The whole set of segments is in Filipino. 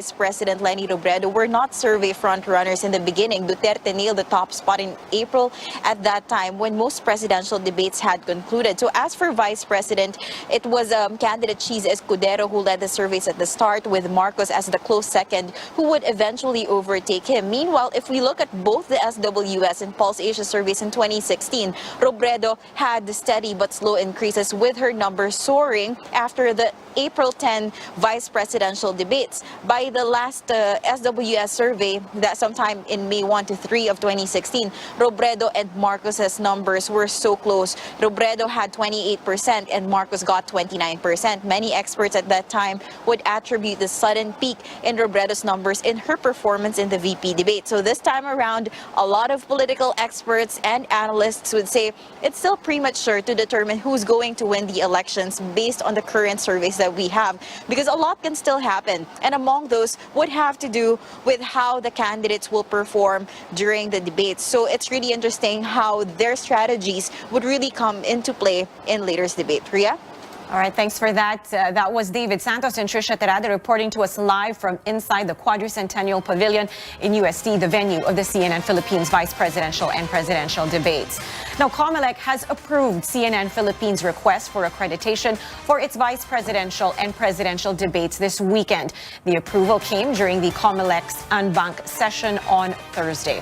Vice President Leni Robredo were not survey frontrunners in the beginning. Duterte nailed the top spot in April at that time when most presidential debates had concluded. So as for Vice President, it was candidate Cheese Escudero who led the surveys at the start, with Marcos as the close second who would eventually overtake him. Meanwhile, if we look at both the SWS and Pulse Asia surveys in 2016, Robredo had steady but slow increases, with her numbers soaring after the April 10 vice presidential debates. By the last SWS survey, that sometime in May 1 to 3 of 2016, Robredo and Marcos's numbers were so close. Robredo had 28% and Marcos got 29%. Many experts at that time would attribute the sudden peak in Robredo's numbers in her performance in the VP debate. So this time around, a lot of political experts and analysts would say it's still premature to determine who's going to win the elections based on the current surveys that we have, because a lot can still happen. And among those would have to do with how the candidates will perform during the debates. So it's really interesting how their strategies would really come into play in later's debate. Ria? All right, thanks for that. That was David Santos and Trisha Terada reporting to us live from inside the Quadricentennial Pavilion in UST, the venue of the CNN Philippines vice presidential and presidential debates. Now, COMELEC has approved CNN Philippines' request for accreditation for its vice presidential and presidential debates this weekend. The approval came during the COMELEC's en banc session on Thursday.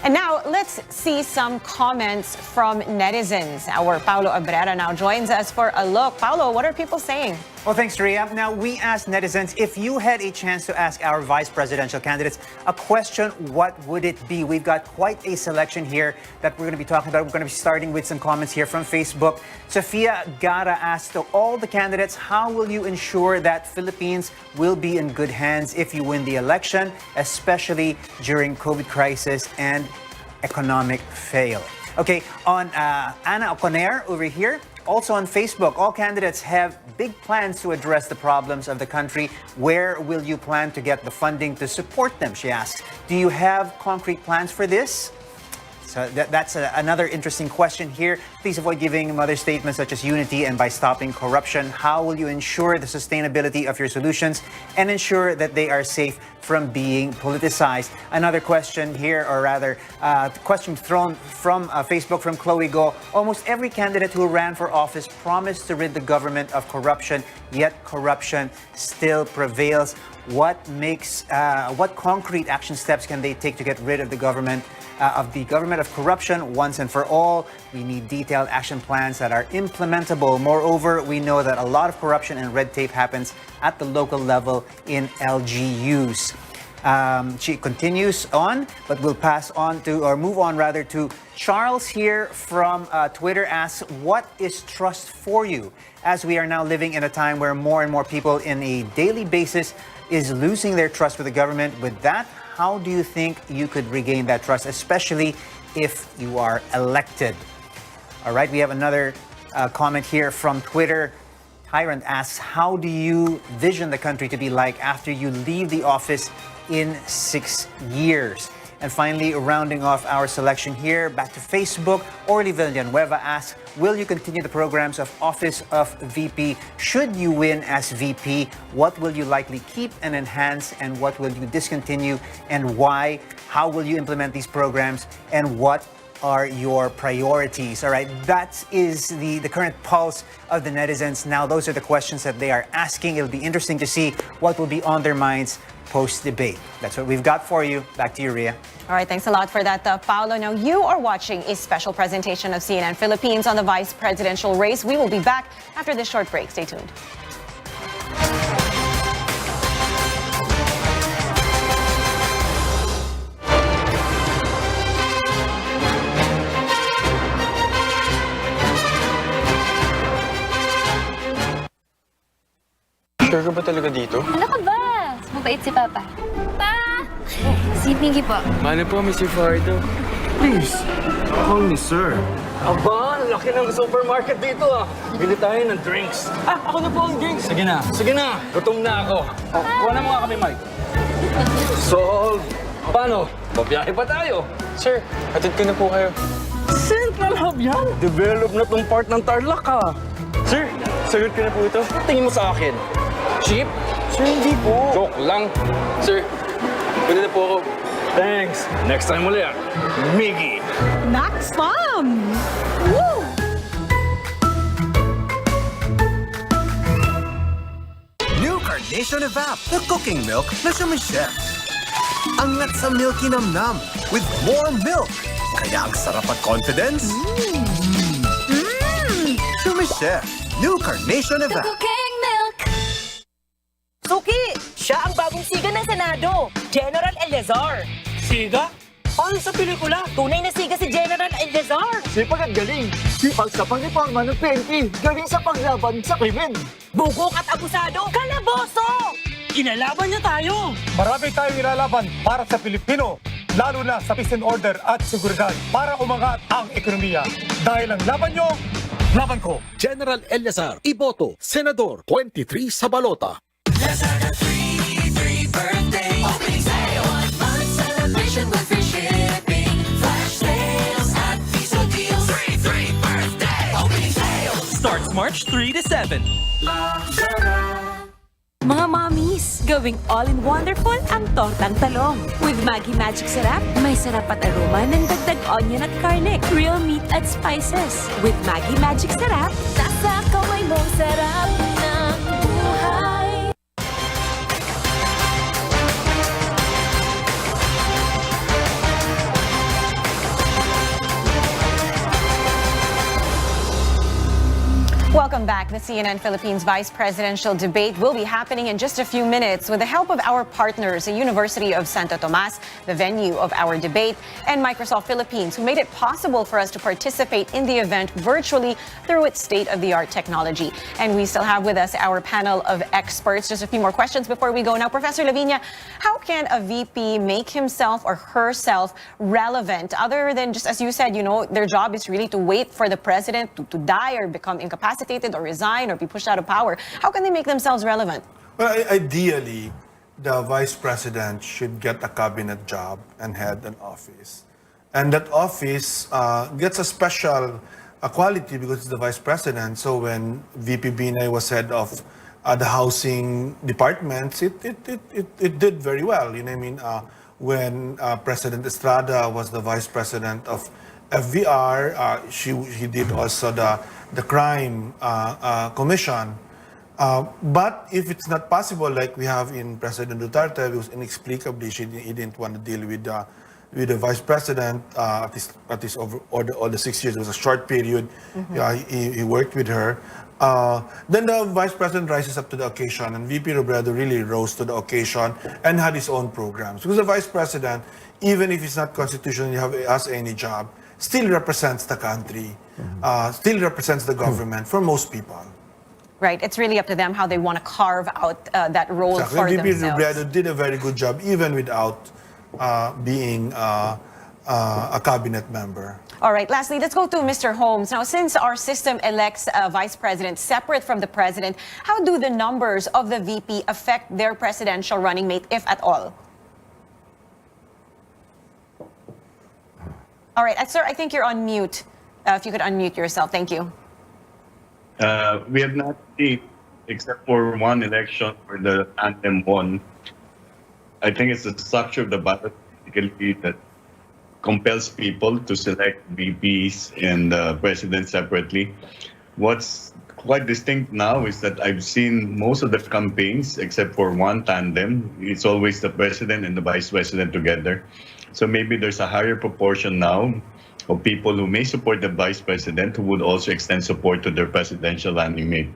And now, let's see some comments from netizens. Our Paulo Abrera now joins us for a look. Paulo, what are people saying? Well, thanks, Ria. Now, we asked netizens, if you had a chance to ask our vice presidential candidates a question, what would it be? We've got quite a selection here that we're going to be talking about. We're going to be starting with some comments here from Facebook. Sofia Gara asked to all the candidates, how will you ensure that Philippines will be in good hands if you win the election, especially during COVID crisis and economic fail? Okay, on Ana Oconer over here, also on Facebook, all candidates have big plans to address the problems of the country. Where will you plan to get the funding to support them, she asks. Do you have concrete plans for this? So that's another interesting question here. Please avoid giving other statements such as unity and by stopping corruption. How will you ensure the sustainability of your solutions and ensure that they are safe from being politicized? Another question here, or rather, question thrown from Facebook from Chloe Go. Almost every candidate who ran for office promised to rid the government of corruption, yet corruption still prevails. What concrete action steps can they take to get rid of the government of corruption once and for all? We need detailed action plans that are implementable. Moreover, we know that a lot of corruption and red tape happens at the local level in LGUs. She continues on, but we'll move on to Charles here from Twitter asks, what is trust for you? As we are now living in a time where more and more people in a daily basis is losing their trust with the government. With that, how do you think you could regain that trust, especially if you are elected? All right, we have another comment here from Twitter. Tyrant asks, how do you vision the country to be like after you leave the office in 6 years? And finally, rounding off our selection here, back to Facebook, Orly Villanueva asks, will you continue the programs of Office of VP? Should you win as VP, what will you likely keep and enhance, and what will you discontinue, and why? How will you implement these programs, and what are your priorities? All right, that is the current pulse of the netizens. Now, those are the questions that they are asking. It'll be interesting to see what will be on their minds post-debate. That's what we've got for you. Back to you, Ria. All right, thanks a lot for that, Paolo. Now, you are watching a special presentation of CNN Philippines on the vice presidential race. We will be back after this short break. Stay tuned. Sure ka ba talaga dito? Ano ka ba? Mabait si Papa. Pa! Si Pinky po. Paano po, Mr. Fardo? Please, call me sir. Aba, laki ng supermarket dito ah. Bili tayo ng drinks. Ako na po ang drinks. Sige na. Gutom na ako. Kuha na mo nga kami, Mike. So, paano? Babiyahe pa tayo. Sir, hatid ko na po kayo. Central Hub yan. Develop na tong part ng Tarlac ah. Sir, sagot ko na po ito. Tingin mo sa akin. Cheap, Sir, hindi po. Joke lang. Sir, pwede na po ako. Thanks. Next time ulit. Miggy. Max Mom! Woo! New Carnation Evap, the cooking milk na Chef. Angat sa milky namnam with more milk. Kaya ang sarap at confidence. Chef, New Carnation Evap. Cooking milk. Suki, siya ang bagong siga ng Senado, General Eleazar. Siga? Paano sa pelikula? Tunay na siga si General Eleazar. Sipag at galing. Sipag sa pang-reforma ng PNP. Galing sa paglaban sa krimen. Bugok at abusado, kalaboso! Kinalaban niya tayo. Marami tayong nilalaban para sa Pilipino, lalo na sa peace and order at seguridad para umangat ang ekonomiya. Dahil ang laban nyo, laban ko. General Eleazar, iboto, Senador, 23 sa balota. Lazada 3 birthday. Opening sale. 1 month celebration with free shipping. Flash sales at Piso Deals. 3 birthday. Opening sale. Starts March 3 to 7. Lazada. Mga mommies, gawing all-in wonderful ang tortang talong. With Maggi Magic Sarap, may sarap at aroma ng dagdag onion at garlic, real meat at spices. With Maggi Magic Sarap, nasa kamay mong sarap ng buhay. Welcome back. The CNN Philippines Vice Presidential Debate will be happening in just a few minutes with the help of our partners, the University of Santo Tomas, the venue of our debate, and Microsoft Philippines, who made it possible for us to participate in the event virtually through its state-of-the-art technology. And we still have with us our panel of experts. Just a few more questions before we go. Now, Professor Lavinia, how can a VP make himself or herself relevant other than just, as you said, you know, their job is really to wait for the president to die or become incapacitated or resign or be pushed out of power? How can they make themselves relevant? Well, ideally, the vice president should get a cabinet job and head an office. And that office gets a special quality because it's the vice president. So when VP Binay was head of the housing departments, it did very well. You know what I mean? When President Estrada was the vice president of FVR, he did also the crime commission. But if it's not possible, like we have in President Duterte, because inexplicably he didn't want to deal with the vice president at least over all the 6 years. It was a short period. He worked with her. Then the vice president rises up to the occasion, and VP Robredo really rose to the occasion and had his own programs. Because the vice president, even if he's not constitutionally has any job, still represents the country, still represents the government for most people. Right. It's really up to them how they want to carve out that role for VP themselves. Robredo did a very good job, even without being a cabinet member. All right. Lastly, let's go to Mr. Holmes. Now, since our system elects a vice president separate from the president, how do the numbers of the VP affect their presidential running mate, if at all? All right, sir, I think you're on mute. If you could unmute yourself, thank you. We have not seen, except for one election where the tandem won. I think it's the structure of the ballot that compels people to select VPs and president separately. What's quite distinct now is that I've seen most of the campaigns, except for one tandem, it's always the president and the vice president together. So maybe there's a higher proportion now of people who may support the vice president who would also extend support to their presidential running mate.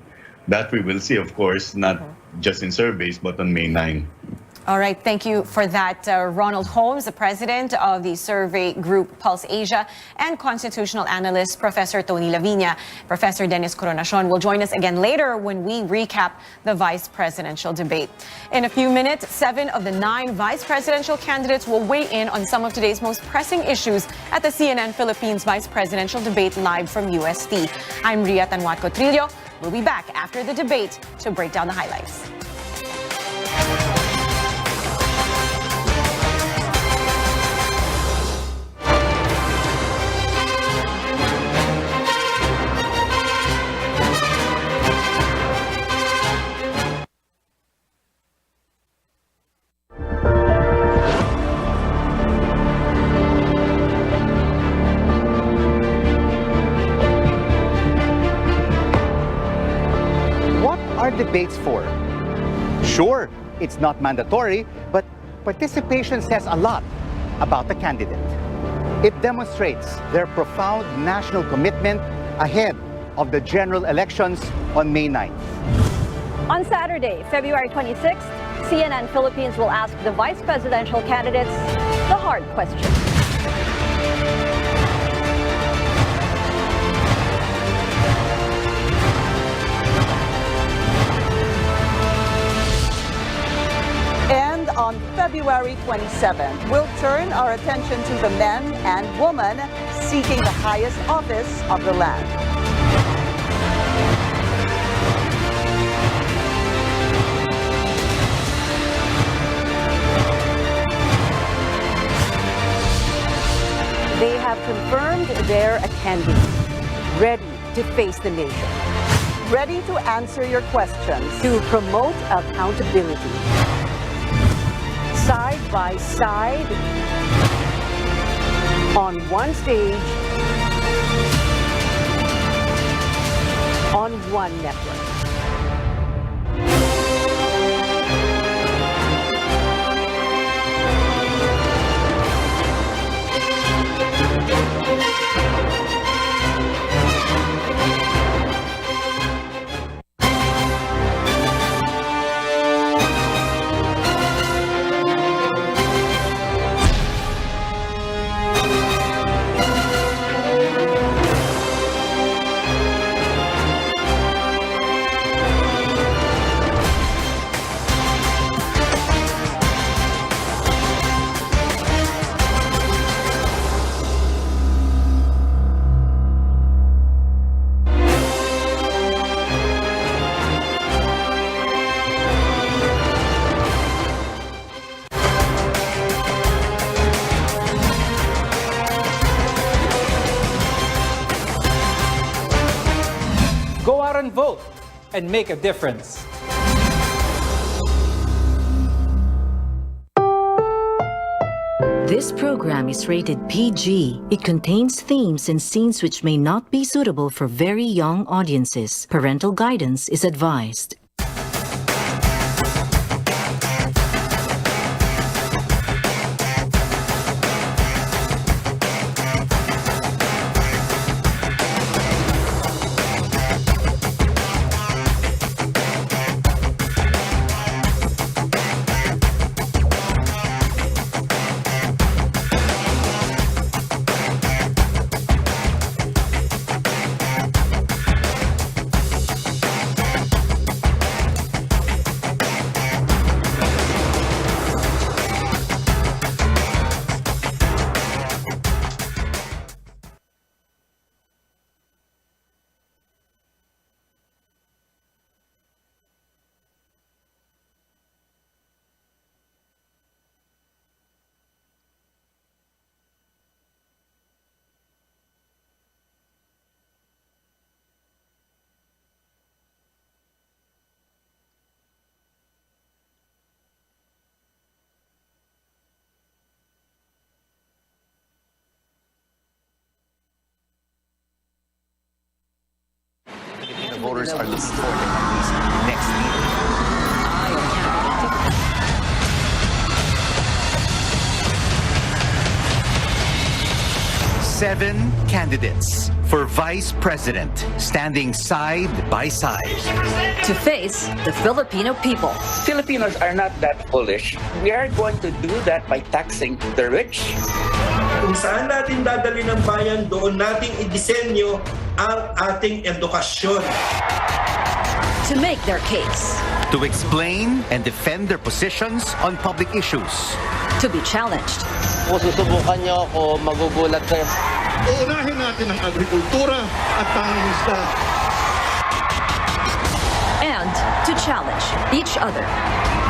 That we will see, of course, not just in surveys, but on May 9. All right, thank you for that, Ronald Holmes, the president of the survey group Pulse Asia, and constitutional analyst Professor Tony Lavinia. Professor Dennis Coronacion will join us again later when we recap the vice presidential debate. In a few minutes, 7 of the 9 vice presidential candidates will weigh in on some of today's most pressing issues at the CNN Philippines vice presidential debate live from UST. I'm Ria Tanwatco Trillo. We'll be back after the debate to break down the highlights. debates for? Sure, it's not mandatory, but participation says a lot about the candidate. It demonstrates their profound national commitment ahead of the general elections on May 9th. On Saturday, February 26th, CNN Philippines will ask the vice presidential candidates the hard question. And on February 27th, we'll turn our attention to the men and women seeking the highest office of the land. They have confirmed they're a candidate, ready to face the nation, Ready to answer your questions. to promote accountability. Side by side, on one stage, on one network. Go out and vote and make a difference. This program is rated PG. It contains themes and scenes which may not be suitable for very young audiences. Parental guidance is advised. Voters are looking for the country's next leader. Seven candidates for vice president standing side by side. To face the Filipino people. Filipinos are not that foolish. We are going to do that by taxing the rich. Kung saan natin dadali ng bayan, doon nating idisenyo ang ating edukasyon. To make their case. To explain and defend their positions on public issues. To be challenged. Kung susubukan niyo ako, magugulat kayo. Uunahin natin ang agrikultura at pangingisda. And to challenge each other.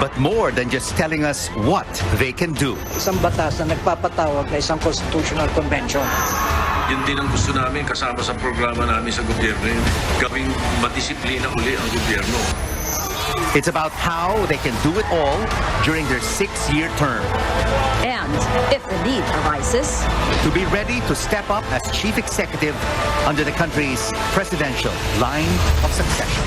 But more than just telling us what they can do. Isang batas na nagpapatawag na isang constitutional convention. Yun din ang gusto namin kasama sa programa namin sa gobyerno, gawing madisiplina uli ang gobyerno. It's about how they can do it all during their 6-year term. And if the need arises, to be ready to step up as chief executive under the country's presidential line of succession.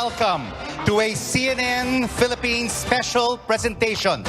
welcome to a CNN Philippines special presentation,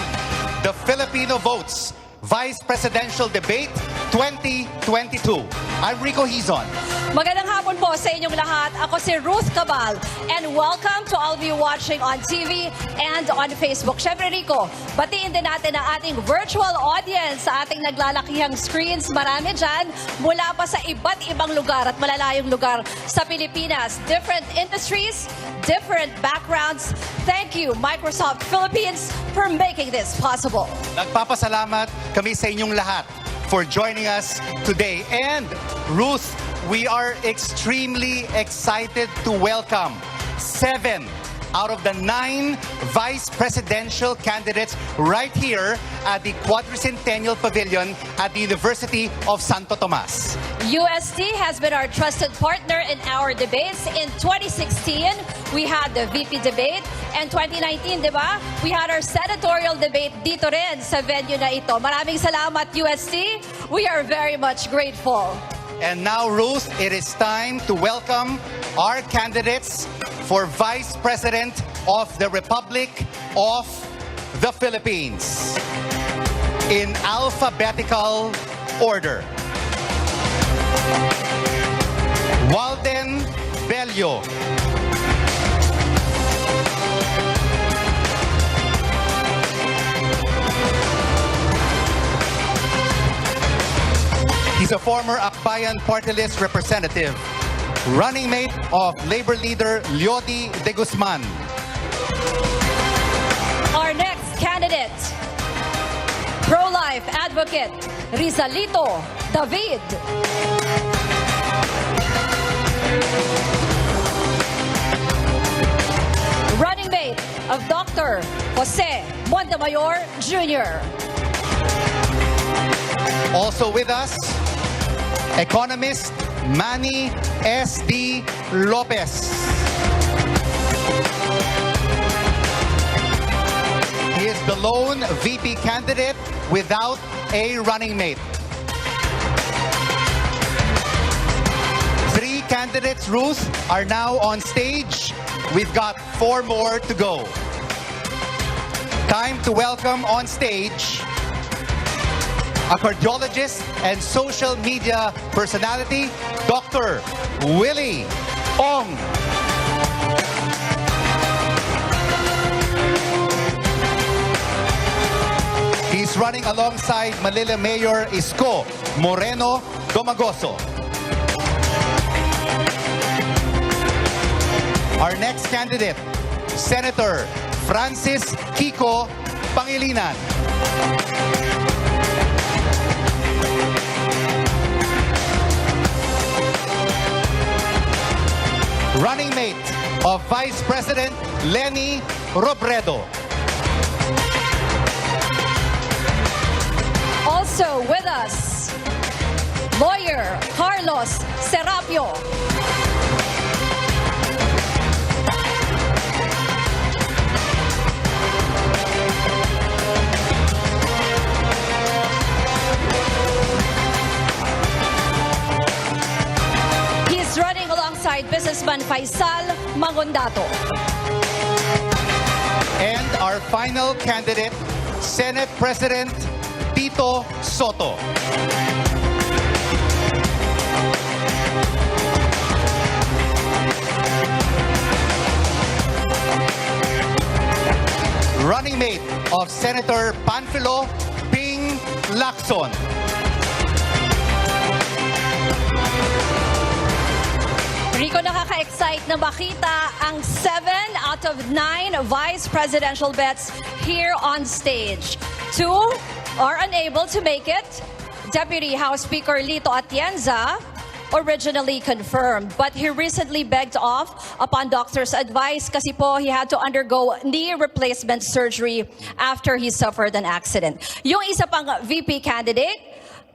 the Filipino Votes Vice Presidential Debate 2022. I'm Rico Hizon. Magandang hapon po sa inyong lahat. Ako si Ruth Cabal and welcome to all of you watching on TV and on Facebook. Syempre Rico, batiin din natin ang ating virtual audience sa ating naglalakihang screens. Marami dyan mula pa sa iba't ibang lugar at malalayong lugar sa Pilipinas. Different industries, different backgrounds. Thank you, Microsoft Philippines, for making this possible. Nagpapasalamat kami sa inyong lahat for joining us today. And Ruth, we are extremely excited to welcome 7 out of the 9 vice presidential candidates right here at the Quadricentennial Pavilion at the University of Santo Tomas. UST has been our trusted partner in our debates. In 2016, we had the VP debate. And 2019, di ba? We had our senatorial debate dito rin sa venue na ito. Maraming salamat, UST. We are very much grateful. And now, Ruth, it is time to welcome our candidates for Vice President of the Republic of the Philippines in alphabetical order. Walden Bello. He's a former Akbayan Party List representative, running mate of Labor leader Leody de Guzman. Our next candidate, pro-life advocate Rizalito David. Running mate of Dr. Jose Montemayor Jr. Also with us, economist Manny S.D. Lopez. He is the lone VP candidate without a running mate. 3 candidates, Ruth, are now on stage. We've got 4 more to go. Time to welcome on stage a cardiologist and social media personality, Dr. Willie Ong. He's running alongside Manila Mayor Isko Moreno Domagoso. Our next candidate, Senator Francis Kiko Pangilinan. Running mate of Vice President Leni Robredo. Also with us, lawyer Carlos Serapio. He's running alongside businessman Faisal Mangondato. And our final candidate, Senate President Tito Soto. Running mate of Senator Panfilo Ping Lacson. Rico, nakaka-excite na makita ang 7 out of 9 vice presidential bets here on stage. 2 are unable to make it. Deputy House Speaker Lito Atienza, originally confirmed, but he recently begged off upon doctor's advice kasi po he had to undergo knee replacement surgery after he suffered an accident. Yung isa pang VP candidate,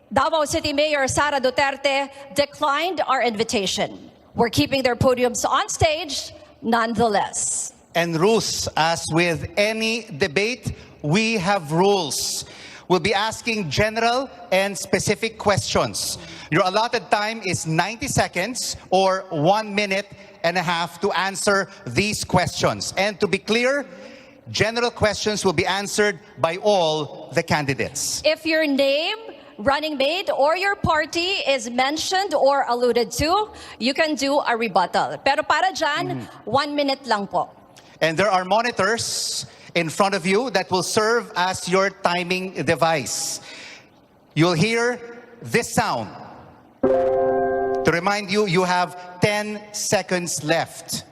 Davao City Mayor Sara Duterte, declined our invitation. We're keeping their podiums on stage nonetheless. And Ruth, as with any debate, we have rules. We'll be asking general and specific questions. Your allotted time is 90 seconds or 1 minute and a half to answer these questions. And to be clear, general questions will be answered by all the candidates. If your name, running mate, or your party is mentioned or alluded to, you can do a rebuttal. Pero para dyan, 1 minute lang po. And there are monitors in front of you that will serve as your timing device. You'll hear this sound. To remind you, you have 10 seconds left.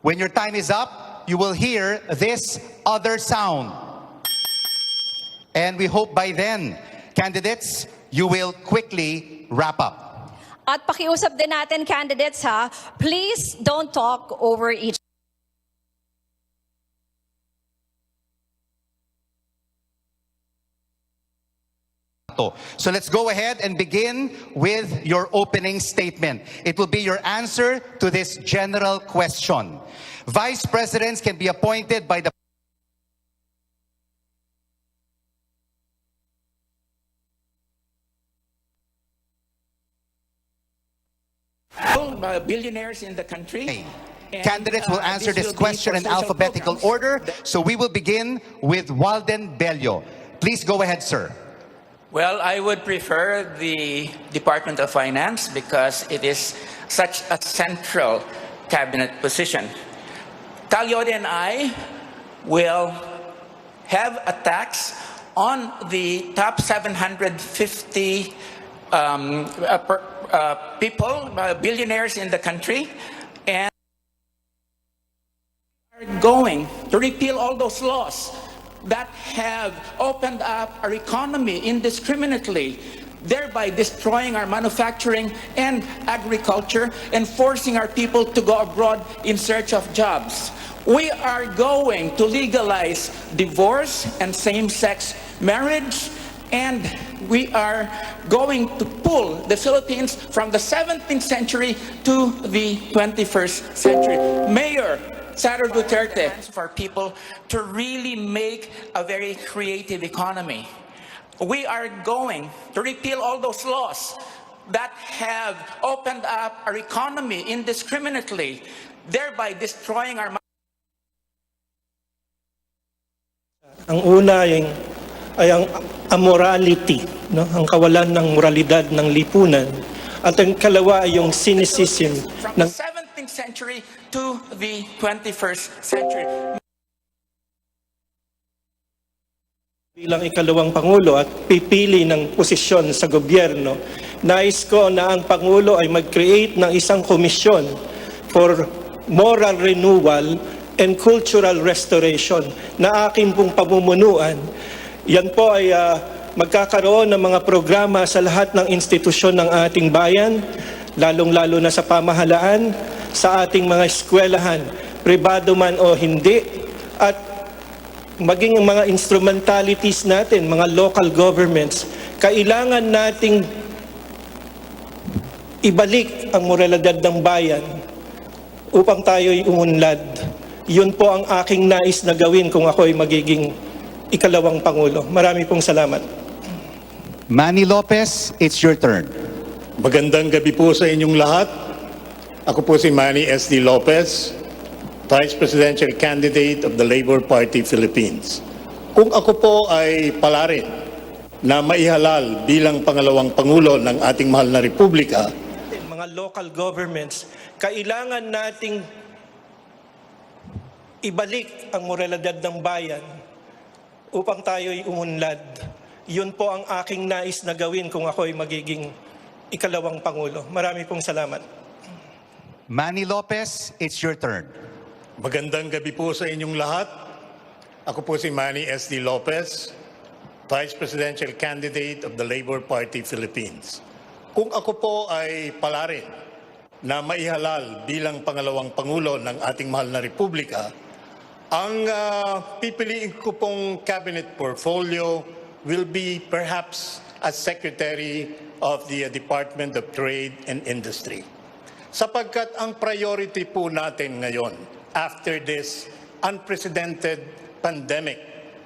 When your time is up, you will hear this other sound. And we hope by then, candidates, you will quickly wrap up. At pakiusap din natin, candidates, ha, please don't talk over each So let's go ahead and begin with your opening statement. It will be your answer to this general question. Vice presidents can be appointed by the billionaires in the country. Candidates will answer this question in alphabetical order. So we will begin with Walden Bello. Please go ahead, sir. Well, I would prefer the Department of Finance because it is such a central cabinet position. Talyode and I will have a tax on the top 750 people, billionaires in the country, and are going to repeal all those laws that have opened up our economy indiscriminately, thereby destroying our manufacturing and agriculture and forcing our people to go abroad in search of jobs. We are going to legalize divorce and same-sex marriage, and we are going to pull the Philippines from the 17th century to the 21st century. Mayor Sara Duterte, for people to really make a very creative economy. We are going to repeal all those laws that have opened up our economy indiscriminately, thereby destroying our. Ang una ay ang amorality, no? Ang kawalan ng moralidad ng lipunan. At ang kalawa ay yung cynicism From the 17th century to the 21st century. Bilang ikalawang Pangulo at pipili ng posisyon sa gobyerno, nais ko na ang Pangulo ay mag-create ng isang komisyon for moral renewal and cultural restoration na aking pong pamumunuan. Yan po ay magkakaroon ng mga programa sa lahat ng institusyon ng ating bayan, lalong-lalo na sa pamahalaan, sa ating mga eskwelahan, pribado man o hindi, at maging ang mga instrumentalities natin, mga local governments, kailangan nating ibalik ang moralidad ng bayan upang tayo'y umunlad. Yun po ang aking nais na gawin kung ako'y magiging ikalawang Pangulo. Marami pong salamat. Manny Lopez, it's your turn. Magandang gabi po sa inyong lahat. Ako po si Manny S.D. Lopez, Vice Presidential Candidate of the Labor Party Philippines. Kung ako po ay palarin na maihalal bilang pangalawang Pangulo ng ating mahal na Republika, mga local governments, kailangan nating ibalik ang moralidad ng bayan upang tayo'y umunlad. Yun po ang aking nais na gawin kung ako'y magiging ikalawang Pangulo. Marami pong salamat. Manny Lopez, it's your turn. magandang gabi po sa inyong lahat. Ako po si Manny S.D. Lopez, Vice Presidential Candidate of the Labor Party Philippines. Kung ako po ay palarin na maihalal bilang pangalawang Pangulo ng ating mahal na Republika, ang pipiliin ko pong cabinet portfolio will be perhaps as Secretary of the Department of Trade and Industry. Sapagkat ang priority po natin ngayon, after this unprecedented pandemic,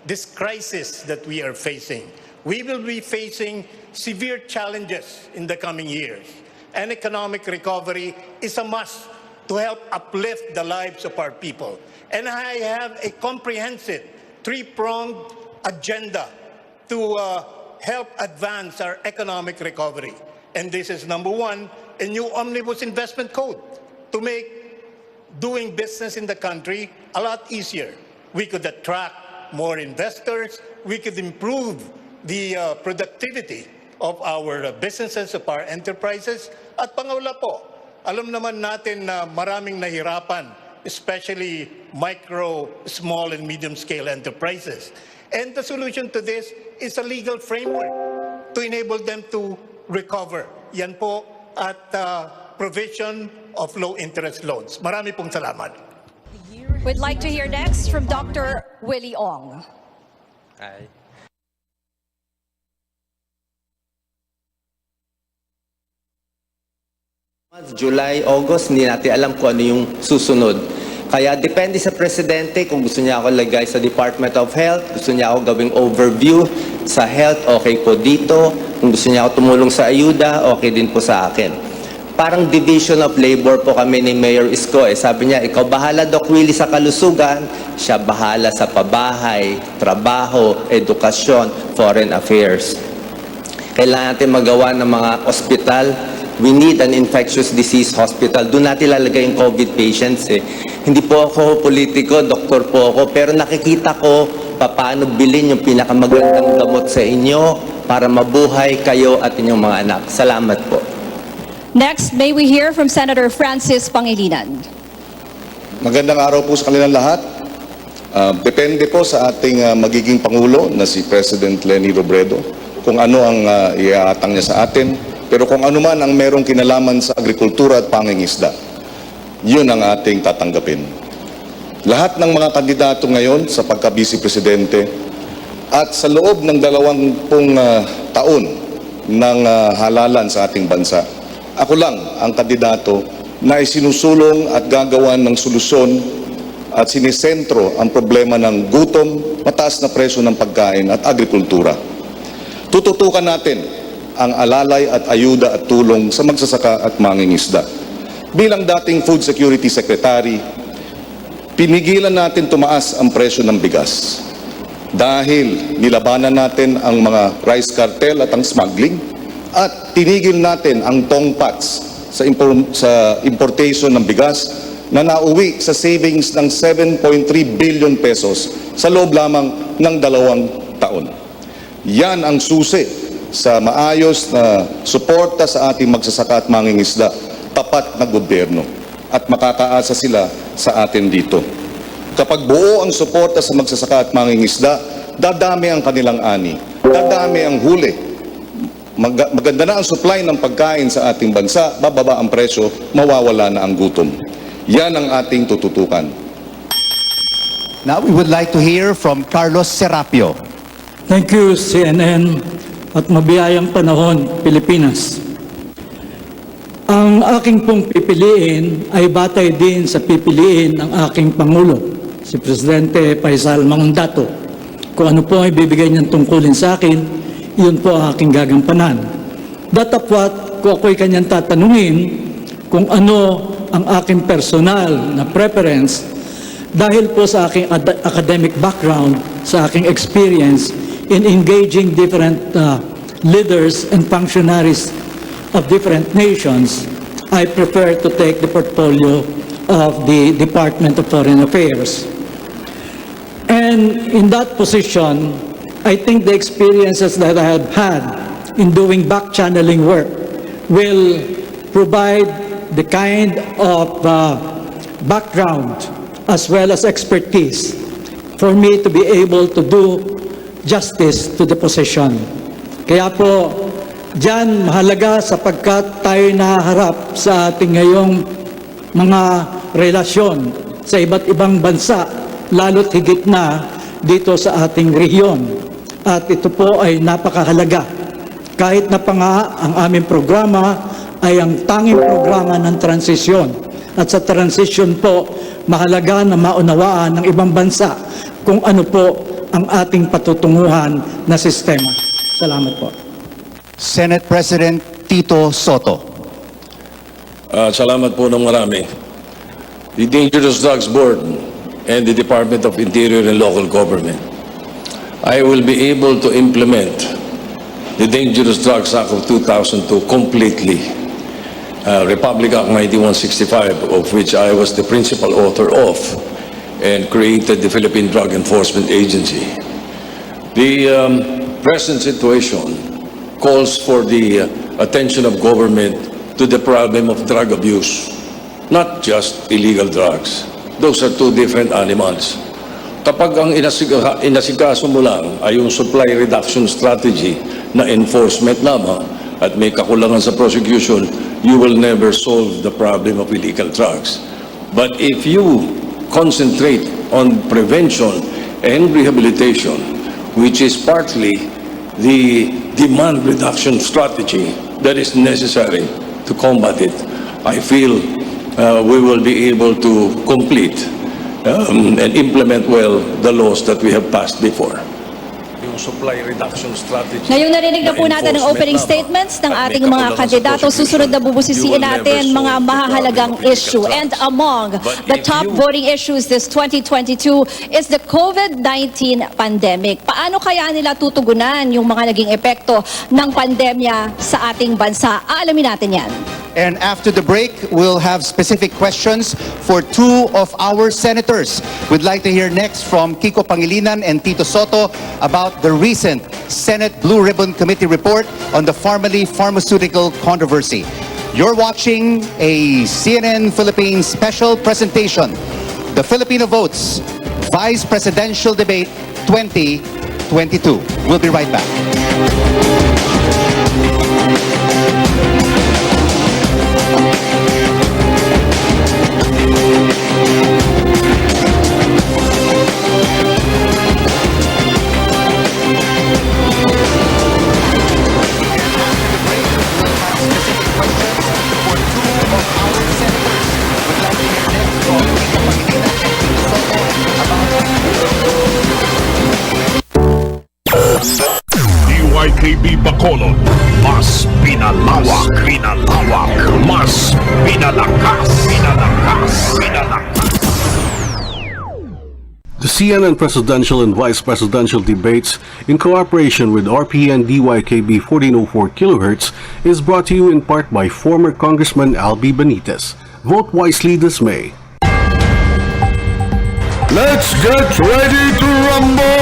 this crisis that we are facing, we will be facing severe challenges in the coming years. And economic recovery is a must to help uplift the lives of our people. And I have a comprehensive three-pronged agenda to help advance our economic recovery. And this is number one, a new omnibus investment code to make doing business in the country a lot easier. We could attract more investors, we could improve the productivity of our businesses, of our enterprises. At pangalawa po, alam naman natin na maraming nahirapan, especially micro, small, and medium-scale enterprises. And the solution to this is a legal framework to enable them to recover. Yan po at provision of low-interest loans. Marami pong salamat. We'd like to hear next from Dr. Willie Ong. Hi. July, August, hindi natin alam kung ano yung susunod. Kaya depende sa presidente kung gusto niya ako lagay sa Department of Health, gusto niya ako gawing overview sa health, okay po dito. Kung gusto niya ako tumulong sa ayuda, okay din po sa akin. Parang division of labor po kami ni Mayor Isko. Sabi niya, ikaw bahala Doc Willie sa kalusugan, siya bahala sa pabahay, trabaho, edukasyon, foreign affairs. Kailangan natin magawa ng mga ospital. We need an infectious disease hospital. Doon natin lalagay yung COVID patients. Hindi po ako politiko, doktor po ako, pero nakikita ko paano bilhin yung pinakamagandang gamot sa inyo para mabuhay kayo at inyong mga anak. Salamat po. Next, may we hear from Senator Francis Pangilinan. Magandang araw po sa kanilang lahat. Depende po sa ating magiging Pangulo na si President Leni Robredo kung ano ang iaatang niya sa atin. Pero kung ano man ang merong kinalaman sa agrikultura at pangingisda, yun ang ating tatanggapin. Lahat ng mga kandidato ngayon sa pagka-Vice Presidente at sa loob ng 20 taon ng halalan sa ating bansa, ako lang ang kandidato na isinusulong at gagawan ng solusyon at sinisentro ang problema ng gutom, mataas na presyo ng pagkain at agrikultura. Tututukan natin ang alalay at ayuda at tulong sa magsasaka at mangingisda. Bilang dating Food Security Secretary, pinigilan natin tumaas ang presyo ng bigas dahil nilabanan natin ang mga rice cartel at ang smuggling at tinigil natin ang tongpats sa importation ng bigas na nauwi sa savings ng 7.3 billion pesos sa loob lamang ng 2 taon. Yan ang susi sa maayos na suporta sa ating magsasaka at mangingisda, tapat na gobyerno at makakaasa sila sa atin dito. Kapag buo ang suporta sa magsasaka at mangingisda, dadami ang kanilang ani, dadami ang huli. Maganda na ang supply ng pagkain sa ating bansa, bababa ang presyo, mawawala na ang gutom. Yan ang ating tututukan. Now we would like to hear from Carlos Serapio. Thank you, CNN. At mabiyayang panahon, Pilipinas. Ang aking pong pipiliin ay batay din sa pipiliin ng aking Pangulo, si Presidente Faisal Mangundato. Kung ano po ay bibigay niyang tungkulin sa akin, yun po ang aking gagampanan. Datapwat, kung ako'y kanyang tatanungin kung ano ang aking personal na preference dahil po sa aking academic background, sa aking experience in engaging different leaders and functionaries of different nations, I prefer to take the portfolio of the Department of Foreign Affairs. And in that position, I think the experiences that I have had in doing back-channeling work will provide the kind of background as well as expertise for me to be able to do justice to the position. Kaya po, diyan mahalaga sapagkat tayo nahaharap sa ating ngayong mga relasyon sa iba't ibang bansa, lalo't higit na dito sa ating rehiyon. At ito po ay napakahalaga. Kahit na pa nga ang aming programa ay ang tanging programa ng transisyon. At sa transition po, mahalaga na maunawaan ng ibang bansa kung ano po ang ating patutunguhan na sistema. Salamat po. Senate President Tito Soto. Salamat po ng marami. the Dangerous Drugs Board and the Department of Interior and Local Government, I will be able to implement the Dangerous Drugs Act of 2002 completely. Republic Act 9165, of which I was the principal author of, and created the Philippine Drug Enforcement Agency. The present situation calls for the attention of government to the problem of drug abuse, not just illegal drugs. Those are two different animals. Kapag ang inasikaso mo lang ay yung supply reduction strategy na enforcement lamang at may kakulangan sa prosecution, you will never solve the problem of illegal drugs. But if you concentrate on prevention and rehabilitation, which is partly the demand reduction strategy that is necessary to combat it, I feel we will be able to complete and implement well the laws that we have passed before. Yung supply reduction strategy. Ngayong narinig na po natin ang opening statements ng ating mga kandidato. Susunod na bubusisiin natin mga mahahalagang issue. And among the top voting issues this 2022 is the COVID-19 pandemic. Paano kaya nila tutugunan yung mga naging epekto ng pandemya sa ating bansa? Aalamin natin yan. And after the break, we'll have specific questions for two of our senators. We'd like to hear next from Kiko Pangilinan and Tito Soto about the recent Senate Blue Ribbon Committee report on the pharmaceutical controversy. You're watching a CNN Philippines special presentation, The Filipino Votes Vice Presidential Debate 2022. We'll be right back. DYKB Bacolod, mas pinalawak, mas pinalakas. The CNN Presidential and Vice Presidential Debates, in cooperation with RPN DYKB 1404 kHz, is brought to you in part by former Congressman Albi Benitez. Vote wisely this May. Let's get ready to rumble!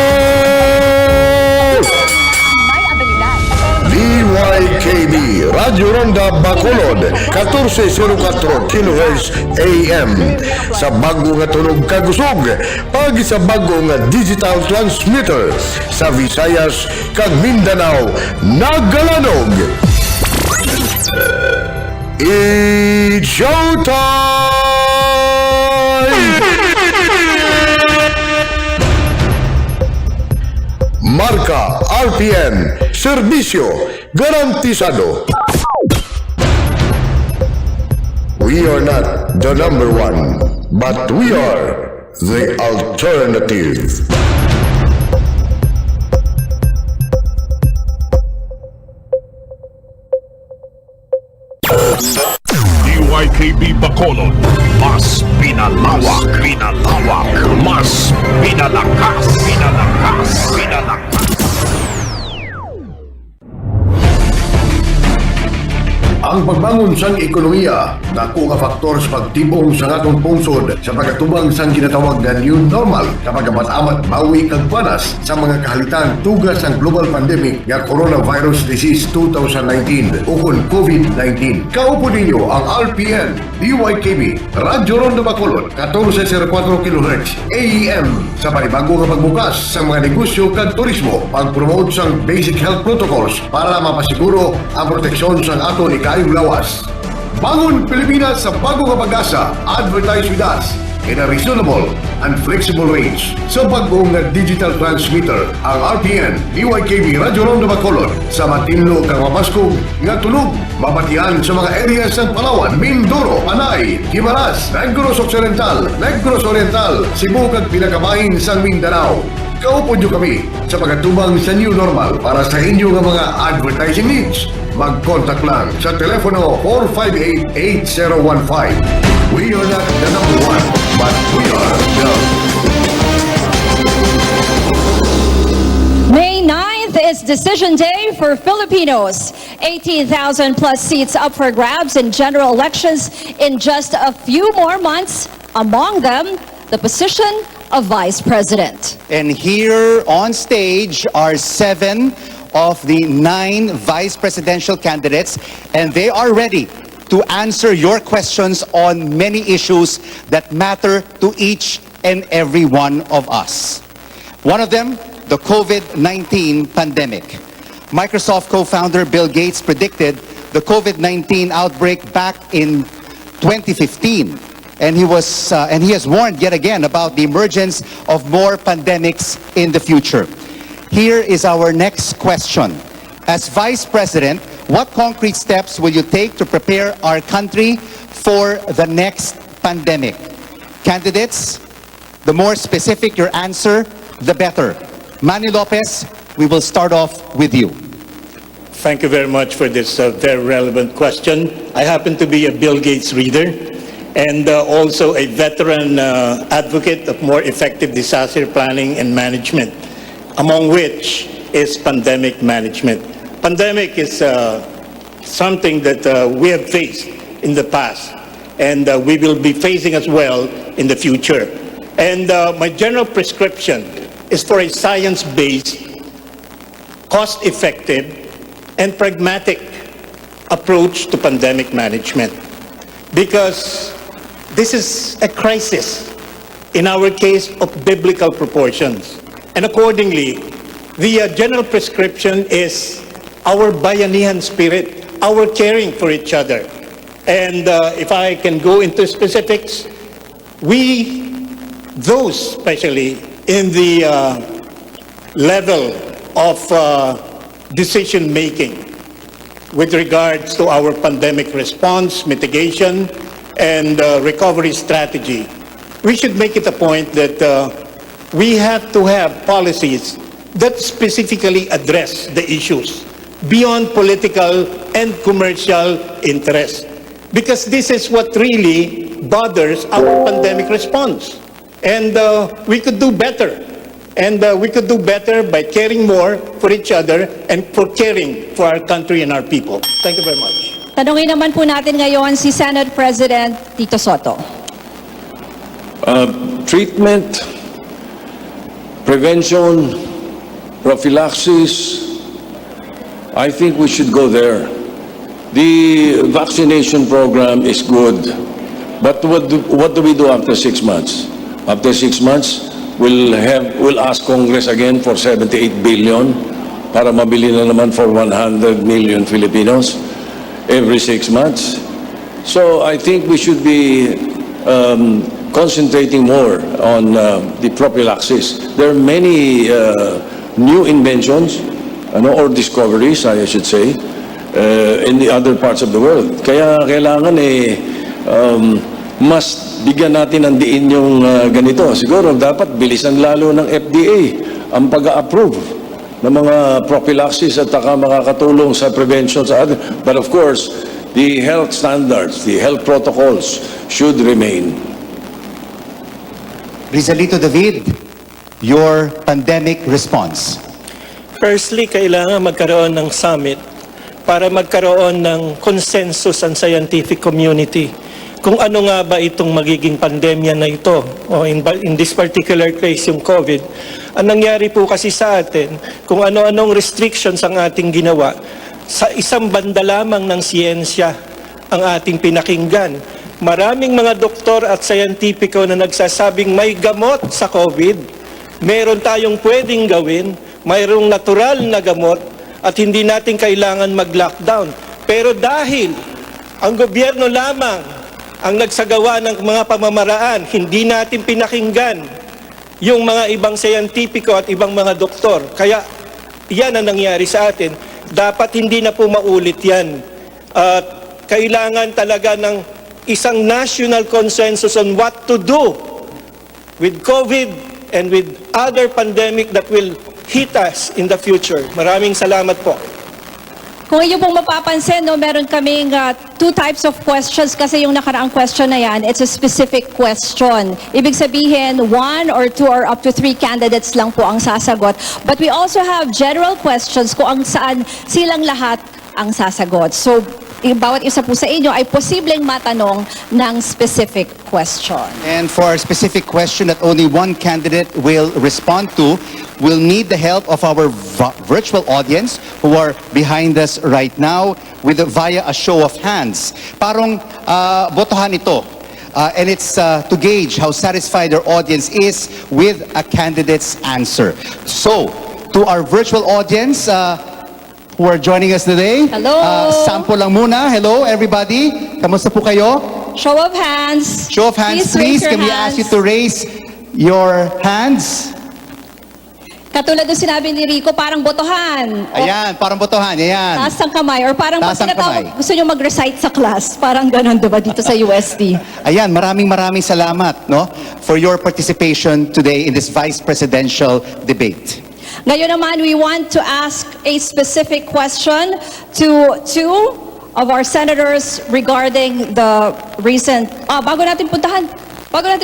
DYKB, Radyo Ronda Bacolod, 1404 kHz AM. Sa bago nga tunog kagusog, pag sa bago nga digital transmitter, sa Visayas, kag Mindanao, nagalanog. It's showtime! Marka RPN, serbisyo garantisado. We are not the number one, but we are the alternative. DYKB Bacolod, mas pinalawak, mas pinalakas. Ang pagbangon sang ekonomiya, dako nga faktor sa pagtibong sa atong pungsod sa pagkatubang sang ginatawag na new normal kapag amat-amat bawi kag panas sa mga kahalitan tugas ang global pandemic nga coronavirus disease 2019 o kon COVID-19. Kaupo ninyo ang RPN, DYKB, Radyo Ronda Bacolod, 1404 kHz AM sa panibago nga pagbukas sa mga negosyo kag turismo, pag-promote sang basic health protocols para mapasiguro ang proteksyon sang aton ikayong lawas. Bangon Pilipinas sa bago nga pag-asa. Advertise with us in a reasonable and flexible range. Sa bagong digital transmitter, ang RPN, DYKB Radyo Ronda Bacolod sa matinlo kang mapaskog nga tunog, mabatian sa mga areas ng Palawan, Mindoro, Panay, Guimaras, Negros Occidental, Negros Oriental, Cebu kag pinakabahin sa Mindanao. Kaupo nyo kami sa pagkatubang sa new normal para sa inyo nga mga advertising needs. Mag-contact lang sa telepono 458-8015. We are not the number one, but we are the... May 9th is decision day for Filipinos. 18,000 plus seats up for grabs in general elections in just a few more months. Among them, the position of Vice President. And here on stage are 7 of the 9 vice presidential candidates, and they are ready to answer your questions on many issues that matter to each and every one of us. One of them, the COVID-19 pandemic. Microsoft co-founder Bill Gates predicted the COVID-19 outbreak back in 2015. And he has warned yet again about the emergence of more pandemics in the future. Here is our next question. As Vice President, what concrete steps will you take to prepare our country for the next pandemic? Candidates, the more specific your answer, the better. Manny Lopez, we will start off with you. Thank you very much for this very relevant question. I happen to be a Bill Gates reader and also a veteran advocate of more effective disaster planning and management, among which is pandemic management. Pandemic is something that we have faced in the past, and we will be facing as well in the future. And my general prescription is for a science-based, cost-effective, and pragmatic approach to pandemic management. Because this is a crisis, in our case, of biblical proportions. And accordingly, the general prescription is our bayanihan spirit, our caring for each other. And if I can go into specifics, those especially in the level of decision-making with regards to our pandemic response, mitigation, and recovery strategy, we should make it a point that we have to have policies that specifically address the issues beyond political and commercial interests. Because this is what really bothers our pandemic response. And we could do better. And we could do better by caring more for each other and for caring for our country and our people. Thank you very much. Tanungin naman po natin ngayon si Senate President Tito Soto. Treatment, prevention, prophylaxis, I think we should go there. The vaccination program is good, but what do we do after 6 months? After 6 months, we'll ask Congress again for 78 billion para mabili na naman for 100 million Filipinos every 6 months. So I think we should be concentrating more on the prophylaxis. There are many new inventions or discoveries, I should say, in the other parts of the world. Kaya kailangan mas bigyan natin ng diin yung ganito. Siguro dapat bilisan lalo ng FDA ang pag-approve ng mga prophylaxis at saka makakatulong sa prevention sa other. But of course, the health standards, the health protocols should remain. Rizalito David, your pandemic response. Firstly, kailangan magkaroon ng summit para magkaroon ng consensus ang scientific community kung ano nga ba itong magiging pandemya na ito, o in this particular case yung COVID. Ang nangyari po kasi sa atin, kung ano-anong restrictions ang ating ginawa, sa isang banda lamang ng siyensya ang ating pinakinggan. Maraming mga doktor at scientifico na nagsasabing may gamot sa COVID, meron tayong pwedeng gawin, mayroong natural na gamot, at hindi natin kailangan mag-lockdown. Pero dahil ang gobyerno lamang ang nagsagawa ng mga pamamaraan, hindi natin pinakinggan yung mga ibang scientifico at ibang mga doktor. Kaya yan ang nangyari sa atin. Dapat hindi na po maulit yan. Kailangan talaga ng isang national consensus on what to do with COVID and with other pandemic that will hit us in the future. Maraming salamat po. Kung inyo pong mapapansin, no, meron kaming two types of questions kasi yung nakaraang question na yan, it's a specific question. Ibig sabihin, 1 or 2 or up to 3 candidates lang po ang sasagot. But we also have general questions kung saan silang lahat ang sasagot. So, bawat isa po sa inyo ay posibleng matanong ng specific question. And for a specific question that only one candidate will respond to, we'll need the help of our virtual audience who are behind us right now via a show of hands. Parang botohan ito. And it's to gauge how satisfied our audience is with a candidate's answer. So, to our virtual audience, who are joining us today. Hello. Sample lang muna. Hello, everybody. Kamusta po kayo? Show of hands. Show of hands, Please raise please. your Can we hands. ask you to raise your hands? Katulad ng sinabi ni Rico, parang botohan. Ayan, parang botohan. Ayan. Taas ang kamay. Or parang pag Taas ang tinatawag, kamay. gusto nyo mag-recite sa class. Parang ganun, diba, dito sa UST. Ayan, maraming salamat, no, for your participation today in this vice presidential debate. Ngayon naman, we want to ask a specific question to two of our senators regarding the recent... bago natin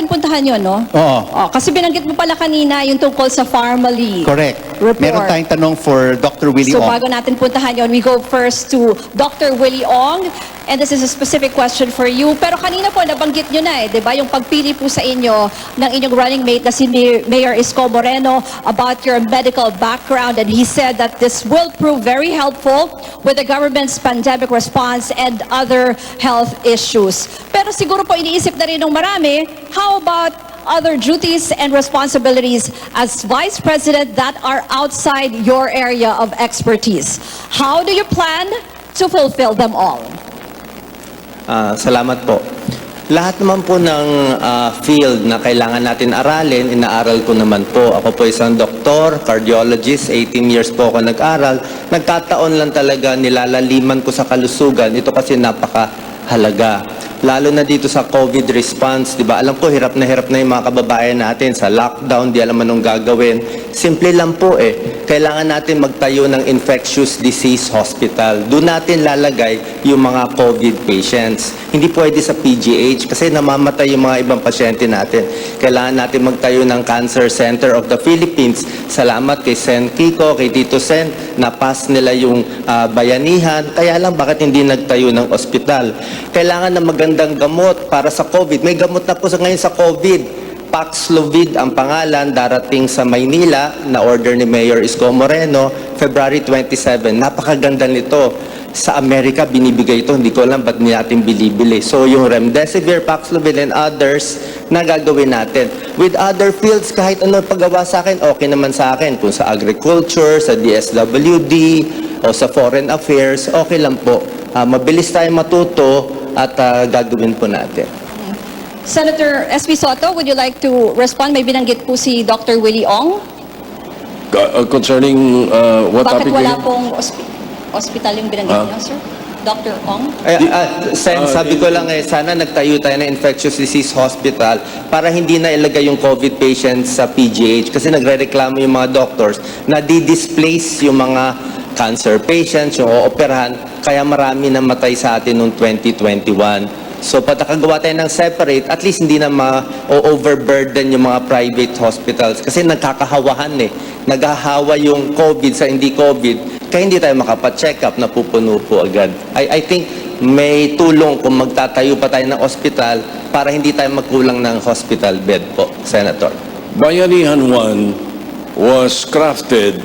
puntahan yun, no? Oo. Kasi binanggit mo pala kanina yung tungkol sa family. Correct. Report. Meron tayong tanong for Dr. Willie So Ong. bago natin puntahan yun, we go first to Dr. Willie Ong. And this is a specific question for you. Pero kanina po, nabanggit nyo na di ba? Yung pagpili po sa inyo ng inyong running mate na si Mayor Isko Moreno about your medical background. And he said that this will prove very helpful with the government's pandemic response and other health issues. Pero siguro po iniisip na rin ng marami, how about other duties and responsibilities as Vice President that are outside your area of expertise? How do you plan to fulfill them all? Salamat po. Lahat naman po ng field na kailangan natin aralin, inaaral ko naman po. Ako po isang doktor, cardiologist, 18 years po ako nag-aral. Nagkataon lang talaga nilalaliman ko sa kalusugan. Ito kasi napakahalaga. Lalo na dito sa COVID response, di ba? Alam ko, hirap na yung mga kababayan natin sa lockdown, di alam anong gagawin. Simple lang po kailangan natin magtayo ng infectious disease hospital. Doon natin lalagay yung mga COVID patients. Hindi pwede sa PGH kasi namamatay yung mga ibang pasyente natin. Kailangan natin magtayo ng Cancer Center of the Philippines. Salamat kay Sen Kiko, kay Tito Sen, napas nila yung bayanihan. Kaya lang bakit hindi nagtayo ng ospital? Kailangan na magandang gamot para sa COVID. May gamot na po ngayon sa COVID. Paxlovid ang pangalan, darating sa Maynila na order ni Mayor Isko Moreno, February 27. Napakaganda nito. Sa Amerika, binibigay ito. Hindi ko alam ba't natin bilibili. So yung Remdesivir, Paxlovid, and others na gagawin natin. With other fields, kahit ano paggawa sa akin, okay naman sa akin. Kung sa agriculture, sa DSWD, o sa foreign affairs, okay lang po. Mabilis tayong matuto at gagawin po natin. Senator S.B. Soto, would you like to respond? May binanggit po si Dr. Willie Ong. Concerning what Bakit topic wala again? pong hospital yung binanggit niyo, sir? Dr. Ong? Sen, sabi ko lang sana nagtayo tayo ng infectious disease hospital para hindi na ilagay yung COVID patients sa PGH kasi nagre-reklamo yung mga doctors na di-displace yung mga cancer patients, yung ooperahan, kaya marami na matay sa atin noong 2021. So, pag nakagawa tayo ng separate, at least hindi na ma-overburden yung mga private hospitals kasi nagkakahawahan Naghahawa yung COVID sa hindi COVID, kaya hindi tayo makapacheck up, napupuno po agad. I think may tulong kung magtatayo pa tayo ng hospital para hindi tayo magkulang ng hospital bed po, Senator. Bayanihan 1 was crafted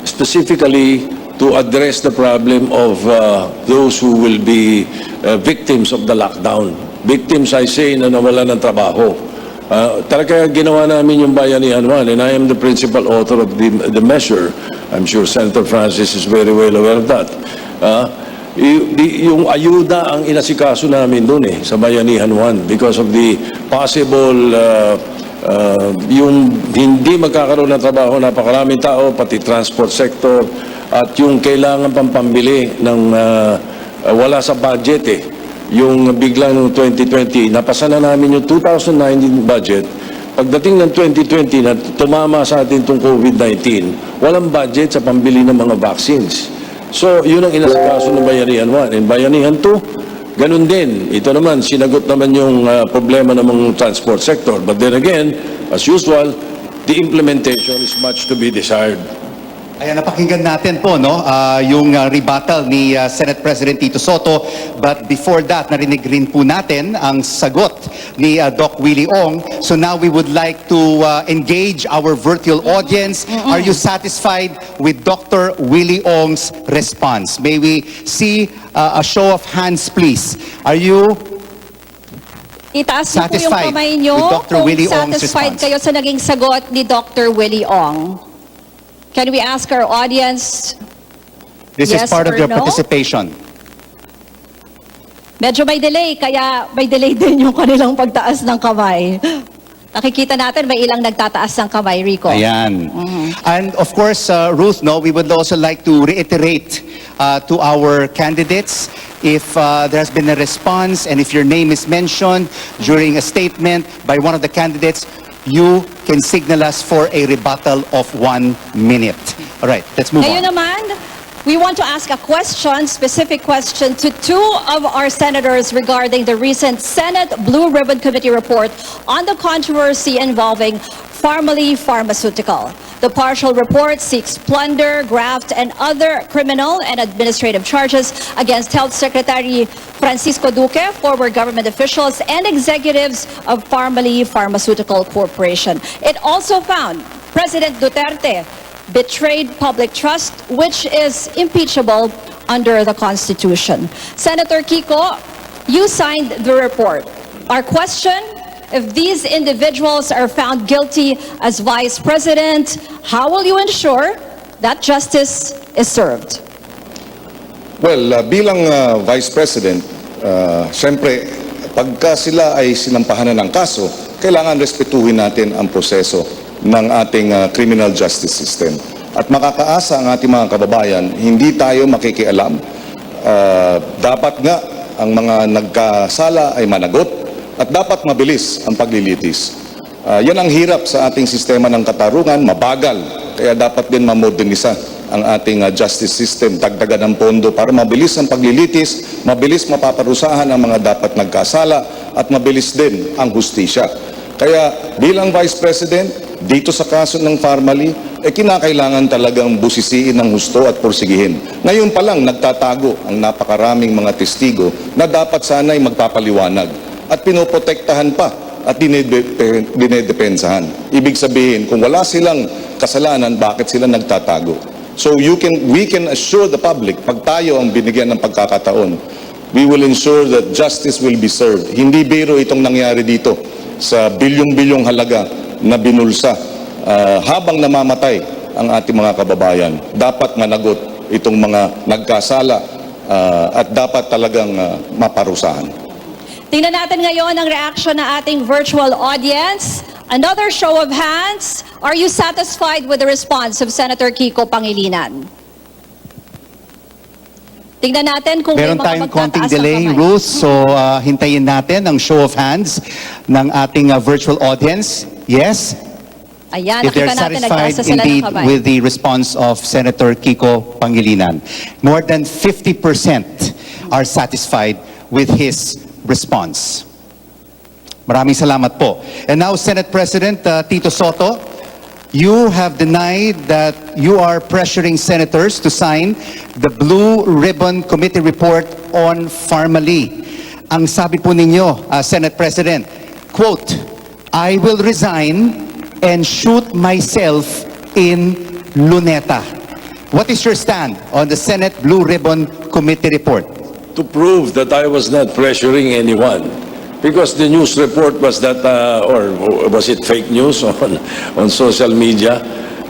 specifically to address the problem of those who will be victims of the lockdown. Victims, I say, na nawala ng trabaho. Talaga ginawa namin yung Bayanihan 1, and I am the principal author of the measure. I'm sure Senator Francis is very well aware of that. Yung ayuda ang inasikaso namin doon sa Bayanihan 1 because of the possible yung hindi magkakaroon ng trabaho, napakaraming tao, pati transport sector, at yung kailangan pambili ng wala sa budget yung biglang ng 2020, napasa na namin yung 2019 budget. Pagdating ng 2020 na tumama sa atin itong COVID-19, walang budget sa pambili ng mga vaccines. So, yun ang inasikaso ng Bayanihan 1. And Bayanihan 2, ganun din. Ito naman, sinagot naman yung problema ng mga transport sector. But then again, as usual, the implementation is much to be desired. Ayan, napakinggan natin po, no, yung rebuttal ni Senate President Tito Soto. But before that, narinig rin po natin ang sagot ni Doc Willie Ong. So now we would like to engage our virtual audience. Are you satisfied with Dr. Willie Ong's response? May we see a show of hands, please? Are you Itaas niyo po yung satisfied kamay niyo with Dr. kung Willie Ong's satisfied response? kayo sa naging sagot ni Dr. Willie Ong. Can we ask our audience? This yes is part of or your no? participation. Medyo may delay, kaya may delay din yung kanilang pagtaas ng kamay. Nakikita natin may ilang nagtataas ng kamay, Rico. Ayan. And of course, Ruth, no, we would also like to reiterate to our candidates, if there has been a response and if your name is mentioned during a statement by one of the candidates, you can signal us for a rebuttal of 1 minute. All right, let's move Ngayon on. naman, we want to ask a question, specific question, to two of our senators regarding the recent Senate Blue Ribbon Committee report on the controversy involving Pharmaly Pharmaceutical. The partial report seeks plunder, graft, and other criminal and administrative charges against Health Secretary Francisco Duque, former government officials, and executives of Pharmaly Pharmaceutical Corporation. It also found President Duterte betrayed public trust, which is impeachable under the Constitution. Senator Kiko, you signed the report. Our question, if these individuals are found guilty as Vice President, how will you ensure that justice is served? Well, bilang Vice President, siyempre, pagka sila ay sinampahan na ng kaso, kailangan respetuhin natin ang proseso ng ating criminal justice system. At makakaasa ang ating mga kababayan, hindi tayo makikialam. Dapat nga ang mga nagkasala ay managot at dapat mabilis ang paglilitis. Yan ang hirap sa ating sistema ng katarungan, mabagal. Kaya dapat din mamodernisa ang ating justice system, dagdagan ng pondo para mabilis ang paglilitis, mabilis mapaparusahan ang mga dapat nagkasala at mabilis din ang hustisya. Kaya bilang Vice President, dito sa kaso ng Pharmaly, kinakailangan talagang busisiin ng husto at porsigihin. Ngayon pa lang nagtatago ang napakaraming mga testigo na dapat sana'y magpapaliwanag at pinoprotektahan pa at dinedepensahan. Ibig sabihin, kung wala silang kasalanan, bakit sila nagtatago? So we can assure the public, pag tayo ang binigyan ng pagkakataon, we will ensure that justice will be served. Hindi biro itong nangyari dito sa bilyong-bilyong halaga na binulsa habang namamatay ang ating mga kababayan. Dapat managot itong mga nagkasala at dapat talagang maparusahan. Tingnan natin ngayon ang reaction ng ating virtual audience. Another show of hands. Are you satisfied with the response of Senator Kiko Pangilinan? Tingnan natin kung Meron may mga tayong konting magtataas ng delay, kamay. Ruth. So hintayin natin ang show of hands ng ating virtual audience. Yes? Ayan, If they're nakita natin, satisfied nagtaas sila ng indeed kamay. with the response of Senator Kiko Pangilinan. More than 50% are satisfied with his response. Maraming salamat po. And now, Senate President Tito Soto, you have denied that you are pressuring senators to sign the Blue Ribbon Committee report on Pharmaly. Ang sabi po ninyo, Senate President, quote, I will resign and shoot myself in Luneta. What is your stand on the Senate Blue Ribbon Committee report? To prove that I was not pressuring anyone. Because the news report was that, or was it fake news on social media,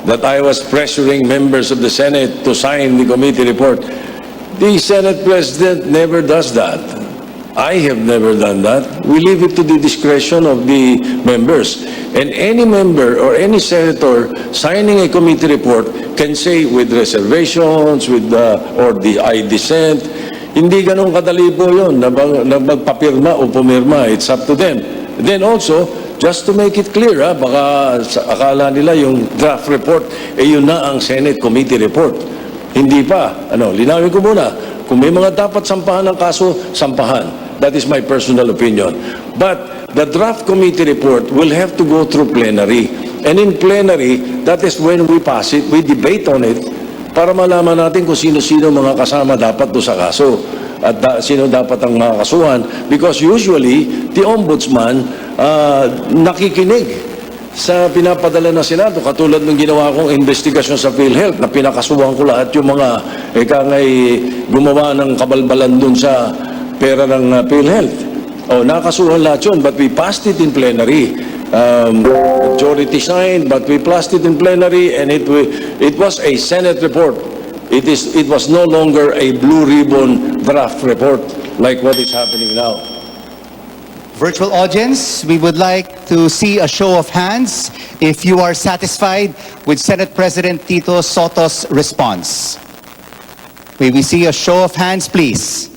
that I was pressuring members of the Senate to sign the committee report. The Senate President never does that. I have never done that. We leave it to the discretion of the members. And any member or any senator signing a committee report can say with reservations, or I dissent. Hindi ganun kadali po yun na magpapirma o pumirma. It's up to them. Then also, just to make it clear, baka akala nila yung draft report, yun na ang Senate committee report. Hindi pa. Linawin ko muna. Kung may mga dapat sampahan ng kaso, sampahan. That is my personal opinion. But the draft committee report will have to go through plenary. And in plenary, that is when we pass it, we debate on it, para malaman natin kung sino-sino mga kasama dapat do sa kaso at sino dapat ang makakasuhan. Because usually, the ombudsman nakikinig sa pinapadala ng Senado, katulad ng ginawa kong investigasyon sa PhilHealth na pinakasuhan ko lahat yung mga gumawa ng kabalbalan dun sa pera ng PhilHealth. Nakasuhan lahat yun, but we passed it in plenary. Majority signed, but we passed it in plenary, and it was a Senate report. It was no longer a blue ribbon draft report like what is happening now. Virtual audience, we would like to see a show of hands if you are satisfied with Senate President Tito Soto's response. May we see a show of hands, please?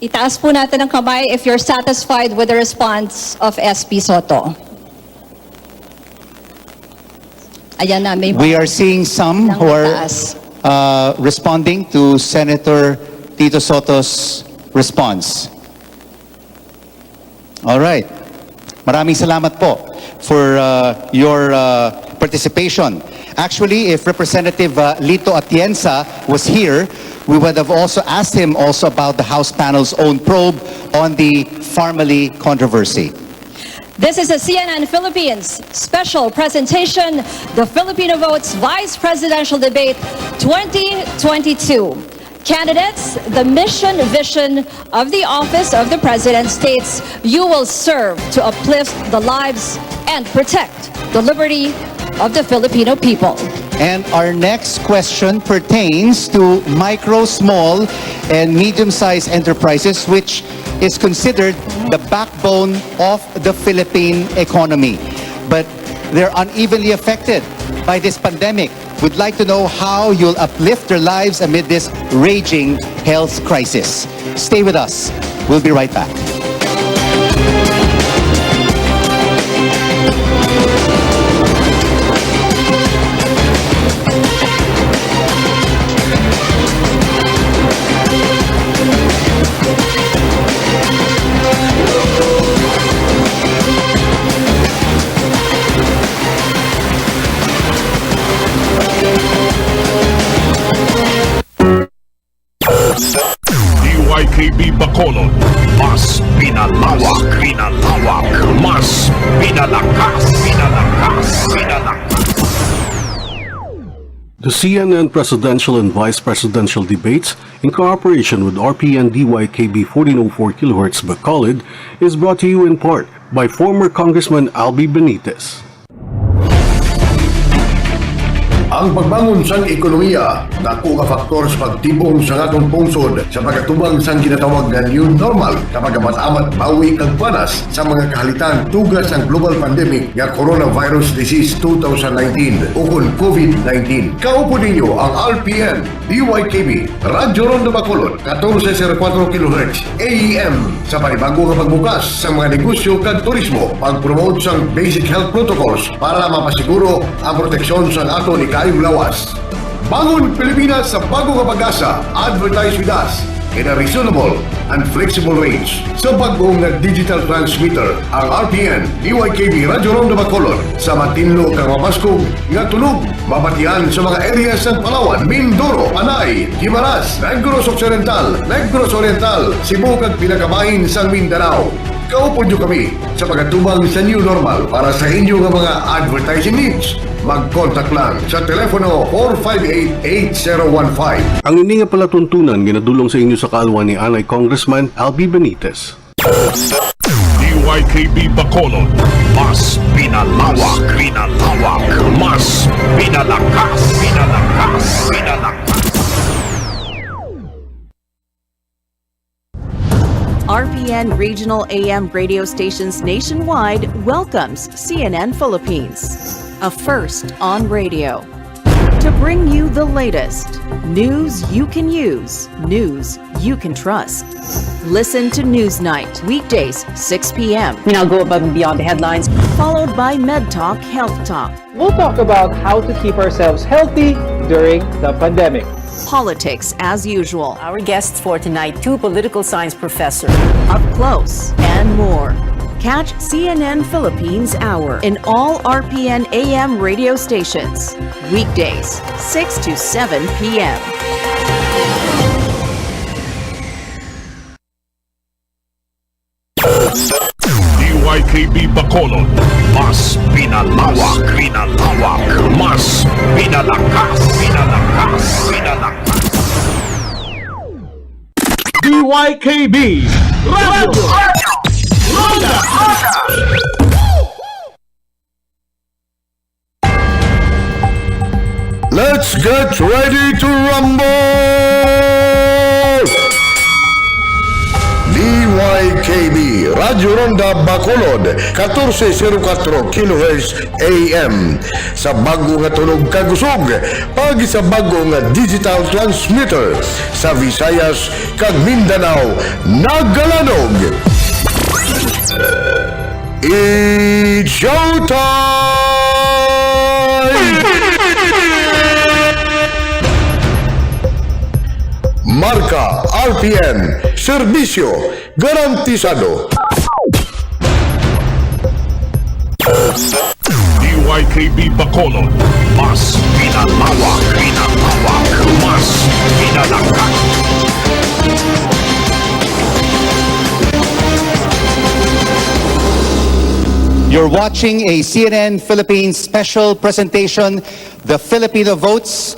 Itaas po natin ang kamay if you're satisfied with the response of SP Soto. Ayan na, may We are seeing some who are responding to Senator Tito Soto's response. All right. Maraming salamat po for your participation. Actually, if Representative Lito Atienza was here, we would have also asked him also about the House panel's own probe on the Farmally controversy. This is a CNN Philippines special presentation, the Filipino Votes Vice Presidential Debate 2022. Candidates, the mission vision of the office of the President states you will serve to uplift the lives and protect the liberty of the Filipino people. And our next question pertains to micro, small, and medium-sized enterprises, which is considered the backbone of the Philippine economy. But they're unevenly affected by this pandemic. We'd like to know how you'll uplift their lives amid this raging health crisis. Stay with us. We'll be right back. DYKB Bacolod, mas pinalawak, mas pinalakas. The CNN presidential and vice presidential debates, in cooperation with RPN DYKB 1404 kHz Bacolod, is brought to you in part by former Congressman Albi Benitez. Ang pagbangon sang ekonomiya, dako ka faktor sa pagtibong sa atong pungsod sa pagkatubang sang ginatawag nga new normal kapag amat-amat bawi kag panas sa mga kahalitan tugas ang global pandemic nga coronavirus disease 2019 o kun COVID-19. Kaupo ninyo ang RPN DYKB Radyo Rondo Bacolod 1404 kHz AEM sa panibago nga pagbukas sa mga negosyo kag turismo, pag-promote sang basic health protocols para mapasiguro ang proteksyon sa aton kayong lawas. Bangon Pilipinas sa bago nga pag-asa. Advertise with us in a reasonable and flexible range. Sa bagong nga digital transmitter, ang RPN DYKB Radyo Rondo Bacolod sa matinlo kang mapaskog nga tunog mabatian sa mga areas ng Palawan, Mindoro, Panay, Guimaras, Negros Occidental, Cebu kag pinakabahin sa Mindanao. Kaupo nyo kami sa pagkatubang sa new normal para sa inyo nga mga advertising needs. Mag-contact lang sa telepono 458-8015. Ang ini nga palatuntunan ginadulong sa inyo sa kaalwan ni Anay Congressman Albi Benitez. DYKB Bacolod, mas pinalawak, mas pinalakas. RPN Regional AM radio stations nationwide welcomes CNN Philippines, a first on radio. To bring you the latest news you can use, news you can trust. Listen to Newsnight, weekdays, 6 p.m. I'll go above and beyond the headlines. Followed by Med Talk, Health Talk. We'll talk about how to keep ourselves healthy during the pandemic. politics as usual. Our guests for tonight, two political science professors. Up close and more. Catch CNN Philippines Hour in all RPN AM radio stations. Weekdays, 6 to 7 p.m. DYKB Bacolod, mas pinalawak, mas pinalakas. DYKB Radio Ronda. Let's get ready to rumble! DYKB Radio Ronda Bacolod 1404 kHz AM sa bago nga tunog kagusog pagi sa bago nga digital transmitter sa Visayas kag Mindanao nagalanog. It's showtime! Marka RPN, serbisyo garantisado. DYKB Bacolod, mas pinalawak, mas pinalakas. You're watching a CNN Philippines special presentation, The Filipino Votes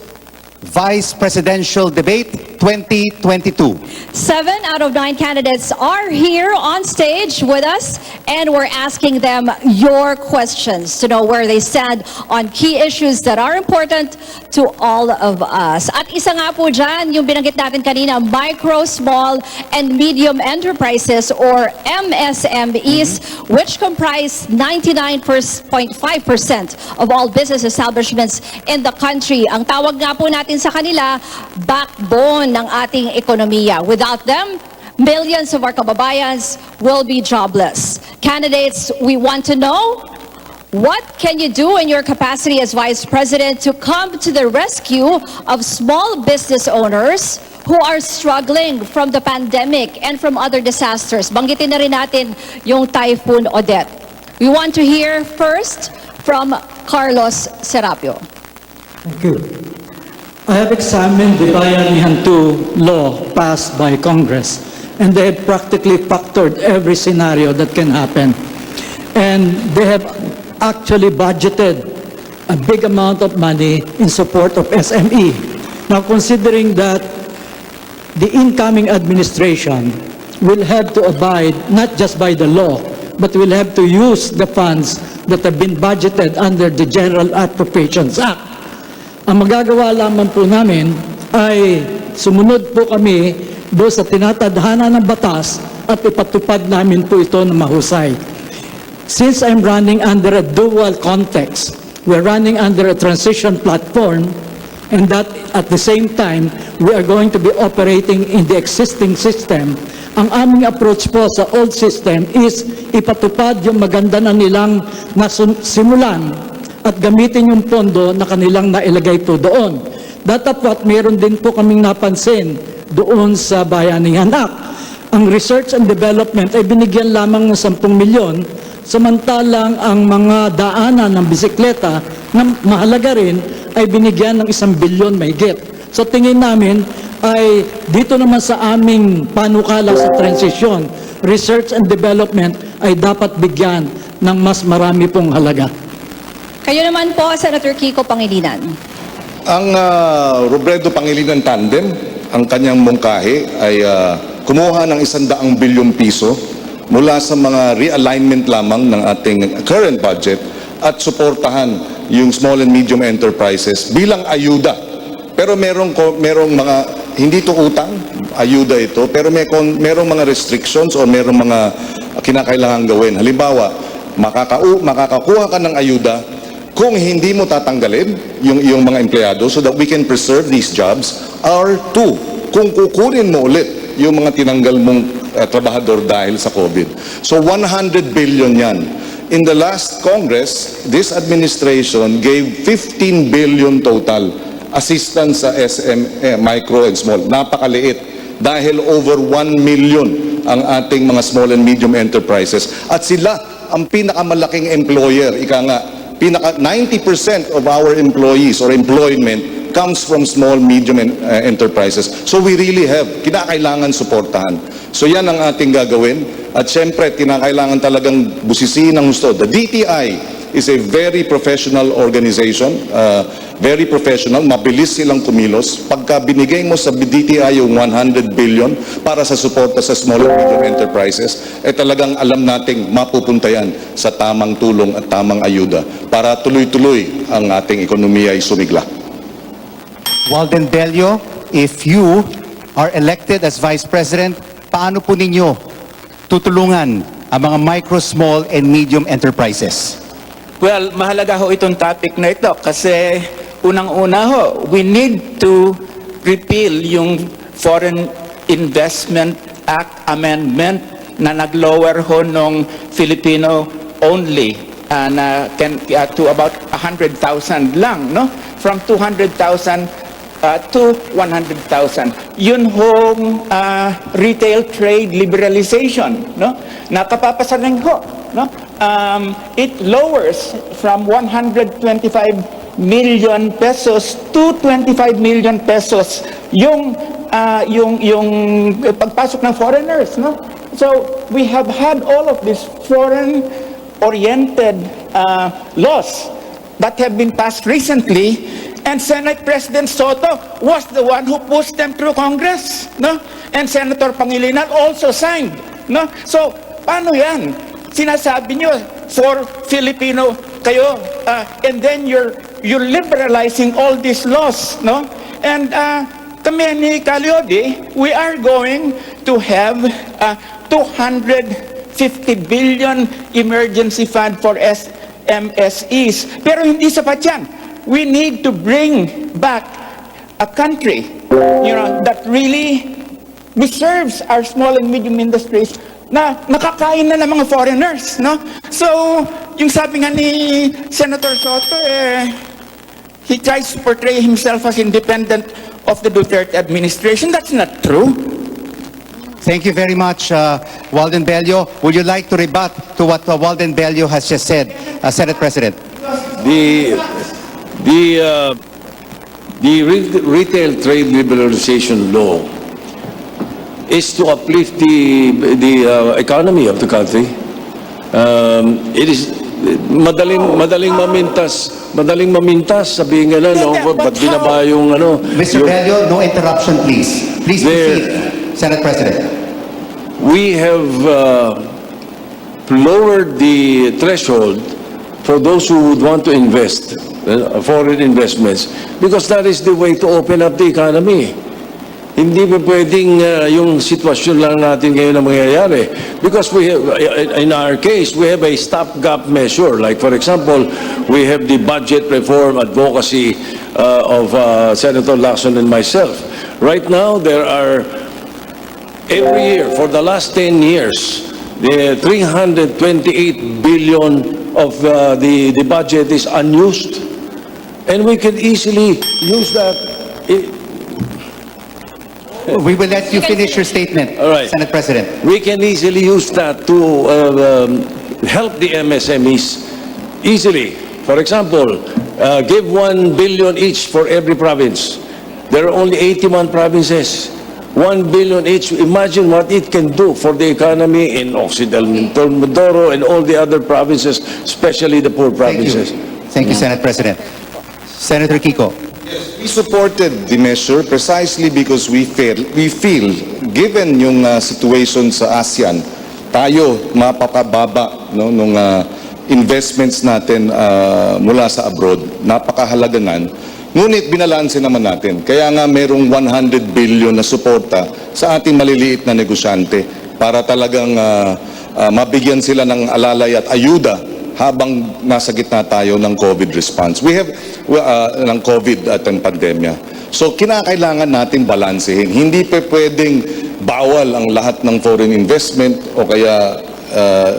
Vice Presidential Debate 2022. 7 out of 9 candidates are here on stage with us, and we're asking them your questions to know where they stand on key issues that are important to all of us. At isa nga po dyan, yung binanggit natin kanina, micro, small, and medium enterprises or MSMEs, which comprise 99.5% of all business establishments in the country. Ang tawag nga po natin sa kanila, backbone ng ating ekonomiya. Without them, millions of our kababayans will be jobless. Candidates, we want to know, what can you do in your capacity as Vice President to come to the rescue of small business owners who are struggling from the pandemic and from other disasters? Banggitin na rin natin yung Typhoon Odette. We want to hear first from Carlos Serapio. Thank you. I have examined the Bayanihan 2 law passed by Congress, and they have practically factored every scenario that can happen. And they have actually budgeted a big amount of money in support of SME. Now, considering that the incoming administration will have to abide not just by the law, but will have to use the funds that have been budgeted under the General Appropriations Act. Ang magagawa lamang po namin ay sumunod po kami doon sa tinatadhana ng batas at ipatupad namin po ito na mahusay. Since I'm running under a dual context, we're running under a transition platform, and that at the same time, we are going to be operating in the existing system. Ang aming approach po sa old system is ipatupad yung maganda na nilang simulan at gamitin yung pondo na kanilang nailagay po doon. Datapwat, meron din po kaming napansin doon sa Bayanihan Act. Ang research and development ay binigyan lamang ng 10 milyon, samantalang ang mga daanan ng bisikleta na mahalaga rin ay binigyan ng 1 bilyon mahigit. So tingin namin ay dito naman sa aming panukala sa transition, research and development ay dapat bigyan ng mas marami pong halaga. Kayo naman po, Senator Kiko Pangilinan. Ang Robredo Pangilinan Tandem, ang kanyang mungkahi ay kumuha ng 100 bilyong piso mula sa mga realignment lamang ng ating current budget at suportahan yung small and medium enterprises bilang ayuda. Pero merong mga, hindi to utang, ayuda ito, pero merong mga restrictions o merong mga kinakailangan gawin. Halimbawa, makakakuha ka ng ayuda kung hindi mo tatanggalin yung mga empleyado so that we can preserve these jobs, or 2, kung kukunin mo ulit yung mga tinanggal mong trabahador dahil sa COVID. So 100 billion yan. In the last Congress, this administration gave 15 billion total assistance sa micro and small. Napakaliit dahil over 1 million ang ating mga small and medium enterprises. At sila ang pinakamalaking employer. Ika nga, 90% of our employees or employment comes from small, medium enterprises. So we really have, kinakailangan suportahan. So yan ang ating gagawin. At syempre, kinakailangan talagang busisiin ng gusto. The DTI is a very professional organization, very professional, mabilis silang kumilos. Pagka binigay mo sa DTI yung 100 billion para sa suporta sa small and medium enterprises, talagang alam nating mapupunta yan sa tamang tulong at tamang ayuda para tuloy-tuloy ang ating ekonomiya ay sumigla. Walden Bello, if you are elected as Vice President, paano po ninyo tutulungan ang mga micro, small, and medium enterprises? Well, mahalaga ho itong topic na ito kasi unang-una ho, we need to repeal yung Foreign Investment Act Amendment na nag-lower ho nung Filipino only to about 100,000 lang, no? From 200,000 to 100,000. Yun hong retail trade liberalization, no? Nakapapasaling ho, no? It lowers from 125 million pesos to 25 million pesos yung pagpasok ng foreigners, no? So we have had all of these foreign-oriented laws that have been passed recently, and Senate President Soto was the one who pushed them through Congress, no? And Senator Pangilinan also signed, no? So paano yan? Sinasabi nyo for Filipino kayo, and then you're liberalizing all these laws, no? And kami ni Calyodi, we are going to have 250 billion emergency fund for MSEs. Pero hindi sapat yan. We need to bring back a country, that really reserves our small and medium industries na nakakain na ng mga foreigners, no? So, yung sabi nga ni Senator Soto, he tries to portray himself as independent of the Duterte administration. That's not true. Thank you very much, Walden Bello. Would you like to rebut to what Walden Bello has just said, Senate President? The retail trade liberalization law is to uplift the economy of the country. It is madaling mamintas, sabihin nga no, ba't binaba yung Mr. Bello, no interruption, please. Please proceed, Senate President. We have lowered the threshold for those who would want to invest, foreign investments, because that is the way to open up the economy. Hindi pa pwedeng yung sitwasyon lang natin ngayon na mangyayari. Because we have, in our case, we have a stopgap measure. Like for example, we have the budget reform advocacy of Senator Lacson and myself. Right now, there are, every year, for the last 10 years, the 328 billion of the budget is unused. And we can easily use that. We will let you finish your statement, Senate President. We can easily use that to help the MSMEs easily. For example, give 1 billion each for every province. There are only 81 provinces. 1 billion each. Imagine what it can do for the economy in Occidental Mindoro and all the other provinces, especially the poor provinces. Thank you, Senate President. Senator Kiko. We supported the measure precisely because we feel given yung situation sa ASEAN, tayo mapapababa nung investments natin mula sa abroad, napakahalaga nan. Ngunit binalanse naman natin. Kaya nga merong 100 billion na suporta sa ating maliliit na negosyante para talagang mabigyan sila ng alalay at ayuda habang nasa gitna tayo ng COVID response. We have ng COVID at ang pandemya. So kinakailangan natin balansehin. Hindi pa pwedeng bawal ang lahat ng foreign investment o kaya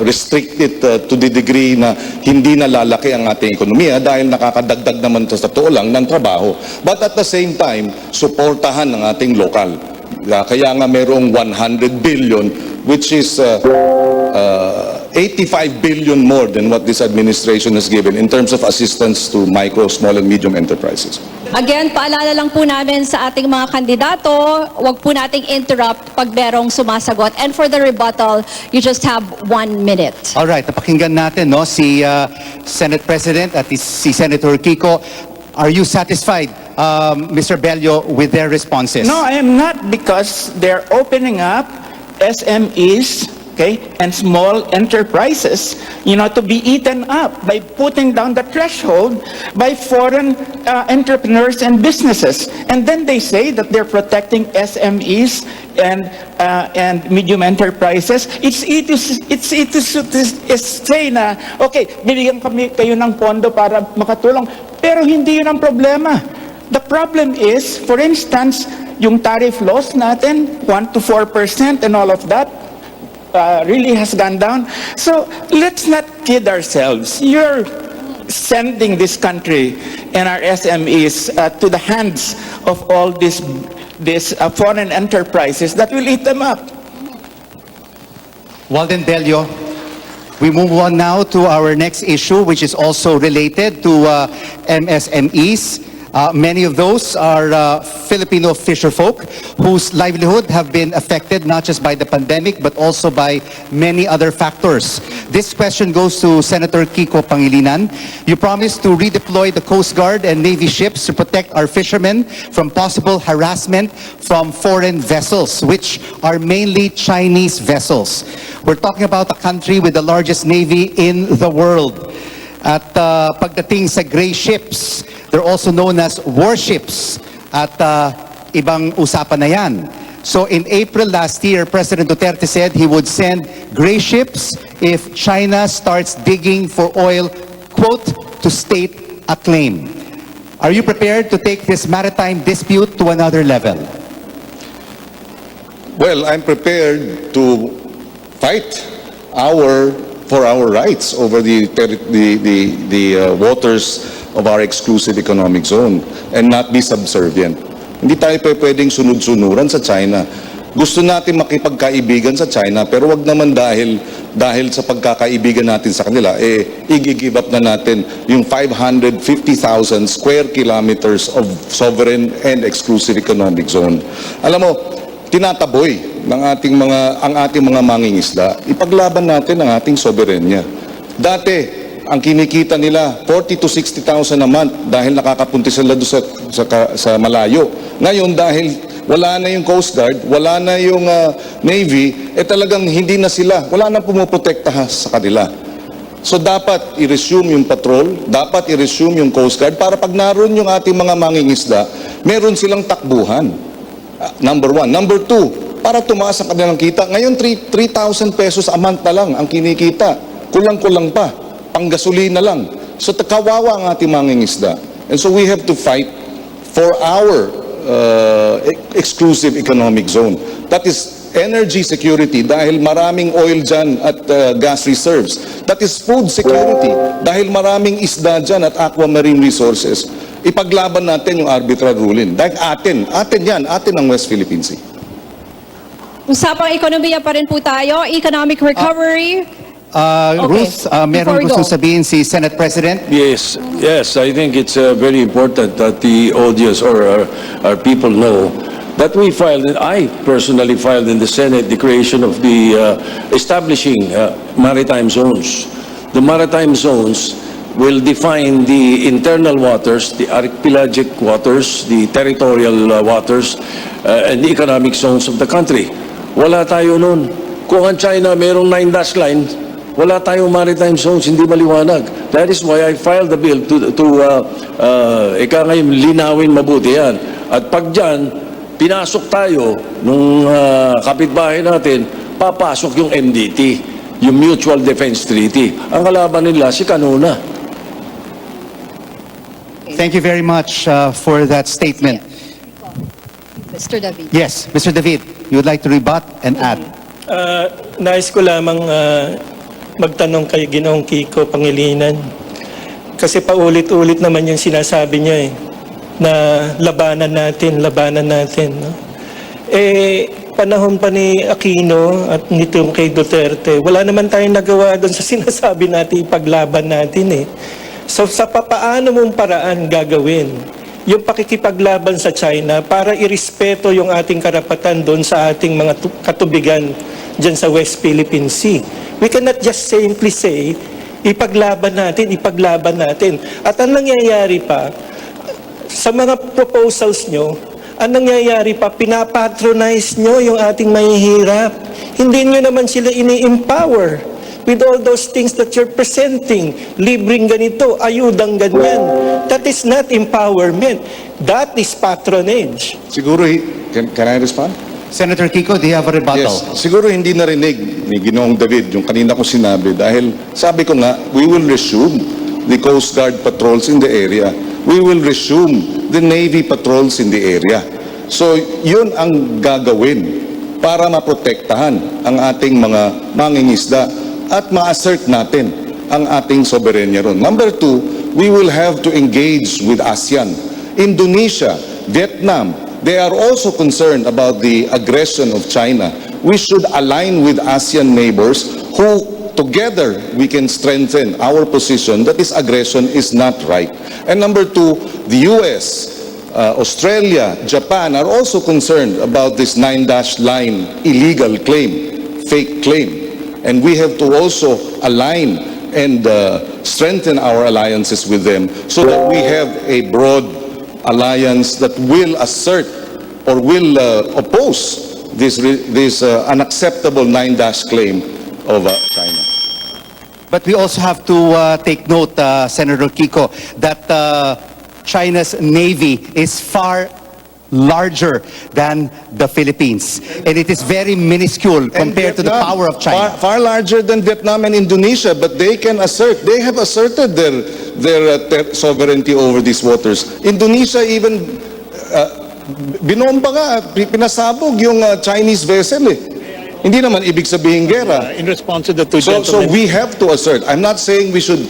restrict it to the degree na hindi na lalaki ang ating ekonomiya dahil nakakadagdag naman sa totoo lang ng trabaho. But at the same time, suportahan ng ating lokal. Kaya nga merong 100 billion which is 85 billion more than what this administration has given in terms of assistance to micro, small and medium enterprises. Again, paalala lang po namin sa ating mga kandidato, wag po nating interrupt pag merong sumasagot. And for the rebuttal, you just have 1 minute. All right, napakinggan natin no si Senate President at si Senator Kiko. Are you satisfied, Mr. Bello, with their responses? No, I am not, because they're opening up SMEs, okay, and small enterprises, to be eaten up by putting down the threshold by foreign entrepreneurs and businesses. And then they say that they're protecting SMEs and medium enterprises. It's say na, okay, bibigyan kayo ng pondo para makatulong, pero hindi yun ang problema. The problem is, for instance, yung tariff laws natin, 1 to 4% and all of that, really has gone down. So let's not kid ourselves. You're sending this country and our SMEs to the hands of all these foreign enterprises that will eat them up. Walden Bello, we move on now to our next issue, which is also related to MSMEs. Many of those are Filipino fisherfolk whose livelihood have been affected not just by the pandemic but also by many other factors. This question goes to Senator Kiko Pangilinan. You promised to redeploy the Coast Guard and Navy ships to protect our fishermen from possible harassment from foreign vessels, which are mainly Chinese vessels. We're talking about a country with the largest navy in the world. At pagdating sa gray ships, they're also known as warships at ibang usapan na yan. So in April last year, President Duterte said he would send gray ships if China starts digging for oil, quote, to state a claim. Are you prepared to take this maritime dispute to another level? Well, I'm prepared to fight for our rights over the waters of our exclusive economic zone and not be subservient. Hindi tayo pwedeng sunod-sunuran sa China. Gusto natin makipagkaibigan sa China pero wag naman dahil sa pagkakaibigan natin sa kanila, i-give up na natin yung 550,000 square kilometers of sovereign and exclusive economic zone. Alam mo, tinataboy ang ating mga mangingisda, ipaglaban natin ang ating soberenya. Dati, ang kinikita nila 40 to 60,000 a month dahil nakakapunti sila doon sa malayo. Ngayon dahil wala na yung Coast Guard, wala na yung Navy, talagang hindi na sila, wala na pumuprotekta sa kanila. So dapat i-resume yung patrol, dapat i-resume yung Coast Guard para pag naroon yung ating mga mangingisda, meron silang takbuhan. Number one. Number two, para tumaas ang kanilang kita. Ngayon, 3,000 pesos a month na lang ang kinikita. Kulang-kulang pa. Panggasolina lang. So, kawawa ang ating mangingisda. And so, we have to fight for our exclusive economic zone. That is energy security dahil maraming oil dyan at gas reserves. That is food security dahil maraming isda dyan at aquamarine resources. Ipaglaban natin yung arbitral ruling. Dahil atin ang West Philippine Sea. Usapang ekonomiya pa rin po tayo, economic recovery. Ruth, meron gustong sabihin si Senate President? Yes, I think it's very important that the audience or our people know that I personally filed in the Senate the creation of the establishing maritime zones. The maritime zones will define the internal waters, the archipelagic waters, the territorial waters, and the economic zones of the country. Wala tayo nun. Kung ang China mayroong 9 dash line, wala tayong maritime zones, hindi maliwanag. That is why I filed the bill to ngayon linawin mabuti yan. At pag dyan, pinasok tayo nung kapitbahay natin, papasok yung MDT, yung Mutual Defense Treaty. Ang kalaban nila, si Canuna. Thank you very much for that statement. Mr. David. Yes, Mr. David, you would like to rebut and add? Nais ko lamang magtanong kay Ginoong Kiko Pangilinan. Kasi paulit-ulit naman yung sinasabi niya na labanan natin. No? Panahon pa ni Aquino at nitong kay Duterte, wala naman tayong nagawa doon sa sinasabi natin, ipaglaban natin So sa papaano mong paraan gagawin yung pakikipaglaban sa China para irespeto yung ating karapatan doon sa ating mga katubigan dyan sa West Philippine Sea. We cannot just simply say, ipaglaban natin. At ang nangyayari pa, sa mga proposals nyo, ang nangyayari pa, pinapatronize nyo yung ating mahihirap. Hindi nyo naman sila ini-empower with all those things that you're presenting. Libreng ganito, ayudang ganyan. That is not empowerment. That is patronage. Siguro, can I respond? Senator Kiko, do you have a rebuttal? Yes. Siguro hindi narinig ni Ginoong David yung kanina ko sinabi dahil sabi ko nga, we will resume the Coast Guard patrols in the area. We will resume the Navy patrols in the area. So, yun ang gagawin para maprotektahan ang ating mga mangingisda at ma-assert natin ang ating soberenya ron. Number 2, we will have to engage with ASEAN. Indonesia, Vietnam, they are also concerned about the aggression of China. We should align with ASEAN neighbors who together we can strengthen our position that this aggression is not right. And number 2, the US, Australia, Japan are also concerned about this 9-dash line illegal claim, fake claim. And we have to also align and strengthen our alliances with them so that we have a broad alliance that will assert or will oppose this unacceptable 9-dash claim of China. But we also have to take note, Senator Kiko, that China's navy is far larger than the Philippines. And it is very minuscule compared to the power of China. Far larger than Vietnam and Indonesia, but they can assert, they have asserted their sovereignty over these waters. Indonesia even, binomba nga, pinasabog yung Chinese vessel Hindi naman ibig sabihin gera. In response to the two So gentlemen. we have to assert. I'm not saying we should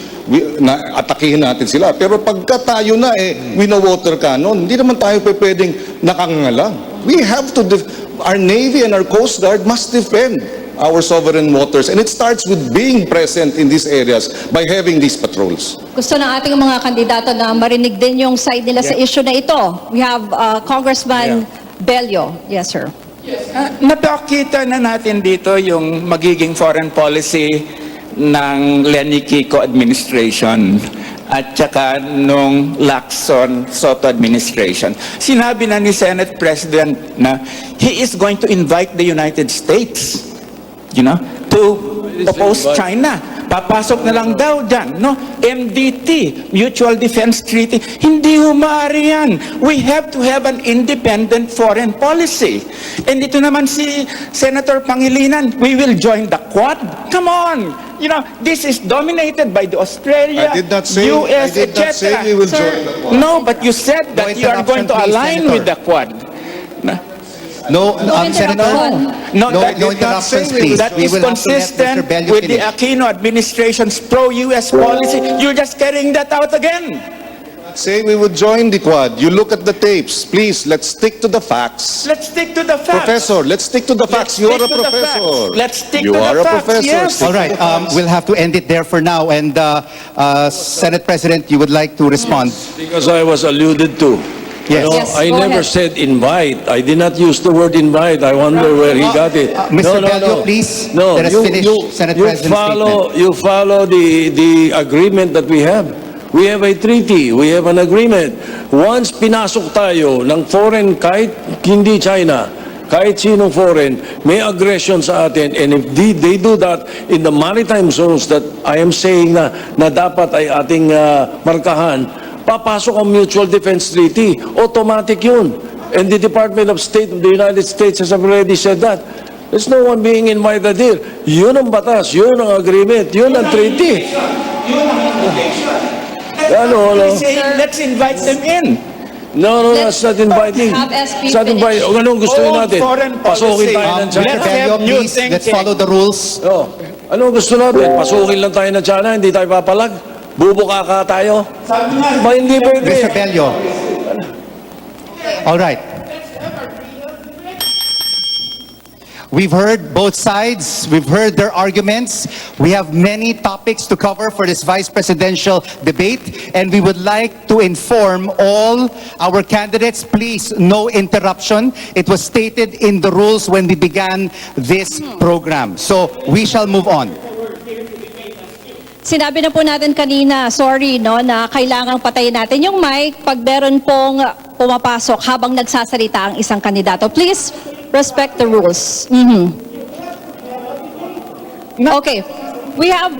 atakihin natin sila. Pero pagka tayo na wino-water cannon, hindi naman tayo pwedeng nakangalang. We have to, our Navy and our Coast Guard must defend our sovereign waters. And it starts with being present in these areas by having these patrols. Gusto ng ating mga kandidato na marinig din yung side nila sa issue na ito. We have Congressman Bello. Yes, sir. Napakita na natin dito yung magiging foreign policy ng Lenny Kiko administration at saka nung Lacson Soto administration. Sinabi na ni Senate President na he is going to invite the United States, to oppose China. Papasok na lang daw dyan, MDT, Mutual Defense Treaty. Hindi humari yan. We have to have an independent foreign policy. And ito naman si Senator Pangilinan, we will join the Quad. Come on! This is dominated by the Australia, I did not say, US, I did not say etc. we will join the Quad. No, but you said that you are going to align with the Quad. No, Senator. No, no interruptions, please. That We is will have to let consistent Mr. Bello with the finish. Aquino administration's pro-US policy. You're just carrying that out again. Say we would join the Quad. You look at the tapes. Please, let's stick to the facts. Let's stick to the facts. Professor, let's stick to the facts. You are a professor. Let's stick You to are the a facts. professor. Yes. Stick All right, to the facts. we'll have to end it there for now. And Senate President, you would like to respond? Because I was alluded to. Yes. Yes, I go never ahead. said invite. I did not use the word invite. I wonder where he got it. Mr. Bello, please, No, let us finish Senate President's statement. You follow the agreement that we have. We have a treaty. We have an agreement. Once pinasok tayo ng foreign, kahit hindi China, kahit sinong foreign, may aggression sa atin, and if they do that in the maritime zones that I am saying na dapat ay ating markahan, papasok ang Mutual Defense Treaty. Automatic yun. And the Department of State of the United States has already said that. There's no one being invited here. Yun ang batas, yun ang agreement, yun ang treaty. Let's invite them in. No, Let's that's not inviting. have SB It's not inviting. finish. Anong gusto Old natin? foreign Pasukin policy. tayo ng Let's China. have new thinking. Let's follow the rules. Oh. Anong gusto natin? Pasukin lang tayo ng China, hindi tayo papalag? Bubuka tayo? Ba, hindi pwede. Mr. Bello. All right. We've heard both sides. We've heard their arguments. We have many topics to cover for this vice presidential debate, and we would like to inform all our candidates, please, no interruption. It was stated in the rules when we began this program. So we shall move on. Sinabi na po natin kanina, sorry, no, na kailangang patayin natin yung mic pag meron pong pumapasok habang nagsasalita ang isang kandidato. Please respect the rules. Okay. We have...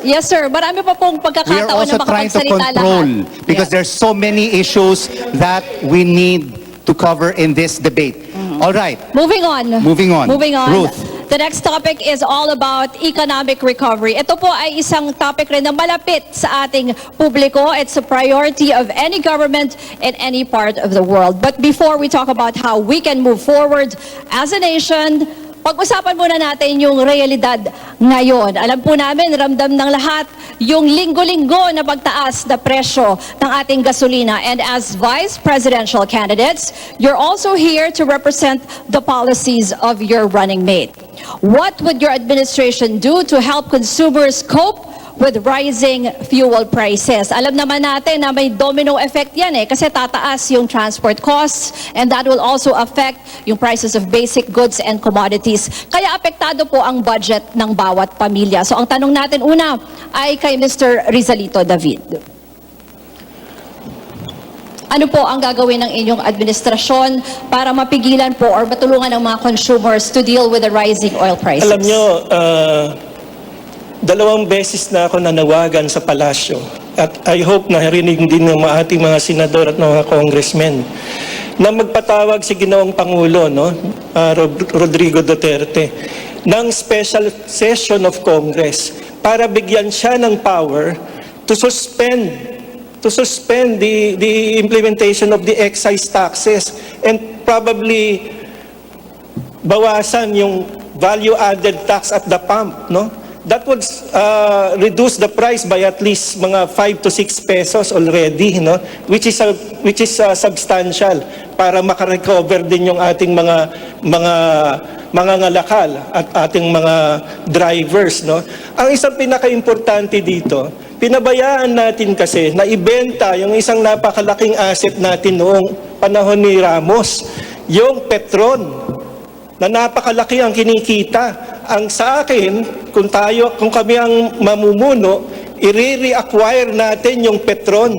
Yes, sir. Marami pa pong We are pagkakataon also na trying to makapagsalita control lahat. because there's so many issues that we need to cover in this debate. All right. Moving on. Moving on. Ruth. The next topic is all about economic recovery. Ito po ay isang topic rin na malapit sa ating publiko. It's a priority of any government in any part of the world. But before we talk about how we can move forward as a nation, pag-usapan muna natin yung realidad ngayon. Alam po namin, ramdam ng lahat yung linggo-linggo na pagtaas na presyo ng ating gasolina. And as vice presidential candidates, you're also here to represent the policies of your running mate. What would your administration do to help consumers cope with rising fuel prices? Alam naman natin na may domino effect yan kasi tataas yung transport costs and that will also affect yung prices of basic goods and commodities. Kaya apektado po ang budget ng bawat pamilya. So ang tanong natin una ay kay Mr. Rizalito David. Ano po ang gagawin ng inyong administrasyon para mapigilan po or matulungan ng mga consumers to deal with the rising oil prices? Alam nyo, 2 beses na ako nanawagan sa palasyo at I hope na narinig din ng ating mga senador at mga congressmen na magpatawag si Ginoong Pangulo, no, Rodrigo Duterte, ng special session of Congress para bigyan siya ng power to suspend the implementation of the excise taxes and probably bawasan yung value-added tax at the pump, no? That would reduce the price by at least mga 5 to 6 pesos already, no? Which is substantial para makarecover din yung ating mga ngalakal at ating mga drivers, no? Ang isang pinaka-importante dito, pinabayaan natin kasi na ibenta yung isang napakalaking asset natin noong panahon ni Ramos, yung Petron, na napakalaki ang kinikita. Ang sa akin, kung kami ang mamumuno, i-reacquire natin yung Petron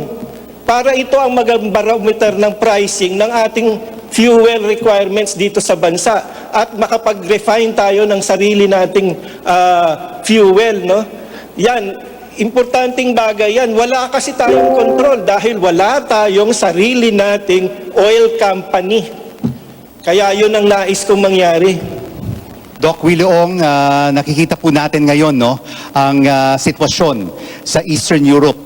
para ito ang mag-barometer ng pricing ng ating fuel requirements dito sa bansa at makapag-refine tayo ng sarili nating fuel, no? Yan. Importanteng bagay yan. Wala kasi tayong control dahil wala tayong sarili nating oil company. Kaya yun ang nais kong mangyari. Doc Williong, nakikita po natin ngayon, no, ang sitwasyon sa Eastern Europe.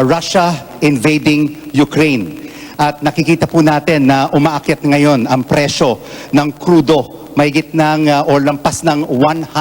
Russia invading Ukraine. At nakikita po natin na umaakyat ngayon ang presyo ng krudo, mahigit ng o lampas ng $100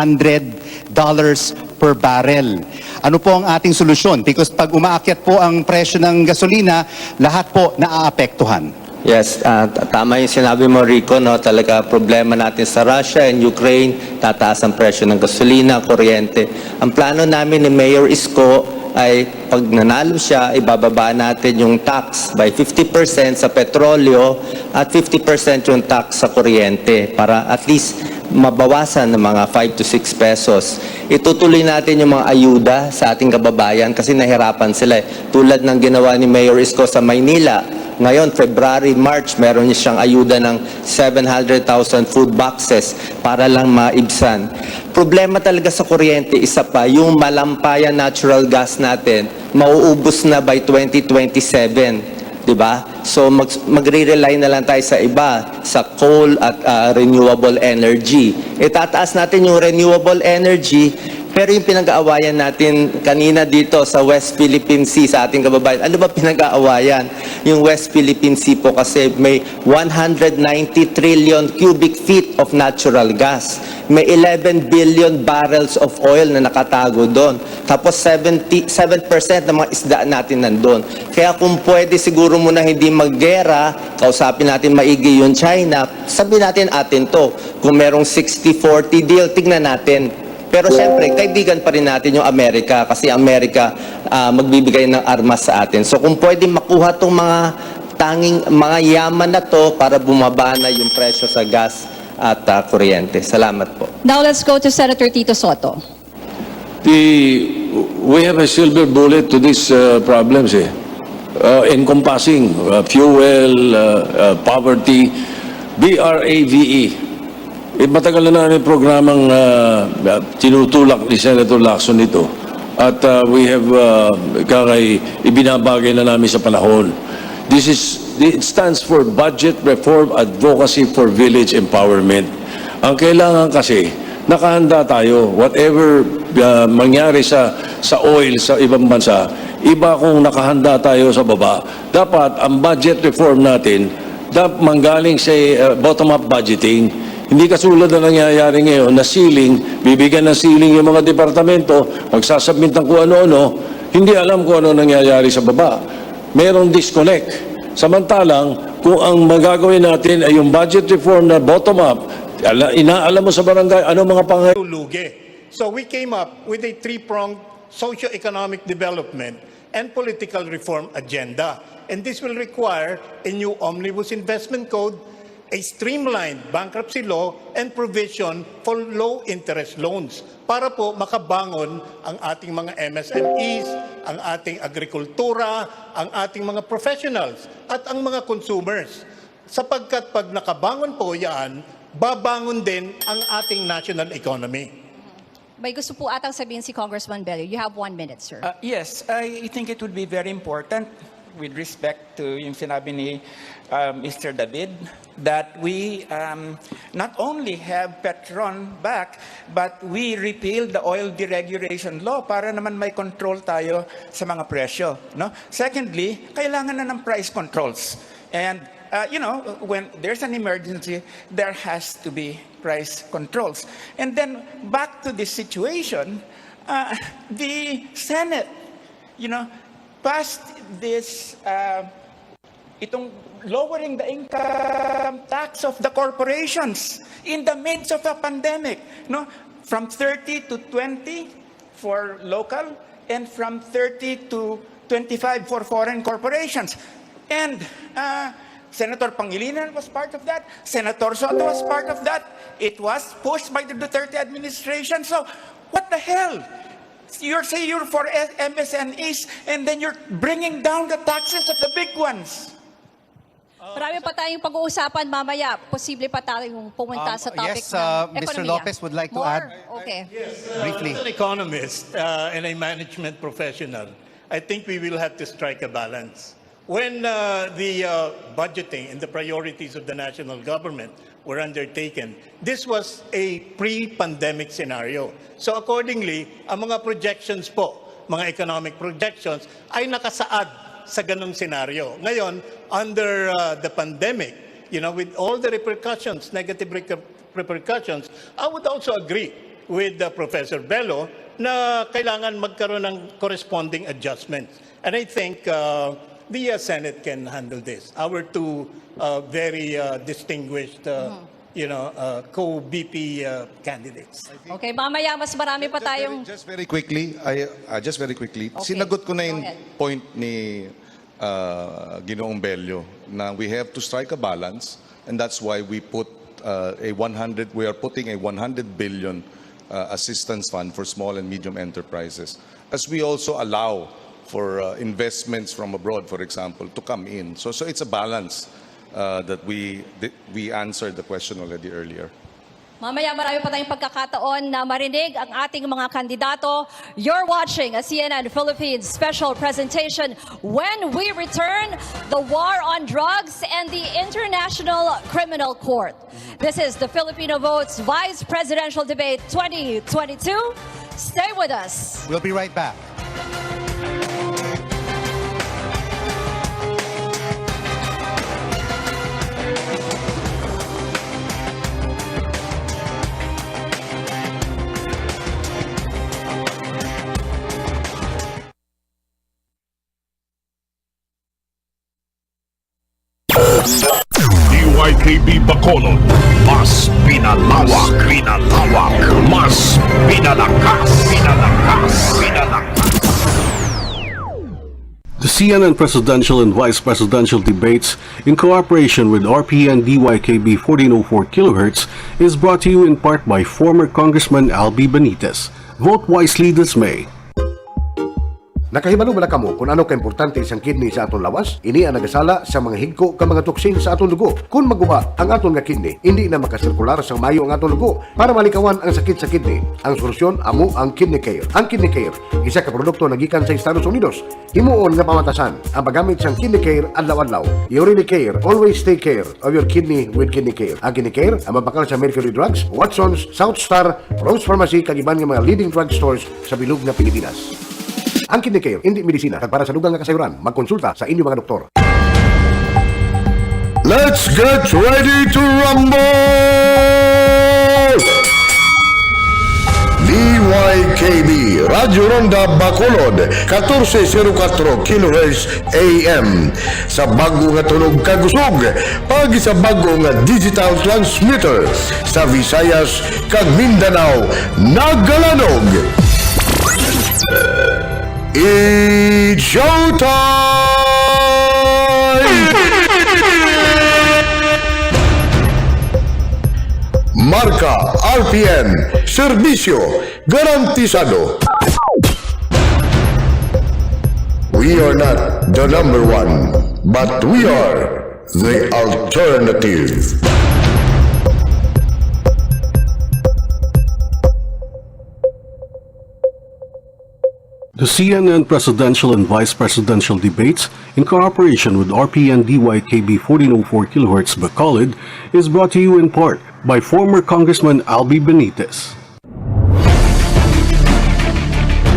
per barrel. Ano po ang ating solusyon? Because pag umaakyat po ang presyo ng gasolina, lahat po naaapektuhan. Yes, tama yung sinabi mo, Rico, no? Talaga problema natin sa Russia and Ukraine, tataas ang presyo ng gasolina, kuryente. Ang plano namin ni Mayor Isko ay pag nanalo siya, ibababa natin yung tax by 50% sa petrolyo at 50% yung tax sa kuryente para at least mabawasan ng mga 5 to 6 pesos. Itutuloy natin yung mga ayuda sa ating kababayan kasi nahirapan sila. Tulad ng ginawa ni Mayor Isko sa Maynila, ngayon, February, March, meron niya siyang ayuda ng 700,000 food boxes para lang maibsan. Problema talaga sa kuryente, isa pa, yung malampayan natural gas natin, mauubos na by 2027. Diba? So magre-rely na lang tayo sa iba, sa coal at renewable energy. Itataas natin yung renewable energy, Pero yung pinag-aawayan natin kanina dito sa West Philippine Sea sa ating kababayan, ano ba pinag-aawayan? Yung West Philippine Sea po kasi may 190 trillion cubic feet of natural gas. May 11 billion barrels of oil na nakatago doon. Tapos 7% ng mga isda natin nandun. Kaya kung pwede siguro muna hindi maggera, kausapin natin maigi yung China, sabihin natin atin to. Kung merong 60-40 deal, tignan natin. Pero siyempre, kaibigan pa rin natin yung Amerika kasi Amerika magbibigay ng armas sa atin. So kung pwede makuha itong mga yaman na to para bumaba na yung presyo sa gas at kuryente. Salamat po. Now let's go to Senator Tito Soto. We have a silver bullet to these problems, encompassing fuel, poverty, BRAVE. Matagal na namin programang tinutulak ni Senator Lacson ito. At we have, ibinabagay na namin sa panahon. It stands for Budget Reform Advocacy for Village Empowerment. Ang kailangan kasi, nakahanda tayo. Whatever mangyari sa oil sa ibang bansa, iba kung nakahanda tayo sa baba. Dapat ang budget reform natin, manggaling sa bottom-up budgeting. Hindi kasulad na nangyayari ngayon na ceiling, bibigyan ng ceiling yung mga departamento, magsasubmit ng kung ano-ano, hindi alam kung ano nangyayari sa baba. Merong disconnect. Samantalang, kung ang magagawin natin ay yung budget reform na bottom-up, inaalam mo sa barangay, ano mga pangangailangan. So we came up with a three-pronged socio-economic development and political reform agenda. And this will require a new omnibus investment code, a streamlined bankruptcy law, and provision for low-interest loans para po makabangon ang ating mga MSMEs, ang ating agrikultura, ang ating mga professionals, at ang mga consumers. Sapagkat pag nakabangon po yan, babangon din ang ating national economy. May gusto po atang sabihin si Congressman Bello. You have 1 minute, sir. Yes, I think it would be very important with respect to yung sinabi ni Mr. David, that we not only have Petron back, but we repeal the oil deregulation law para naman may control tayo sa mga presyo. No? Secondly, kailangan na ng price controls. And when there's an emergency, there has to be price controls. And then back to this situation, the Senate, passed this, itong lowering the income tax of the corporations in the midst of a pandemic, from 30 to 20 for local and from 30 to 25 for foreign corporations. And Senator Pangilinan was part of that. Senator Soto was part of that. It was pushed by the Duterte administration. So, what the hell? You're saying you're for MSMEs and then you're bringing down the taxes of the big ones. Marami pa tayong pag-uusapan mamaya. Posible pa tayong pumunta sa topic yes, ng Mr. ekonomiya. Lopez would like to add. Okay. Briefly. As an economist and a management professional, I think we will have to strike a balance. When the budgeting and the priorities of the national government were undertaken, this was a pre-pandemic scenario. So accordingly, ang mga projections po, mga economic projections, ay nakasaad sa ganung scenario. Ngayon, under the pandemic, with all the repercussions, negative repercussions, I would also agree with Professor Bello na kailangan magkaroon ng corresponding adjustments. And I think the Senate can handle this. Our two very distinguished, co-BP candidates. Okay, mamaya mas marami pa tayong... Just very quickly, Okay. sinagot ko na yung Go ahead. point ni Ginoong Bello na we have to strike a balance, and that's why we put we are putting a 100 billion assistance fund for small and medium enterprises, as we also allow for investments from abroad, for example, to come in. So it's a balance that we answered the question already earlier. Mamaya marami pa tayong pagkakataon na marinig ang ating mga kandidato. You're watching a CNN Philippines special presentation. When we return, the war on drugs and the International Criminal Court. This is the Filipino Votes Vice Presidential Debate 2022. Stay with us. We'll be right back. DYKB Bacolod, mas pinalawak, mas pinalakas. The CNN presidential and vice presidential debates in cooperation with RPN DYKB 1404 kHz is brought to you in part by former Congressman Albi Benitez. Vote wisely this May. Nakahibalo ba na kamo kung ano ka-importante isang kidney sa atong lawas? Ini ang nagasala sa mga higko ka mga toksin sa atong dugo. Kung maguba ang atong nga kidney, hindi na makasirkular sa mayo ang atong dugo. Para malikawan ang sakit sa kidney, ang solusyon amo ang Kidney Care. Ang Kidney Care, isa ka produkto na gikan sa Estados Unidos. Himuon nga pamatasan ang paggamit sang Kidney Care adlaw-adlaw. You really care, always take care of your kidney with Kidney Care. Ang Kidney Care ang mabakal sa Mercury Drugs, Watson's, South Star, Rose Pharmacy kag iban nga mga leading drug stores sa bilog na Pilipinas. Ang Kidney Care, hindi medisina. Kag para sa dugang nga kasayuran, magkonsulta sa inyong mga doktor. Let's get ready to rumble! DYKB, Radyo Ronda Bacolod, 1404 kHz AM. Sa bago nga tunog kagusog, pagi sa bago nga digital transmitter. Sa Visayas, kag Mindanao, nagalanog. It's showtime! Marka RPN, serbisyo garantisado. We are not the number one, but we are the alternative. The CNN presidential and vice presidential debates in cooperation with RPN DYKB 1404 kHz Bacolod is brought to you in part by former Congressman Albi Benitez.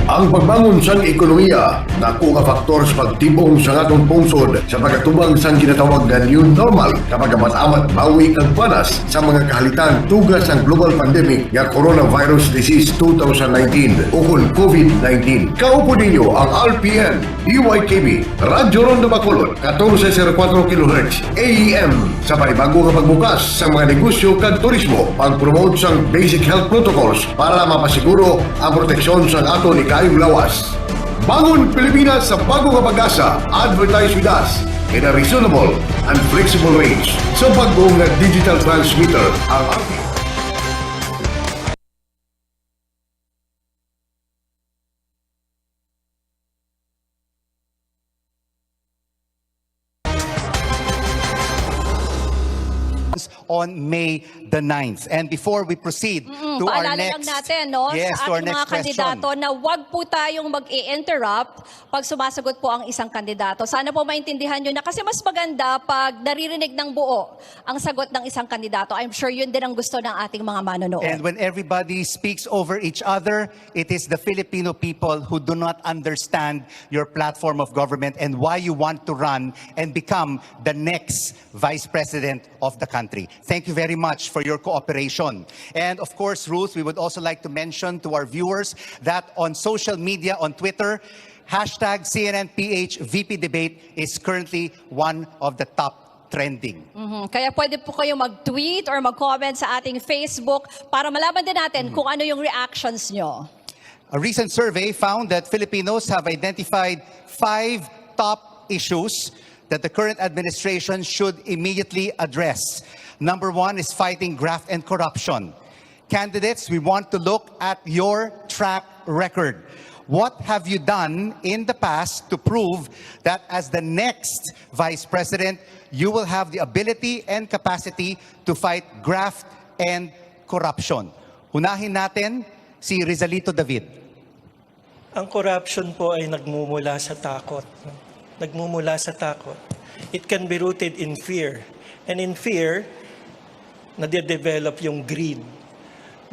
Ang pagbangon sang ekonomiya dako nga faktor sa pagtibong sa atong pungsod sa pagkatubang sang ginatawag nga new normal kapag amat-amat bawi ang panas sa mga kahalitan tugas ang global pandemic nga coronavirus disease 2019 o COVID-19. Kaupo ninyo ang RPN DYKB Radyo Ronda Bacolod 1404 kHz AM sa panibago nga pagbukas sa mga negosyo kag turismo, pag-promote sang basic health protocols para mapasiguro ang proteksyon sa aton ikayong lawas. Bangon Pilipinas sa bago nga pag-asa. Advertise with us in a reasonable and flexible range. Sa bago nga digital transmitter, ang RPN. On May the 9th. And before we proceed to our paalala next... lang natin, no, Yes, sa to our ating mga next question. kandidato na wag po tayong mag-i-interrupt pag sumasagot po ang isang kandidato. Sana po maintindihan nyo na kasi mas maganda pag naririnig ng buo ang sagot ng isang kandidato. I'm sure yun din ang gusto ng ating mga manonood. And when everybody speaks over each other, it is the Filipino people who do not understand your platform of government and why you want to run and become the next Vice President of the country. Thank you very much for your cooperation. And of course, Ruth, we would also like to mention to our viewers that on social media, on Twitter, hashtag CNNPH VP Debate is currently one of the top trending. Kaya pwede po kayo mag-tweet or mag-comment sa ating Facebook para malaman din natin kung ano yung reactions nyo. A recent survey found that Filipinos have identified 5 top issues that the current administration should immediately address. Number 1 is fighting graft and corruption. Candidates, we want to look at your track record. What have you done in the past to prove that as the next Vice President, you will have the ability and capacity to fight graft and corruption? Unahin natin si Rizalito David. Ang corruption po ay nagmumula sa takot. Nagmumula sa takot. It can be rooted in fear. And in fear, nade-develop yung greed.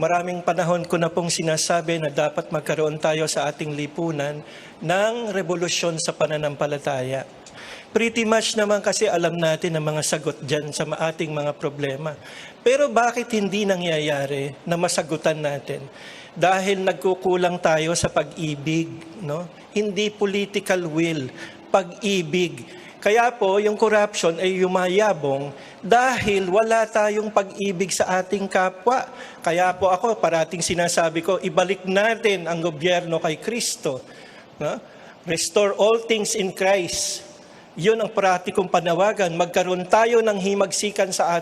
maraming panahon ko na pong sinasabi na dapat magkaroon tayo sa ating lipunan ng revolusyon sa pananampalataya. Pretty much naman kasi alam natin ang mga sagot dyan sa ating mga problema. Pero bakit hindi nangyayari na masagutan natin? Dahil nagkukulang tayo sa pag-ibig, no? Hindi political will, pag-ibig. Kaya po, yung corruption ay yumayabong dahil wala tayong pag-ibig sa ating kapwa. Kaya po ako, parating sinasabi ko, ibalik natin ang gobyerno kay Kristo. No? Restore all things in Christ. Yun ang pratikong panawagan. Magkaroon tayo ng himagsikan sa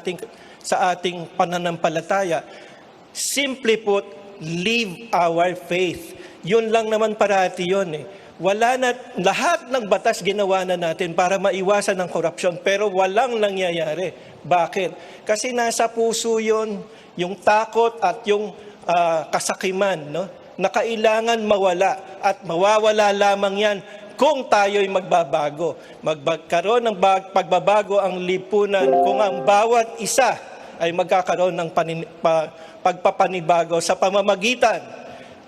ating pananampalataya. Simply put, live our faith. Yun lang naman parati yun eh. Wala na, lahat ng batas ginawa na natin para maiwasan ng korupsyon, pero walang nangyayari. Bakit? Kasi nasa puso yun, yung takot at yung kasakiman, no? Na kailangan mawala at mawawala lamang yan kung tayo'y magbabago. Magkaroon ng pagbabago ang lipunan kung ang bawat isa ay magkakaroon ng pagpapanibago sa pamamagitan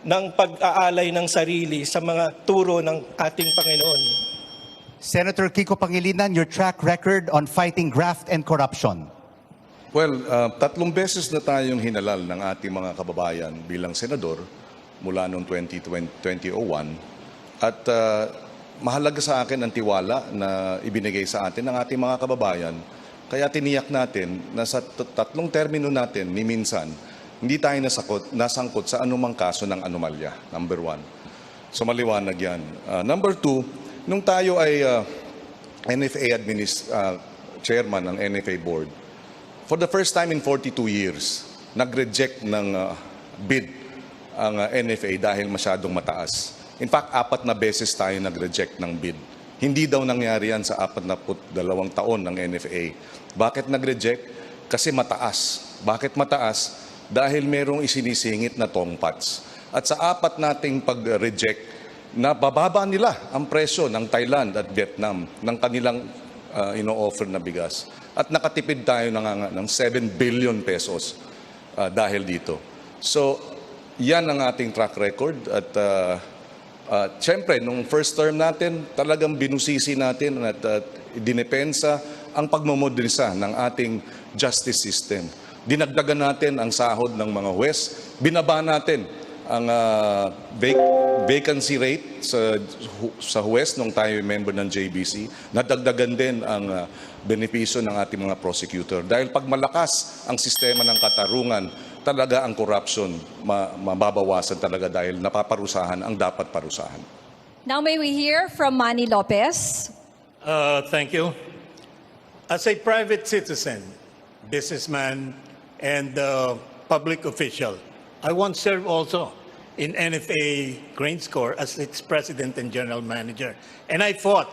ng pag-aalay ng sarili sa mga turo ng ating Panginoon. Senator Kiko Pangilinan, your track record on fighting graft and corruption. Well, 3 beses na tayong hinalal ng ating mga kababayan bilang senador mula noong 2001 at mahalaga sa akin ang tiwala na ibinigay sa atin ng ating mga kababayan. Kaya tiniyak natin na sa 3 termino natin, minsan, hindi tayo nasangkot sa anumang kaso ng anomalya, number 1. So maliwanag yan. Number 2, nung tayo ay NFA chairman ng NFA board, for the first time in 42 years, nag-reject ng bid ang NFA dahil masyadong mataas. In fact, 4 na beses tayo nag-reject ng bid. Hindi daw nangyari yan sa 42 taon ng NFA. Bakit nag-reject? Kasi mataas. Bakit mataas? Dahil merong isinisingit na tongpats. At sa 4 nating pag-reject, na bababa nila ang presyo ng Thailand at Vietnam ng kanilang ino-offer na bigas. At nakatipid tayo ng 7 billion pesos dahil dito. So, yan ang ating track record. At siyempre, nung first term natin, talagang binusisi natin at dinepensa ang pagmamodernisa ng ating justice system. Dinagdagan natin ang sahod ng mga huwes, binaba natin ang vacancy rate sa huwes nung tayo member ng JBC, nadagdagan din ang benepisyo ng ating mga prosecutor. Dahil pag malakas ang sistema ng katarungan, talaga ang corruption mababawasan talaga dahil napaparusahan ang dapat parusahan. Now may we hear from Manny Lopez. Thank you. As a private citizen, businessman, and public official, I once served also in NFA Grain Score as its president and general manager. And I fought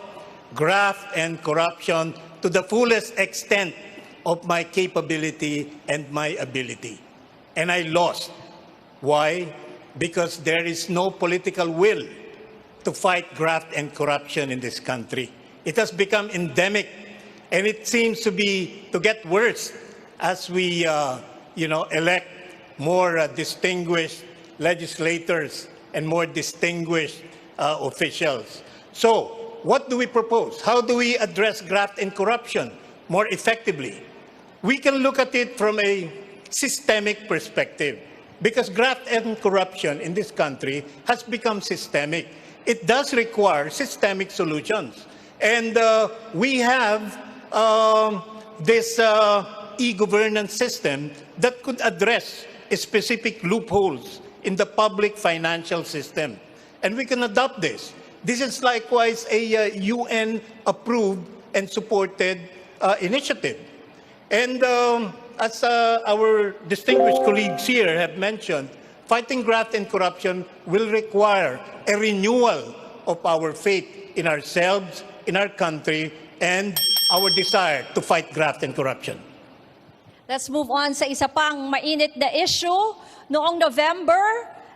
graft and corruption to the fullest extent of my capability and my ability. And I lost. Why? Because there is no political will to fight graft and corruption in this country. It has become endemic, and it seems to get worse as we elect more distinguished legislators and more distinguished officials. So, what do we propose? How do we address graft and corruption more effectively? We can look at it from a systemic perspective, because graft and corruption in this country has become systemic. It does require systemic solutions. And we have this e-governance system that could address specific loopholes in the public financial system. And we can adopt this. This is likewise a UN-approved and supported initiative. And as our distinguished colleagues here have mentioned, fighting graft and corruption will require a renewal of our faith in ourselves, in our country, and our desire to fight graft and corruption. Let's move on sa isa pang mainit na issue. Noong November,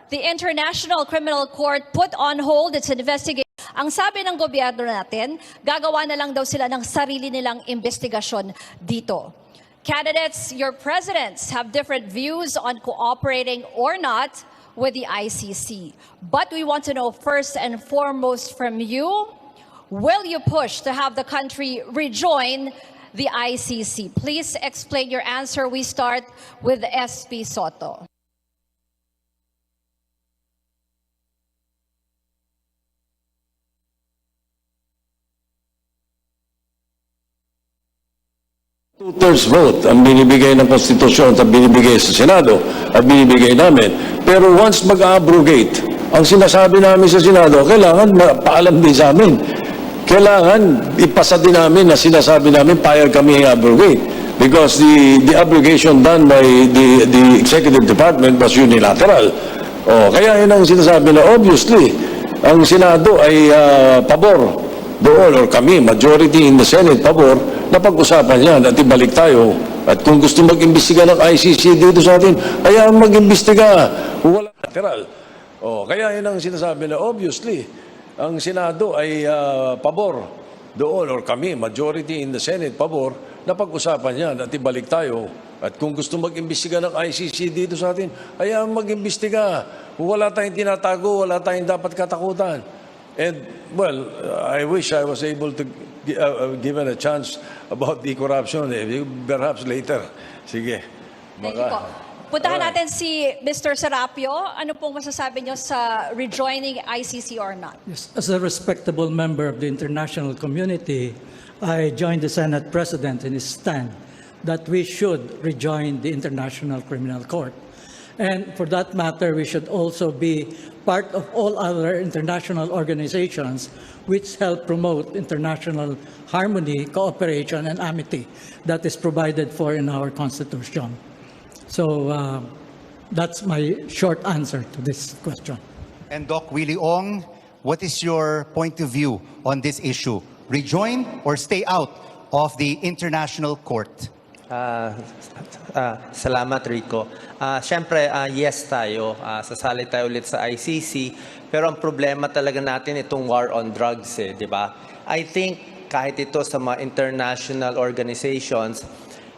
the International Criminal Court put on hold its investigation. Ang sabi ng gobyerno natin, gagawa na lang daw sila ng sarili nilang investigasyon dito. Candidates, your presidents have different views on cooperating or not with the ICC. But we want to know first and foremost from you, will you push to have the country rejoin the ICC? Please explain your answer. We start with SP Soto. Two-thirds vote ang binibigay ng konstitusyon at binibigay sa Senado at binibigay namin. Pero once mag-abrogate, ang sinasabi namin sa Senado, kailangan paalam din sa amin. Kailangan ipasa din namin na sinasabi namin payag kami i-abrogate. Because the abrogation done by the Executive Department was unilateral. Kaya yun ang sinasabi na obviously, ang Senado ay pabor doon, or kami, majority in the Senate, pabor, na pag-usapan yan at ibalik tayo. At kung gusto mag-imbestiga ng ICC dito sa atin, ayaw mag-imbestiga. Wala lateral. Kaya yun ang sinasabi na obviously, ang Senado ay pabor doon, or kami, majority in the Senate, pabor, na pag-usapan yan at ibalik tayo. At kung gusto mag-imbestiga ng ICC dito sa atin, ayaw mag-imbestiga. Wala tayong tinatago, wala tayong dapat katakutan. And, well, I wish I was able to given a chance about the corruption. Perhaps later. Sige. Thank you po. Puntahan natin si Mr. Serapio. Ano pong masasabi niyo sa rejoining ICC or not? Yes, as a respectable member of the international community, I join the Senate President in his stand that we should rejoin the International Criminal Court. And for that matter, we should also be part of all other international organizations which help promote international harmony, cooperation, and amity that is provided for in our Constitution. So that's my short answer to this question. And Doc Willie Ong, what is your point of view on this issue? Rejoin or stay out of the International Court? Salamat, Rico. Siyempre, yes tayo. Sasali tayo ulit sa ICC. Pero ang problema talaga natin itong war on drugs, di ba? I think kahit ito sa mga international organizations,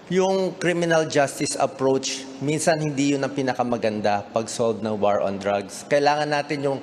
yung criminal justice approach, minsan hindi yun ang pinakamaganda pag-solve ng war on drugs. Kailangan natin yung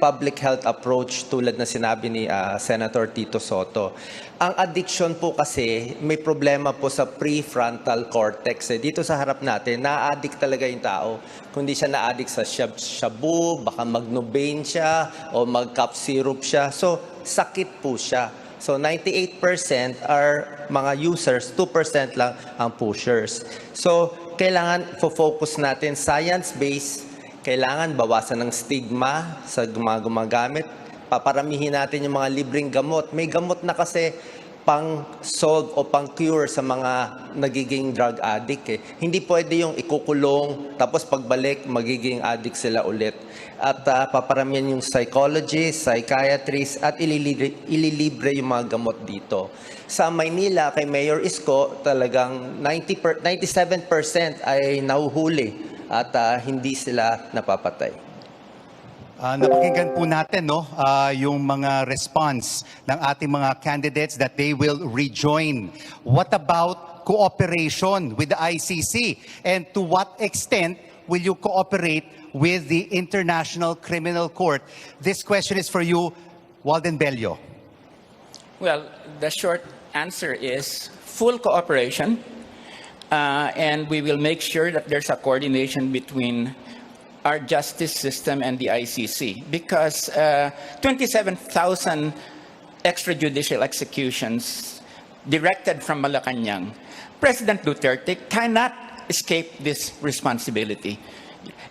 public health approach tulad na sinabi ni Senator Tito Soto. Ang addiction po kasi, may problema po sa prefrontal cortex. Dito sa harap natin, na-addict talaga yung tao. Kung di siya na-addict sa shabu, baka mag-Novain siya o mag-cough syrup siya. So, sakit po siya. So 98% are mga users, 2% lang ang pushers. So kailangan focus natin science-based, kailangan bawasan ng stigma sa mga gumagamit, paparamihin natin yung mga libreng gamot. May gamot na kasi pang-solve o pang-cure sa mga nagiging drug addict. Hindi pwede yung ikukulong, tapos pagbalik, magiging addict sila ulit. At paparamihan yung psychologists, psychiatrists, at ililibre yung mga gamot dito. Sa Maynila, kay Mayor Isko, talagang 97% ay nahuhuli at hindi sila napapatay. Napakinggan po natin yung mga response ng ating mga candidates that they will rejoin. What about cooperation with the ICC? And to what extent will you cooperate with the International Criminal Court? This question is for you, Walden Bello. Well, the short answer is full cooperation, and we will make sure that there's a coordination between our justice system and the ICC, because 27,000 extrajudicial executions directed from Malacanang, President Duterte cannot escape this responsibility.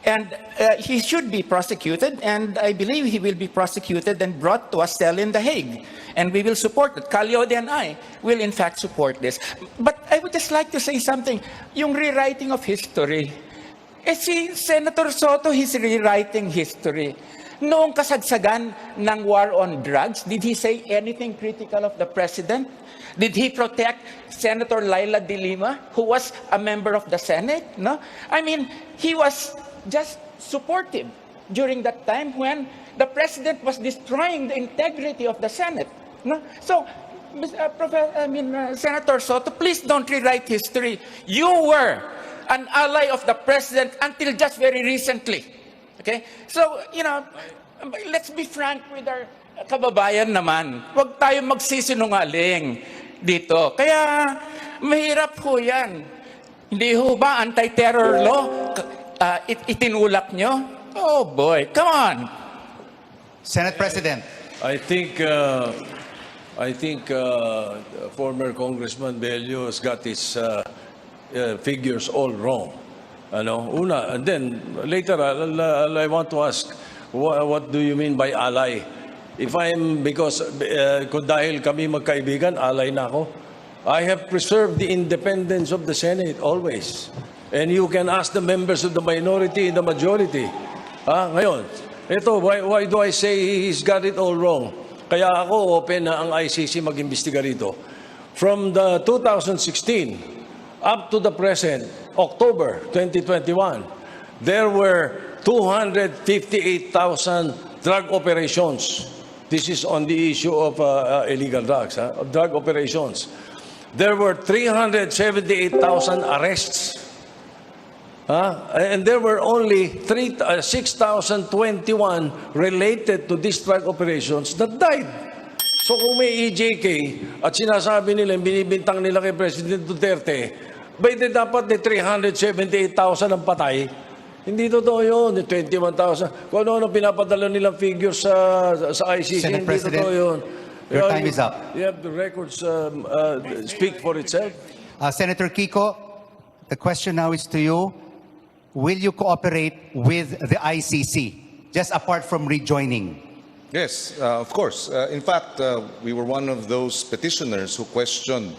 And he should be prosecuted, and I believe he will be prosecuted and brought to a cell in The Hague. And we will support it. Calyode and I will in fact support this. But I would just like to say something. Yung rewriting of history, si Senator Soto, he's rewriting history. Noong kasagsagan ng war on drugs, did he say anything critical of the president? Did he protect Senator Laila de Lima, who was a member of the Senate? No? I mean, he was just supportive during that time when the president was destroying the integrity of the Senate. No? So, Senator Soto, please don't rewrite history. You were an ally of the president until just very recently. Okay? So, let's be frank with our kababayan naman. Huwag tayo magsisinungaling dito. Kaya, mahirap ho yan. Hindi ho ba anti-terror law? Itinulak nyo? Oh boy, come on. Senate President. I think former Congressman Bello has got his figures all wrong. Una, and then later I want to ask, what do you mean by ally? If because kung dahil kami magkaibigan, ally na ako. I have preserved the independence of the Senate always. And you can ask the members of the minority and the majority. Ngayon, ito, why do I say he's got it all wrong? Kaya ako open na ang ICC mag-imbestiga rito. From the 2016 up to the present, October 2021, there were 258,000 drug operations. This is on the issue of illegal drugs, of drug operations. There were 378,000 arrests. And there were only 6,021 related to these drug operations that died. So kung may EJK at sinasabi nila, binibintang nila kay President Duterte, dapat 378,000 ang patay. Hindi totoo yun, 21,000. Kung ano pinapadala nilang figures sa ICC, Senate hindi President, totoo yun. your time is up. You have the records speak for itself. Senator Kiko, the question now is to you. Will you cooperate with the ICC, just apart from rejoining? Yes, of course. In fact, we were one of those petitioners who questioned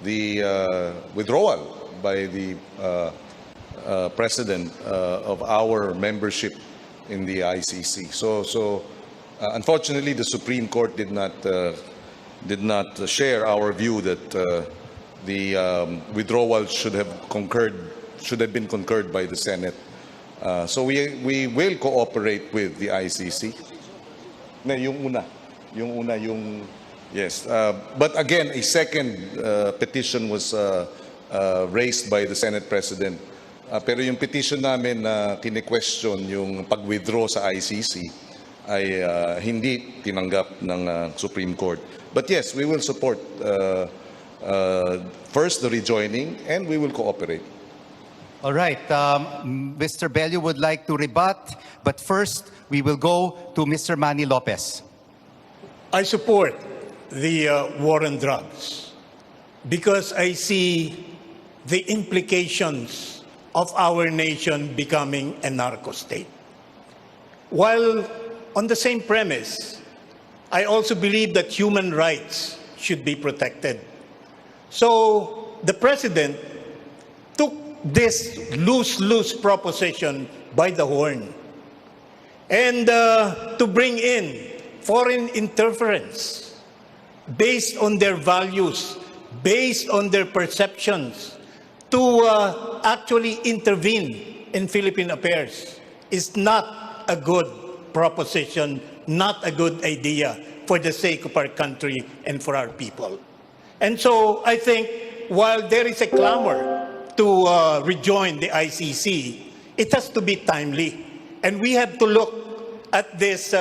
the withdrawal by the president of our membership in the ICC. So unfortunately, the Supreme Court did not share our view that the withdrawal should have been concurred by the Senate. So we will cooperate with the ICC. Yes. But again, a second petition was raised by the Senate President. Pero yung petition namin na kine-question yung pag-withdraw sa ICC ay hindi tinanggap ng Supreme Court. But yes, we will support first the rejoining and we will cooperate. All right. Mr. Bello would like to rebut, but first we will go to Mr. Manny Lopez. I support the war on drugs because I see the implications of our nation becoming a narco state. While on the same premise, I also believe that human rights should be protected. So the president took this lose-lose proposition by the horn and to bring in foreign interference based on their values, based on their perceptions, to actually intervene in Philippine affairs is not a good proposition, not a good idea for the sake of our country and for our people. And so I think while there is a clamor to rejoin the ICC, it has to be timely. And we have to look at this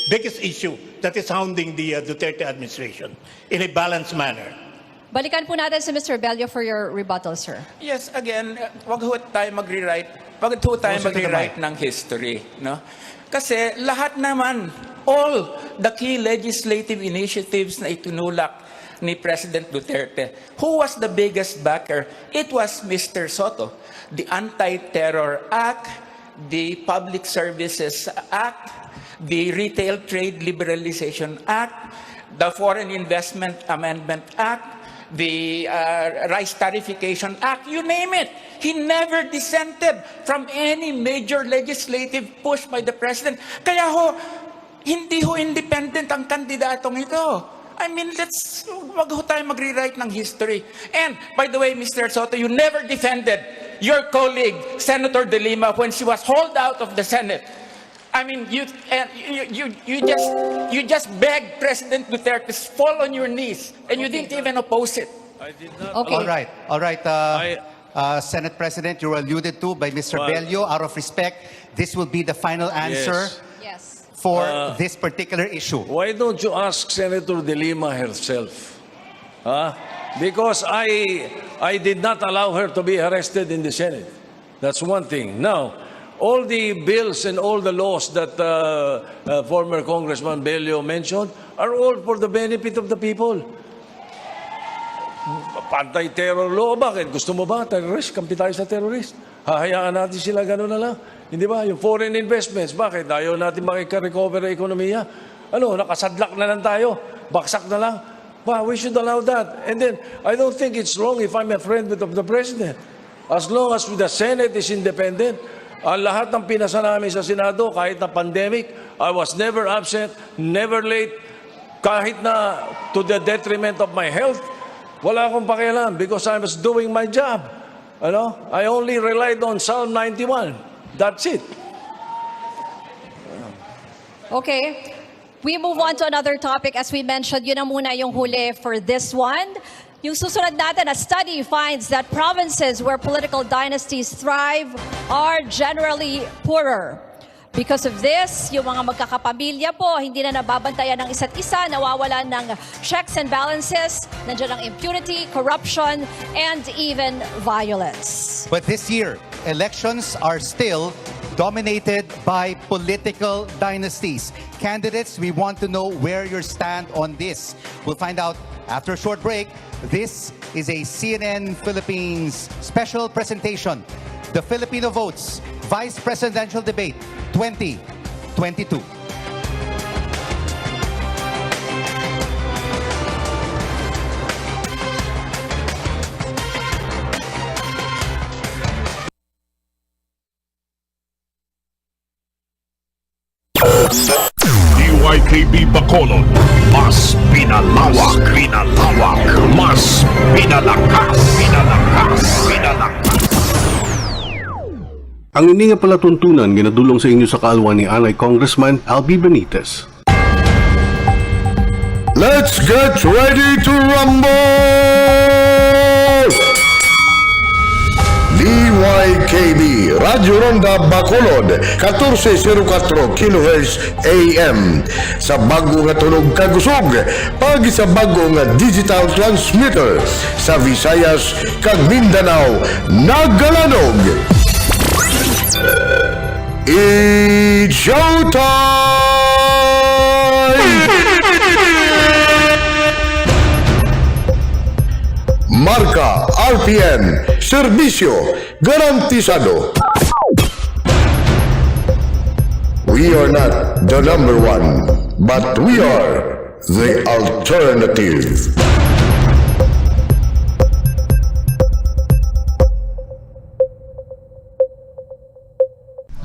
biggest issue that is hounding the Duterte administration in a balanced manner. Balikan po natin si Mr. Bello for your rebuttal, sir. Yes, again, wag ho tayo mag-rewrite ng history, no? Kasi lahat naman, all the key legislative initiatives na itinulak ni President Duterte, who was the biggest backer? It was Mr. Soto. The Anti-Terror Act, the Public Services Act, the Retail Trade Liberalization Act, the Foreign Investment Amendment Act, the Rice Tarification Act, you name it. He never dissented from any major legislative push by the President. Kaya hindi independent ang kandidatong ito. I mean, wag ho tayo mag-rewrite ng history. And, by the way, Mr. Soto, you never defended your colleague, Senator De Lima, when she was hauled out of the Senate. I mean, you just begged President Duterte to fall on your knees, and you didn't even oppose it. I did not. Okay. All right. Senate President, you were alluded to by Mr. Bello. Out of respect, this will be the final answer Yes. for this particular issue. Why don't you ask Senator De Lima herself? Because I did not allow her to be arrested in the Senate. That's one thing. Now, all the bills and all the laws that former Congressman Bello mentioned are all for the benefit of the people. Anti-terror law, bakit? Gusto mo ba? Terrorist? Kampi tayo sa terrorist. Hahayaan natin sila, gano'n na lang. Hindi ba? Yung foreign investments, bakit? Ayaw natin makika-recover ang ekonomiya. Ano, nakasadlak na lang tayo. Baksak na lang. We should allow that. And then, I don't think it's wrong if I'm a friend of the President. As long as the Senate is independent, ang lahat ng pinasa namin sa Senado, kahit na pandemic, I was never absent, never late, kahit na to the detriment of my health, wala akong pakialam because I was doing my job. Ano? I only relied on Psalm 91. That's it. Okay. We move on to another topic. As we mentioned, yun na muna yung huli for this one. Yung susunod natin, a study finds that provinces where political dynasties thrive are generally poorer. Because of this, yung mga magkakapamilya po, hindi na nababantayan ng isa't isa, nawawalan ng checks and balances, nandiyan ang impunity, corruption, and even violence. But this year, elections are still dominated by political dynasties. Candidates, we want to know where you stand on this. We'll find out after a short break. This is a CNN Philippines special presentation. The Filipino Votes Vice Presidential Debate 2022. DYKB Bacolod, mas pinalawak, mas pinalakas. Ang ini nga palatuntunan ginadulong sa inyo sa kaalwan ni Anay Congressman Albi Benitez. Let's get ready to rumble! DYKB Radyo Ronda Bacolod 1404 kHz AM sa bago nga tunog kagusog pag sa bago nga digital transmitter sa Visayas kag Mindanao nagalanog. It's showtime! Marka, RPN, serbisyo, garantisado. We are not the number one, but we are the alternative.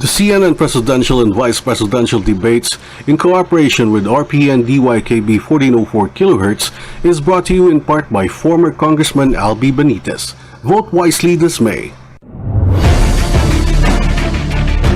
The CNN presidential and vice presidential debates in cooperation with RPN DYKB 1404 kHz is brought to you in part by former Congressman Albi Benitez. Vote wisely this May.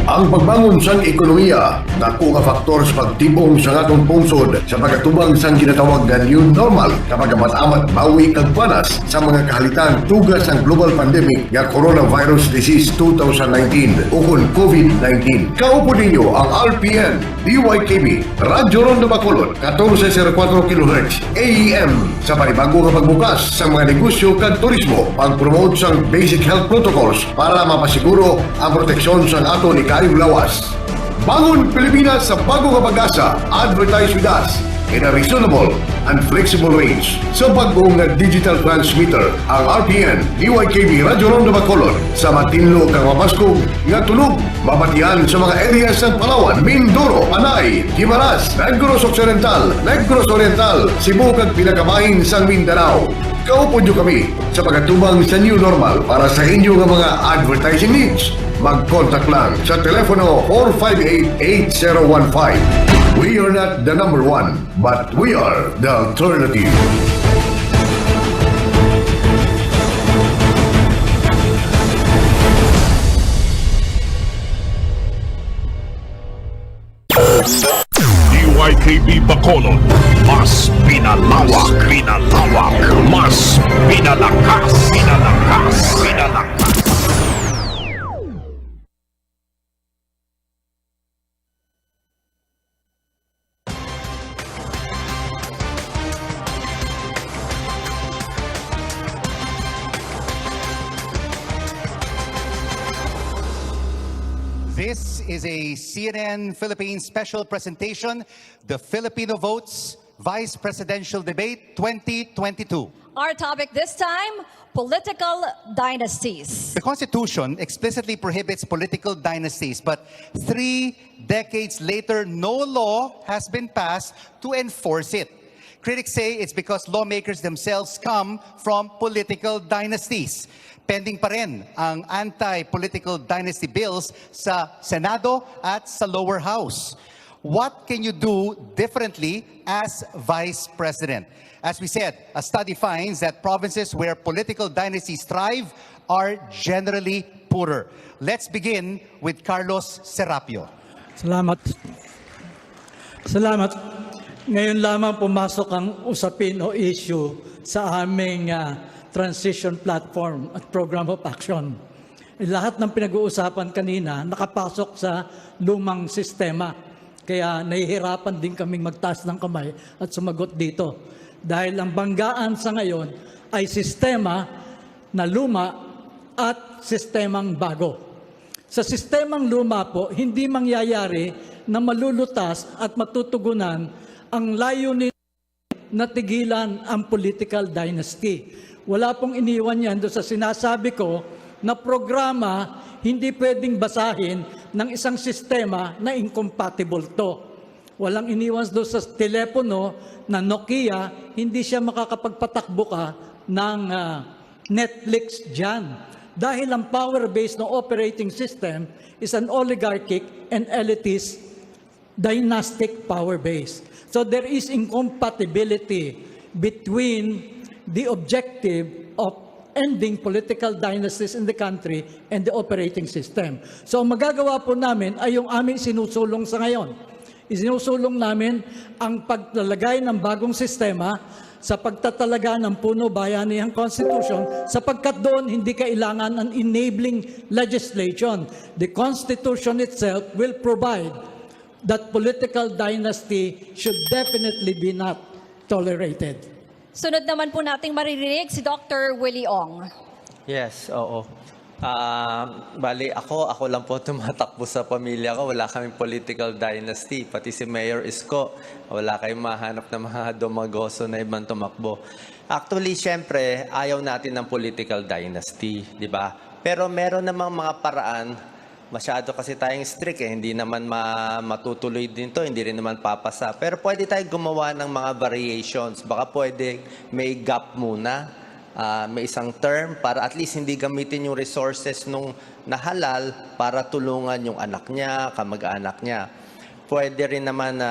Ang pagbangon sang ekonomiya, dako nga faktor sa pagtibong sa atong pungsod sa pagkatubang sang ginatawag nga new normal kapag amat-amat bawi kag panas sa mga kahalitan tugas ang global pandemic nga coronavirus disease 2019 ukon COVID-19. Kaupo ninyo ang RPN DYKB Radyo Ronda Bacolod 1404 kHz AM sa panibago nga pagbukas sa mga negosyo kag turismo, pag-promote sang basic health protocols para mapasiguro ang proteksyon sang ato ni lawas. Bangon Pilipinas sa bago nga pag-asa. Advertise with us in a reasonable and flexible range. Sa bagong digital transmitter, ang RPN DYKB Radyo Ronda Bacolod sa matinlo kang mapaskog nga tunog mabatian sa mga areas ng Palawan, Mindoro, Panay, Guimaras, Negros Occidental, Negros Oriental, Cebu kag pinakabahin sang Mindanao. Kaupo nyo kami sa pagkatubang sa new normal para sa inyo nga mga advertising needs. Mag-contact lang sa telepono 458-8015. We are not the number one, but we are the alternative. bacolod. Mas pinalawak, mas pinalakas, pinalakas. This is a CNN Philippines special presentation, The Filipino Votes Vice Presidential Debate 2022. Our topic this time, political dynasties. The Constitution explicitly prohibits political dynasties, but 3 decades later, no law has been passed to enforce it. Critics say it's because lawmakers themselves come from political dynasties. Pending pa rin ang anti-political dynasty bills sa Senado at sa lower house. What can you do differently as Vice President? As we said, a study finds that provinces where political dynasties thrive are generally poorer. Let's begin with Carlos Serapio. Salamat. Salamat. Ngayon lamang pumasok ang usapin o issue sa aming transition platform at program of action. Lahat ng pinag-uusapan kanina nakapasok sa lumang sistema. Kaya nahihirapan din kaming magtaas ng kamay at sumagot dito. Dahil ang banggaan sa ngayon ay sistema na luma at sistemang bago. Sa sistemang luma po, hindi mangyayari na malulutas at matutugunan ang layunin na tigilan ang political dynasty. Wala pong iniwan yan doon sa sinasabi ko na programa hindi pwedeng basahin ng isang sistema na incompatible to. Walang iniwan doon sa telepono na Nokia, hindi siya makakapagpatakbo ka ng Netflix dyan. Dahil ang power-based na operating system is an oligarchic and elitist dynastic power base. So there is incompatibility between the objective of ending political dynasties in the country and the operating system. So ang magagawa po namin ay yung aming sinusulong sa ngayon. Isinusulong namin ang paglalagay ng bagong sistema sa pagtatalaga ng puno bayanihang constitution sapagkat doon hindi kailangan ng enabling legislation. The constitution itself will provide that political dynasty should definitely be not tolerated. Sunod naman po nating maririnig si Dr. Willie Ong. Yes, oo. Bali, ako lang po tumatakbo sa pamilya ko. Wala kaming political dynasty. Pati si Mayor Isko, wala kayong mahanap na mga dumagoso na ibang tumakbo. Actually, syempre, ayaw natin ng political dynasty, di ba? Pero meron namang mga paraan. Masyado kasi tayong strict hindi naman matutuloy din to, hindi rin naman papasa. Pero pwede tayong gumawa ng mga variations. Baka pwede may gap muna, may isang term para at least hindi gamitin yung resources nung nahalal para tulungan yung anak niya, kamag-anak niya. Pwede rin naman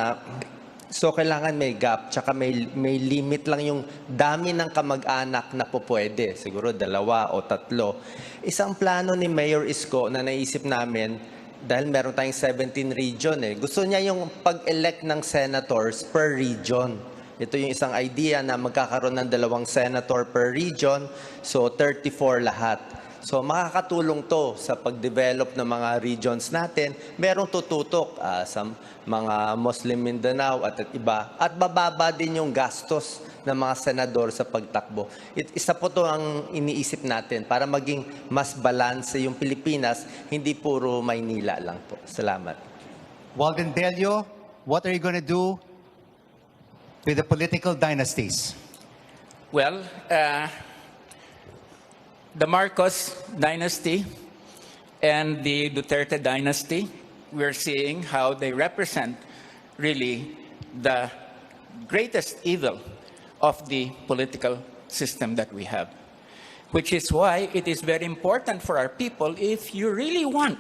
so kailangan may gap, tsaka may limit lang yung dami ng kamag-anak na po pwede. Siguro 2 o 3. Isang plano ni Mayor Isko na naisip namin, dahil meron tayong 17 region gusto niya yung pag-elect ng senators per region. Ito yung isang idea na magkakaroon ng 2 senator per region, so 34 lahat. So makakatulong to sa pag-develop ng mga regions natin. Merong tututok sa mga Muslim Mindanao at iba. At bababa din yung gastos ng mga senador sa pagtakbo. Isa po to ang iniisip natin para maging mas balanse yung Pilipinas, hindi puro Maynila lang po. Salamat. Walden Bello, what are you going to do with the political dynasties? Well, the Marcos dynasty and the Duterte dynasty, we're seeing how they represent really the greatest evil of the political system that we have. Which is why it is very important for our people, if you really want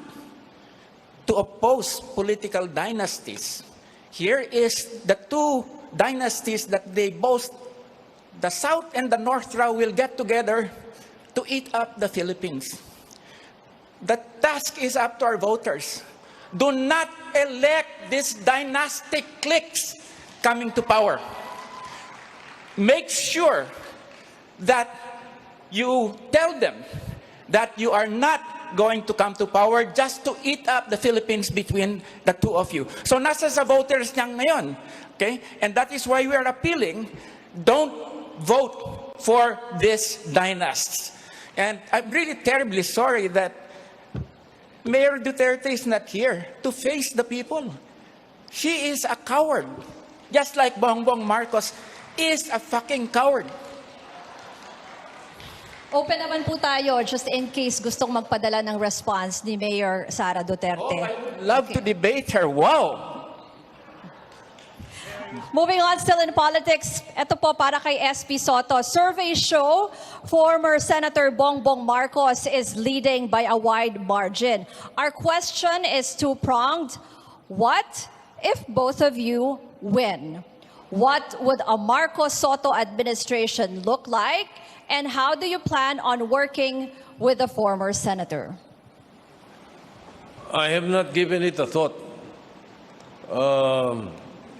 to oppose political dynasties, here is the 2 dynasties that they boast. The South and the North Raw will get together to eat up the Philippines. The task is up to our voters. Do not elect these dynastic cliques coming to power. Make sure that you tell them that you are not going to come to power just to eat up the Philippines between the two of you. So nasa sa voters niyang ngayon. Okay? And that is why we are appealing, don't vote for these dynasts. And I'm really terribly sorry that Mayor Duterte is not here to face the people. She is a coward. Just like Bongbong Marcos is a fucking coward. Open naman po tayo just in case gustong magpadala ng response ni Mayor Sara Duterte. Oh, I would love to debate her. Wow! Moving on, still in politics, ito po para kay SP Soto. Surveys show former Senator Bongbong Marcos is leading by a wide margin. Our question is two-pronged. What if both of you win? What would a Marcos Soto administration look like? And how do you plan on working with the former senator? I have not given it a thought.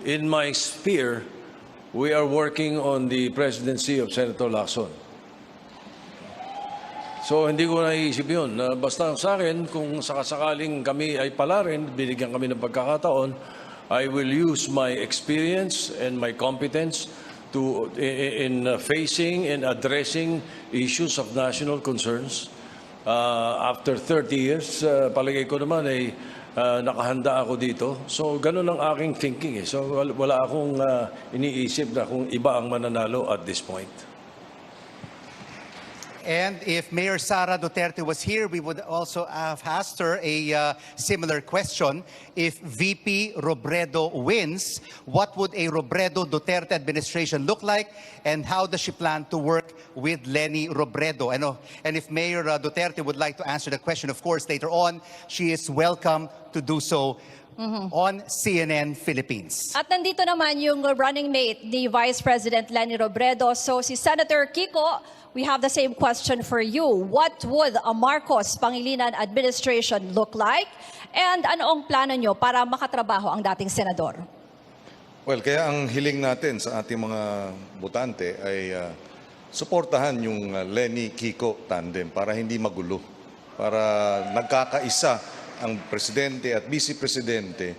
In my sphere, we are working on the presidency of Senator Lacson. So hindi ko naisip yun. Basta sa akin, kung sakasakaling kami ay pala rin, binigyan kami ng pagkakataon, I will use my experience and my competence in facing and addressing issues of national concerns. After 30 years, palagay ko naman ay nakahanda ako dito. So ganun ang aking thinking. So wala akong iniisip na kung iba ang mananalo at this point. And if Mayor Sara Duterte was here, we would also have asked her a similar question. If VP Robredo wins, what would a Robredo-Duterte administration look like? And how does she plan to work with Leni Robredo? And if Mayor Duterte would like to answer the question, of course, later on, she is welcome to do so on CNN Philippines. At nandito naman yung running mate ni Vice President Leni Robredo. So si Senator Kiko, we have the same question for you. What would a Marcos Pangilinan administration look like? And ano ang plano nyo para makatrabaho ang dating senador? Well, kaya ang hiling natin sa ating mga botante ay suportahan yung Leni Kiko tandem para hindi magulo. Para nagkakaisa ang presidente at vice-presidente,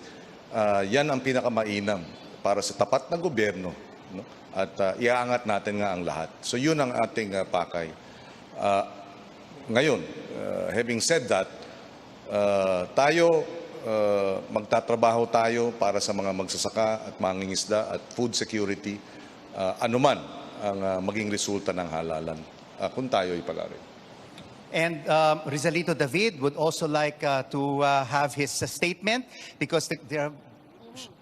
yan ang pinakamainam para sa tapat na gobyerno. No? At iaangat natin nga ang lahat. So yun ang ating pakay. Ngayon, having said that, magtatrabaho tayo para sa mga magsasaka at mangingisda at food security, anuman ang maging resulta ng halalan kung tayo ipalarin. And Rizalito David would also like to have his statement because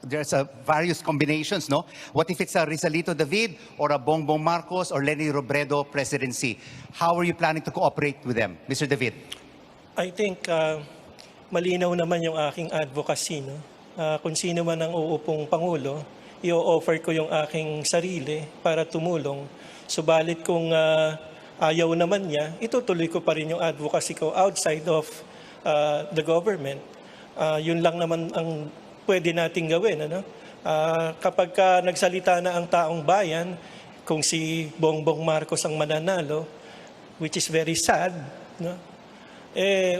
there's various combinations, no? What if it's a Rizalito David or a Bongbong Marcos or Leni Robredo presidency? How are you planning to cooperate with them, Mr. David? I think malinaw naman yung aking advocacy. No? Kung sino man ang uupong Pangulo, i-offer ko yung aking sarili para tumulong. Subalit kung ayaw naman niya, itutuloy ko pa rin yung advocacy ko outside of the government. Yun lang naman ang pwede nating gawin. Ano? Kapag nagsalita na ang taong bayan, kung si Bongbong Marcos ang mananalo, which is very sad, no?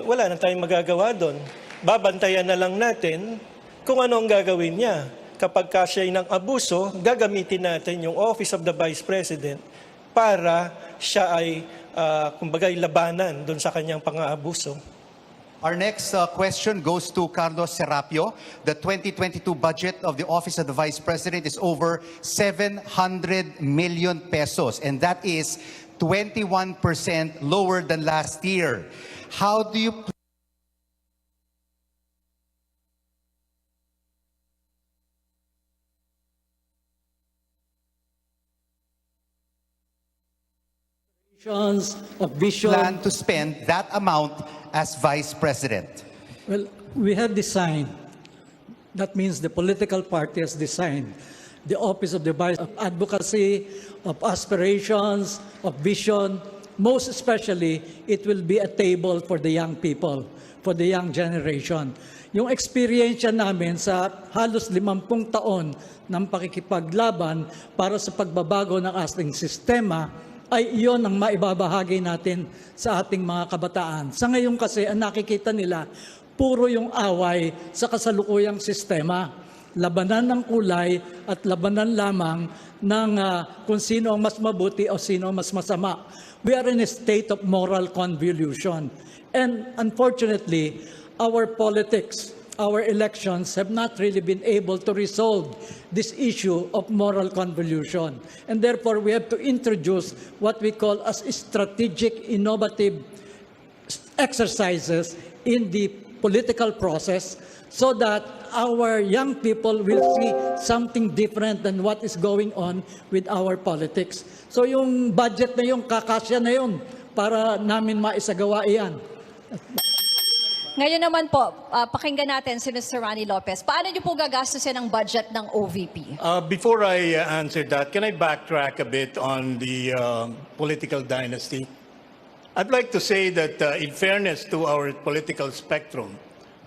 Wala na tayong magagawa doon. Babantayan na lang natin kung ano ang gagawin niya. Kapag siya'y ng abuso, gagamitin natin yung Office of the Vice President para siya ay, kumbagay, labanan doon sa kanyang pang-aabuso. Our next question goes to Carlos Serapio. The 2022 budget of the Office of the Vice President is over 700 million pesos, and that is 21% lower than last year. How do you of vision plan to spend that amount as Vice President? Well, we have designed, that means the political party has designed the Office of the Vice of Advocacy, of Aspirations, of Vision, most especially, it will be a table for the young people, for the young generation. Yung experience namin sa halos 50 taon ng pakikipaglaban para sa pagbabago ng ating sistema, ay iyon ang maibabahagi natin sa ating mga kabataan. Sa ngayon kasi, ang nakikita nila, puro yung away sa kasalukuyang sistema. Labanan ng kulay at labanan lamang ng kung sino ang mas mabuti o sino ang mas masama. We are in a state of moral convolution. And unfortunately, our politics, our elections have not really been able to resolve this issue of moral convolution. And therefore, we have to introduce what we call as strategic, innovative exercises in the political process so that our young people will see something different than what is going on with our politics. So yung budget na yung kakasya na yun para namin maisagawa iyan. Ngayon naman po, pakinggan natin si Mr. Rani Lopez. Paano niyo po gagastusin ang budget ng OVP? Before I answer that, can I backtrack a bit on the political dynasty? I'd like to say that in fairness to our political spectrum,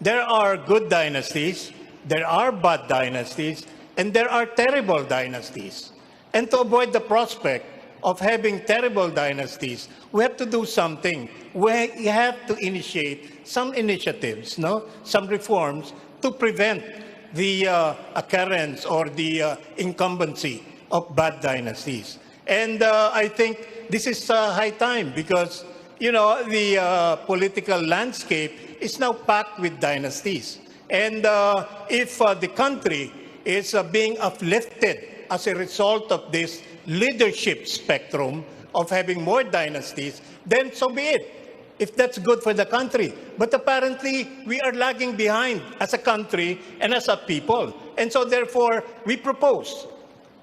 there are good dynasties, there are bad dynasties, and there are terrible dynasties. And to avoid the prospect of having terrible dynasties, we have to do something. We have to initiate some initiatives, some reforms to prevent the occurrence or the incumbency of bad dynasties. And I think this is high time because, the political landscape is now packed with dynasties. And if the country is being uplifted as a result of this leadership spectrum of having more dynasties, then so be it, if that's good for the country. But apparently, we are lagging behind as a country and as a people. And so therefore, we propose,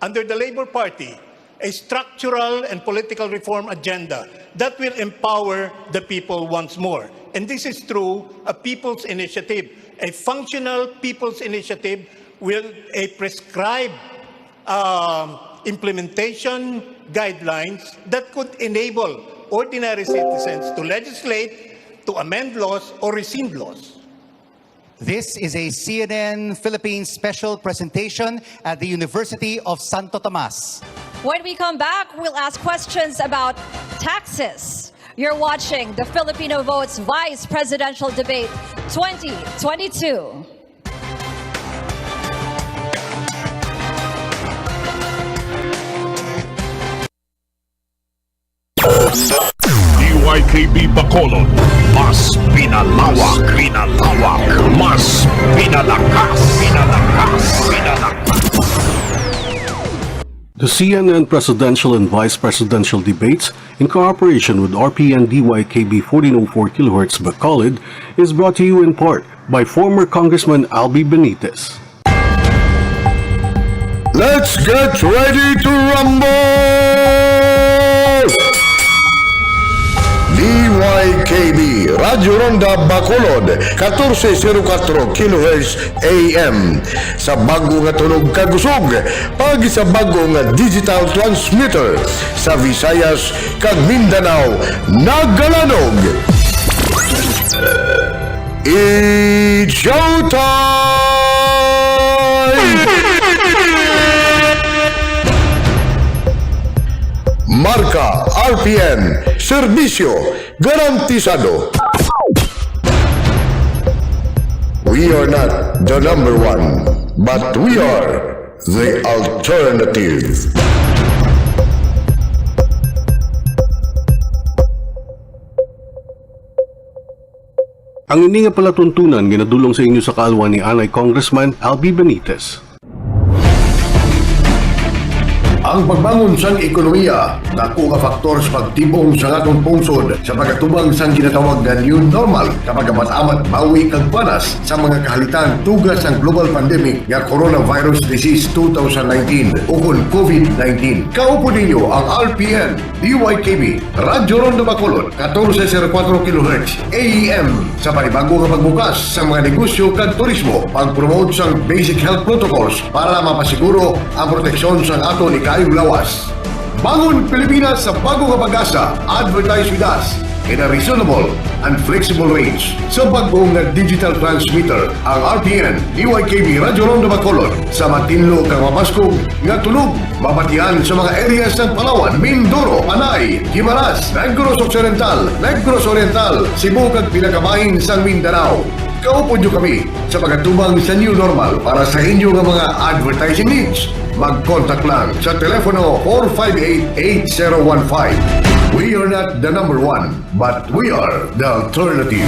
under the Labour Party, a structural and political reform agenda that will empower the people once more. And this is through a people's initiative, a functional people's initiative with a prescribed implementation guidelines that could enable ordinary citizens to legislate, to amend laws, or rescind laws. This is a CNN Philippines special presentation at the University of Santo Tomas. When we come back, we'll ask questions about taxes. You're watching the Filipino Votes Vice Presidential Debate 2022. DYKB Bacolod, mas pinalawak, mas pinalakas. The CNN Presidential and Vice Presidential Debates, in cooperation with RPN DYKB 1404 kHz Bacolod, is brought to you in part by former Congressman Albi Benitez. Let's get ready to rumble! DYKB Radio Ronda Bacolod 1404 kHz AM sa bago nga tunog kagusog pagi sa bago nga digital transmitter sa Visayas kag Mindanao nagalanog. It's showtime! Marka RPN, serbisyo garantisado. We are not the number one, but we are the alternative. Ang ini nga palatuntunan ginadulong sa inyo sa kaalwan ni Anay Congressman Albi Benitez. Ang pagbangon sang ekonomiya, dako nga faktor sa pagtibong sa atong pungsod sa pagkatubang sang ginatawag nga new normal kapag amat-amat bawi kag panas sa mga kahalitan tugas ang global pandemic nga coronavirus disease 2019 ukol COVID-19. Kaupo ninyo ang RPN, DYKB, Radyo Ronda Bacolod, 1404 kHz AM sa panibago nga pagbukas sa mga negosyo kag turismo, pag-promote sang basic health protocols para mapasiguro ang proteksyon sang aton ikayong lawas. Bangon Pilipinas sa bagong pag-asa. Advertise with us in a reasonable and flexible range. Sa bagong digital transmitter, ang RPN DYKB Radyo Ronda Bacolod sa matinlo kang mapaskog nga tunog mabatian sa mga areas ng Palawan, Mindoro, Panay, Guimaras, Negros Occidental, Negros Oriental, Cebu kag pinakabahin sa Mindanao. Kaupo nyo kami sa pagkatubang sa new normal para sa inyo nga mga advertising needs. Mag-contact lang sa telepono 458-8015. We are not the number one, but we are the alternative.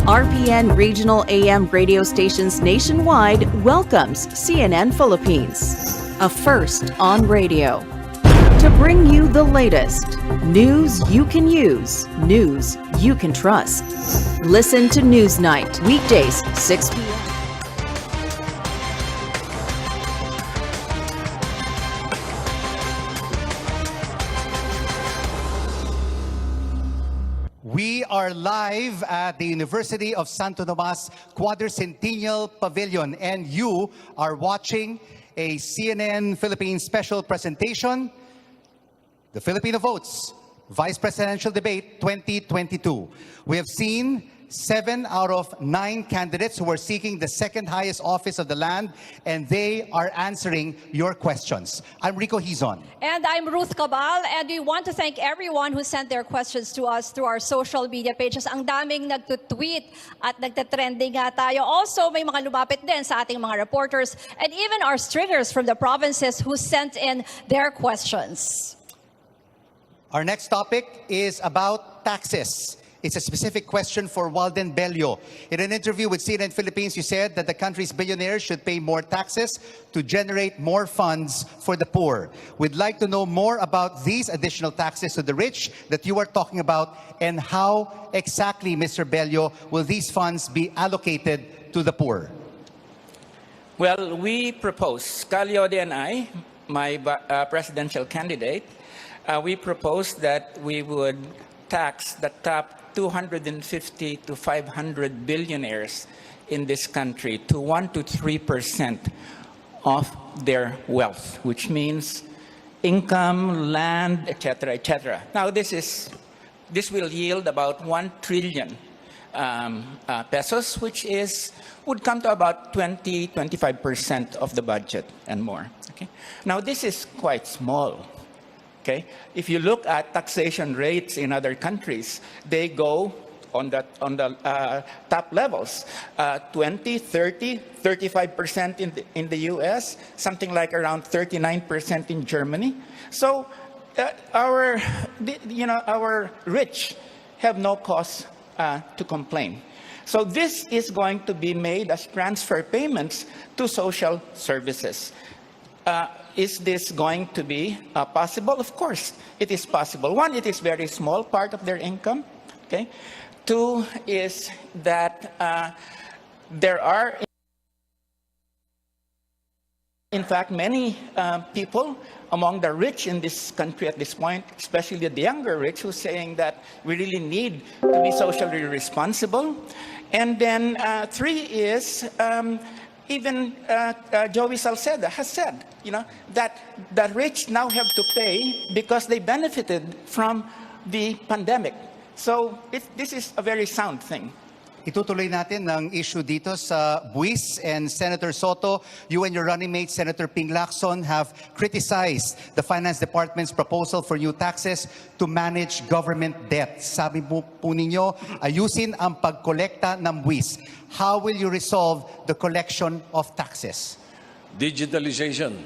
RPN Regional AM radio stations nationwide welcomes CNN Philippines, a first on radio. To bring you the latest news you can use, news you can trust. Listen to Newsnight, weekdays, 6 p.m. We are live at the University of Santo Tomas Quadricentennial Pavilion, and you are watching a CNN Philippines special presentation, The Filipino Votes, Vice Presidential Debate 2022. We have seen 7 out of 9 candidates who are seeking the second highest office of the land, and they are answering your questions. I'm Rico Hizon. And I'm Ruth Cabal, and we want to thank everyone who sent their questions to us through our social media pages. Ang daming nagtutweet at nagtatrending nga tayo. Also, may mga lumapit din sa ating mga reporters and even our stringers from the provinces who sent in their questions. Our next topic is about taxes. It's a specific question for Walden Bello. In an interview with CNN Philippines, you said that the country's billionaires should pay more taxes to generate more funds for the poor. We'd like to know more about these additional taxes to the rich that you are talking about, and how exactly, Mr. Bello, will these funds be allocated to the poor? Well, we propose, Calyode and I, my presidential candidate, we propose that we would tax the top 250 to 500 billionaires in this country to 1 to 3% of their wealth, which means income, land, etc., etc. Now, this will yield about 1 trillion pesos, which would come to about 20-25% of the budget and more. Okay. Now, this is quite small. Okay, if you look at taxation rates in other countries, they go on the top levels, 20, 30, 35% in the U.S., something like around 39% in Germany. So our rich have no cause to complain. So this is going to be made as transfer payments to social services. Is this going to be possible? Of course, it is possible. 1, it is very small part of their income. Okay. 2 is that there are, in fact, many people among the rich in this country at this point, especially the younger rich, who's saying that we really need to be socially responsible. And then 3 is even Joey Salceda has said, that the rich now have to pay because they benefited from the pandemic. So this is a very sound thing. Itutuloy natin ang issue dito sa buwis, and Senator Soto, you and your running mate, Senator Ping Lacson, have criticized the Finance Department's proposal for new taxes to manage government debt. Sabi po ninyo, ayusin ang pagkolekta ng buwis. How will you resolve the collection of taxes? Digitalization.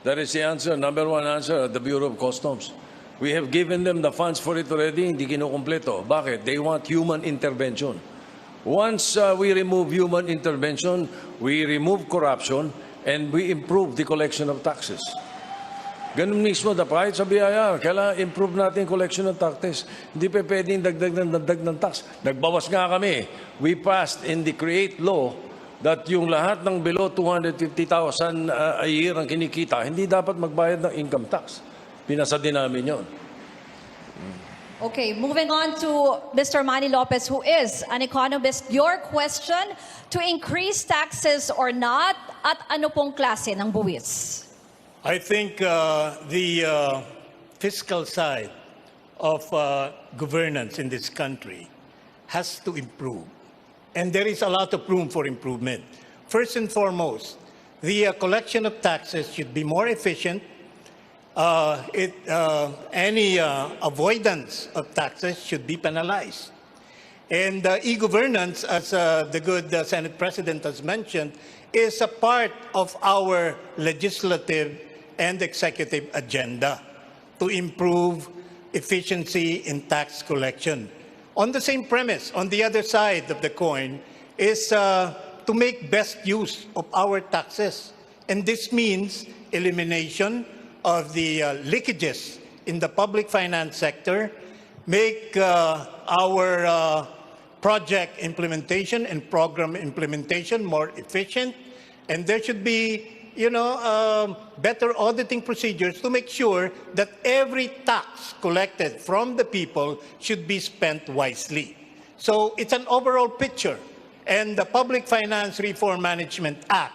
That is the answer, number 1 answer at the Bureau of Customs. We have given them the funds for it already, hindi kinukumpleto. Bakit? They want human intervention. Once we remove human intervention, we remove corruption, and we improve the collection of taxes. Ganun mismo, kahit sa BIR, kailangan improve natin collection of taxes. Hindi pa pwedeng dagdag ng tax. Nagbawas nga kami. We passed in the CREATE law that yung lahat ng below 250,000 a year ang kinikita, hindi dapat magbayad ng income tax. Pinasa din namin yun. Okay, moving on to Mr. Manny Lopez, who is an economist. Your question, to increase taxes or not, at ano pong klase ng buwis? I think the fiscal side of governance in this country has to improve. And there is a lot of room for improvement. First and foremost, the collection of taxes should be more efficient. Any avoidance of taxes should be penalized. And e-governance, as the good Senate President has mentioned, is a part of our legislative and executive agenda to improve efficiency in tax collection. On the same premise, on the other side of the coin, is to make best use of our taxes. And this means elimination of the leakages in the public finance sector, make our project implementation and program implementation more efficient, and there should be, better auditing procedures to make sure that every tax collected from the people should be spent wisely. So it's an overall picture, and the Public Finance Reform Management Act,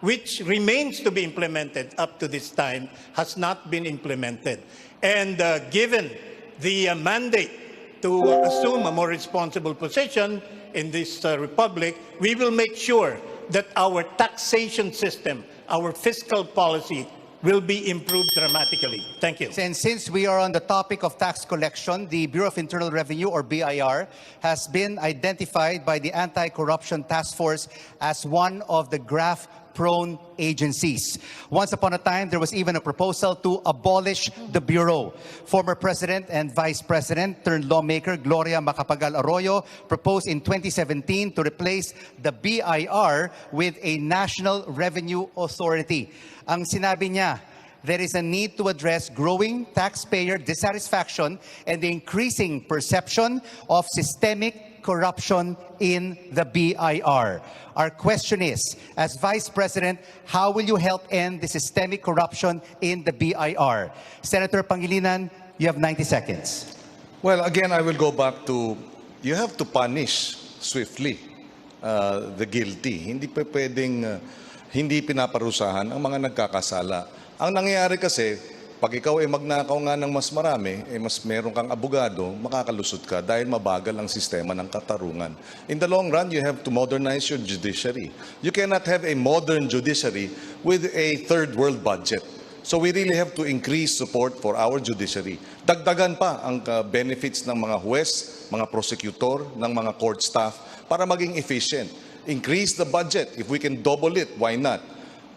which remains to be implemented up to this time, has not been implemented. And given the mandate to assume a more responsible position in this republic, we will make sure that our taxation system, our fiscal policy, will be improved dramatically. Thank you. And since we are on the topic of tax collection, the Bureau of Internal Revenue, or BIR, has been identified by the Anti-Corruption Task Force as one of the graft-prone agencies. Once upon a time, there was even a proposal to abolish the Bureau. Former President and Vice President turned lawmaker Gloria Macapagal Arroyo proposed in 2017 to replace the BIR with a National Revenue Authority. Ang sinabi niya, there is a need to address growing taxpayer dissatisfaction and the increasing perception of systemic corruption in the BIR. Our question is, as Vice President, how will you help end the systemic corruption in the BIR? Senator Pangilinan, you have 90 seconds. Well, again, I will go back to, you have to punish swiftly the guilty. Hindi pa pwedeng hindi pinaparusahan ang mga nagkakasala. Ang nangyayari kasi, pag ikaw ay magnakaw nga ng mas marami, mas meron kang abogado, makakalusot ka dahil mabagal ang sistema ng katarungan. In the long run, you have to modernize your judiciary. You cannot have a modern judiciary with a third world budget. So we really have to increase support for our judiciary. Dagdagan pa ang benefits ng mga huwes, mga prosecutor, ng mga court staff para maging efficient. Increase the budget. If we can double it, why not?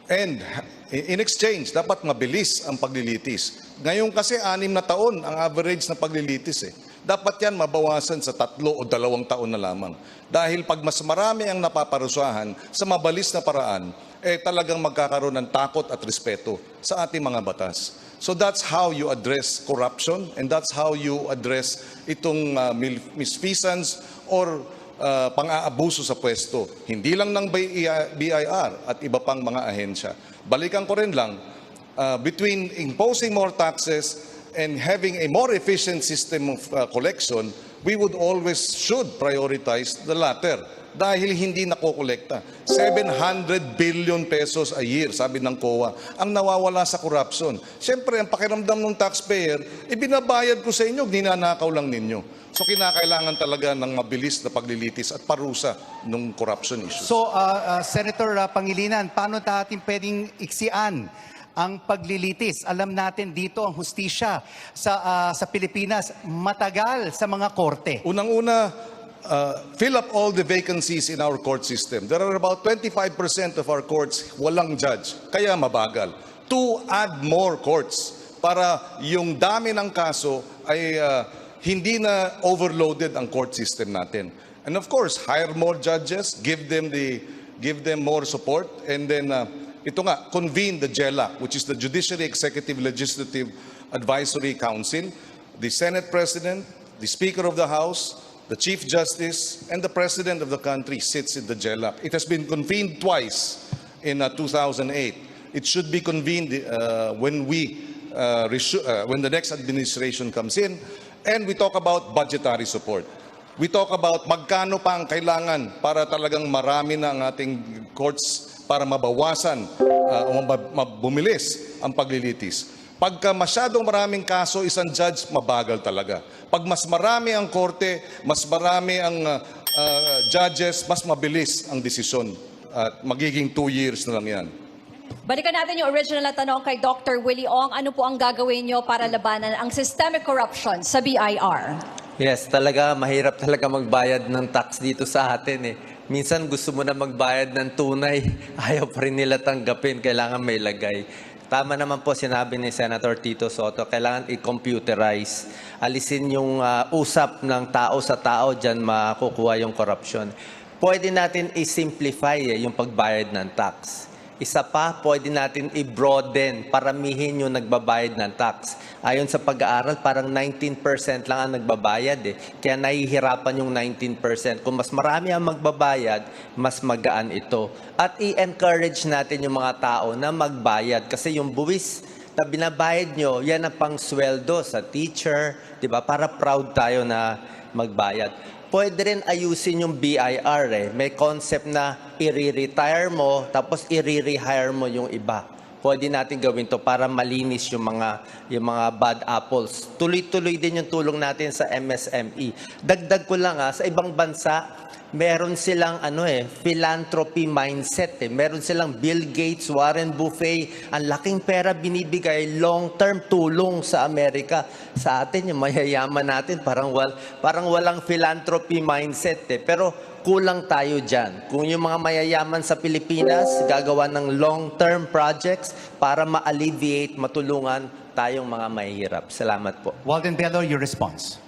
And in exchange, dapat mabilis ang paglilitis. Ngayon kasi 6 na taon ang average na paglilitis. Dapat yan mabawasan sa 3 o 2 taon na lamang. Dahil pag mas marami ang napaparusahan sa mabilis na paraan, talagang magkakaroon ng takot at respeto sa ating mga batas. So that's how you address corruption, and that's how you address itong misfeasance or pang-aabuso sa pwesto. Hindi lang ng BIR at iba pang mga ahensya. Balikan ko rin lang, between imposing more taxes and having a more efficient system of collection, we should prioritize the latter. Dahil hindi nakokolekta. 700 billion pesos a year, sabi ng COA, ang nawawala sa corruption. Siyempre, ang pakiramdam ng taxpayer, ibinabayad ko sa inyo, ninanakaw lang ninyo. So kinakailangan talaga ng mabilis na paglilitis at parusa ng corruption issues. So, Senator Pangilinan, paano natin pwedeng iksian ang paglilitis? Alam natin dito ang hustisya sa Pilipinas matagal sa mga korte. Unang-una, fill up all the vacancies in our court system. There are about 25% of our courts walang judge, kaya mabagal. To add more courts para yung dami ng kaso ay hindi na overloaded ang court system natin. And of course, hire more judges, give them more support, and then ito nga, convene the JELAC, which is the Judiciary Executive Legislative Advisory Council. The Senate President, the Speaker of the House, the Chief Justice, and the President of the country sits in the JELAC. It has been convened twice in 2008. It should be convened when the next administration comes in. And we talk about budgetary support. We talk about magkano pa ang kailangan para talagang marami na ang ating courts para mabawasan o bumilis ang paglilitis. Pagka masyadong maraming kaso, isang judge, mabagal talaga. Pag mas marami ang korte, mas marami ang judges, mas mabilis ang desisyon. At magiging 2 years na lang yan. Balikan natin yung original na tanong kay Dr. Willie Ong. Ano po ang gagawin nyo para labanan ang systemic corruption sa BIR? Yes, talaga mahirap talaga magbayad ng tax dito sa atin eh. Minsan gusto mo na magbayad ng tunay, ayaw pa rin nila tanggapin, kailangan may lagay. Tama naman po sinabi ni Senator Tito Soto, kailangan i-computerize. Alisin yung usap ng tao sa tao, dyan makukuha yung corruption. Pwede natin i-simplify yung pagbayad ng tax. Isa pa, pwede natin i-broaden, paramihin yung nagbabayad ng tax. Ayon sa pag-aaral, parang 19% lang ang nagbabayad eh. Kaya nahihirapan yung 19%. Kung mas marami ang magbabayad, mas magaan ito. At i-encourage natin yung mga tao na magbayad. Kasi yung buwis na binabayad nyo, yan ang pang-sweldo sa teacher, di ba? Para proud tayo na magbayad. Pwede rin ayusin yung BIR eh. May concept na i-retire mo, tapos i-rehire mo yung iba. Pwede natin gawin to para malinis yung mga bad apples. Tuloy-tuloy din yung tulong natin sa MSME. Dagdag ko lang sa ibang bansa, meron silang philanthropy mindset eh. Meron silang Bill Gates, Warren Buffett, ang laking pera binibigay, long-term tulong sa Amerika. Sa atin, yung mayayaman natin, parang walang philanthropy mindset eh. Pero kulang tayo dyan. Kung yung mga mayayaman sa Pilipinas, gagawa ng long-term projects para ma-alleviate, matulungan tayong mga mahihirap. Salamat po. Walden Bello, your response.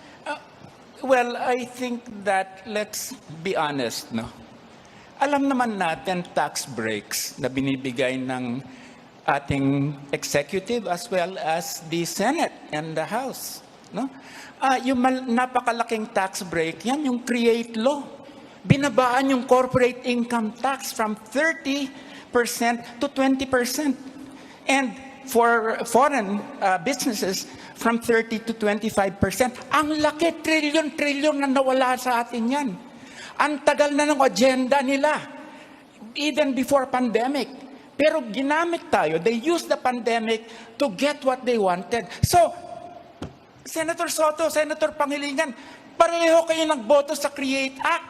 Well, I think that, let's be honest, no? Alam naman natin tax breaks na binibigay ng ating executive as well as the Senate and the House, no? Yung napakalaking tax break, yan yung create law. Binabaan yung corporate income tax from 30% to 20%. And for foreign businesses, from 30 to 25%. Ang laki, trilyon-trilyon na nawala sa atin yan. Ang tagal na ng agenda nila, even before pandemic. Pero ginamit tayo, they used the pandemic to get what they wanted. So, Senator Soto, Senator Pangilinan, pareho kayo nagboto sa CREATE Act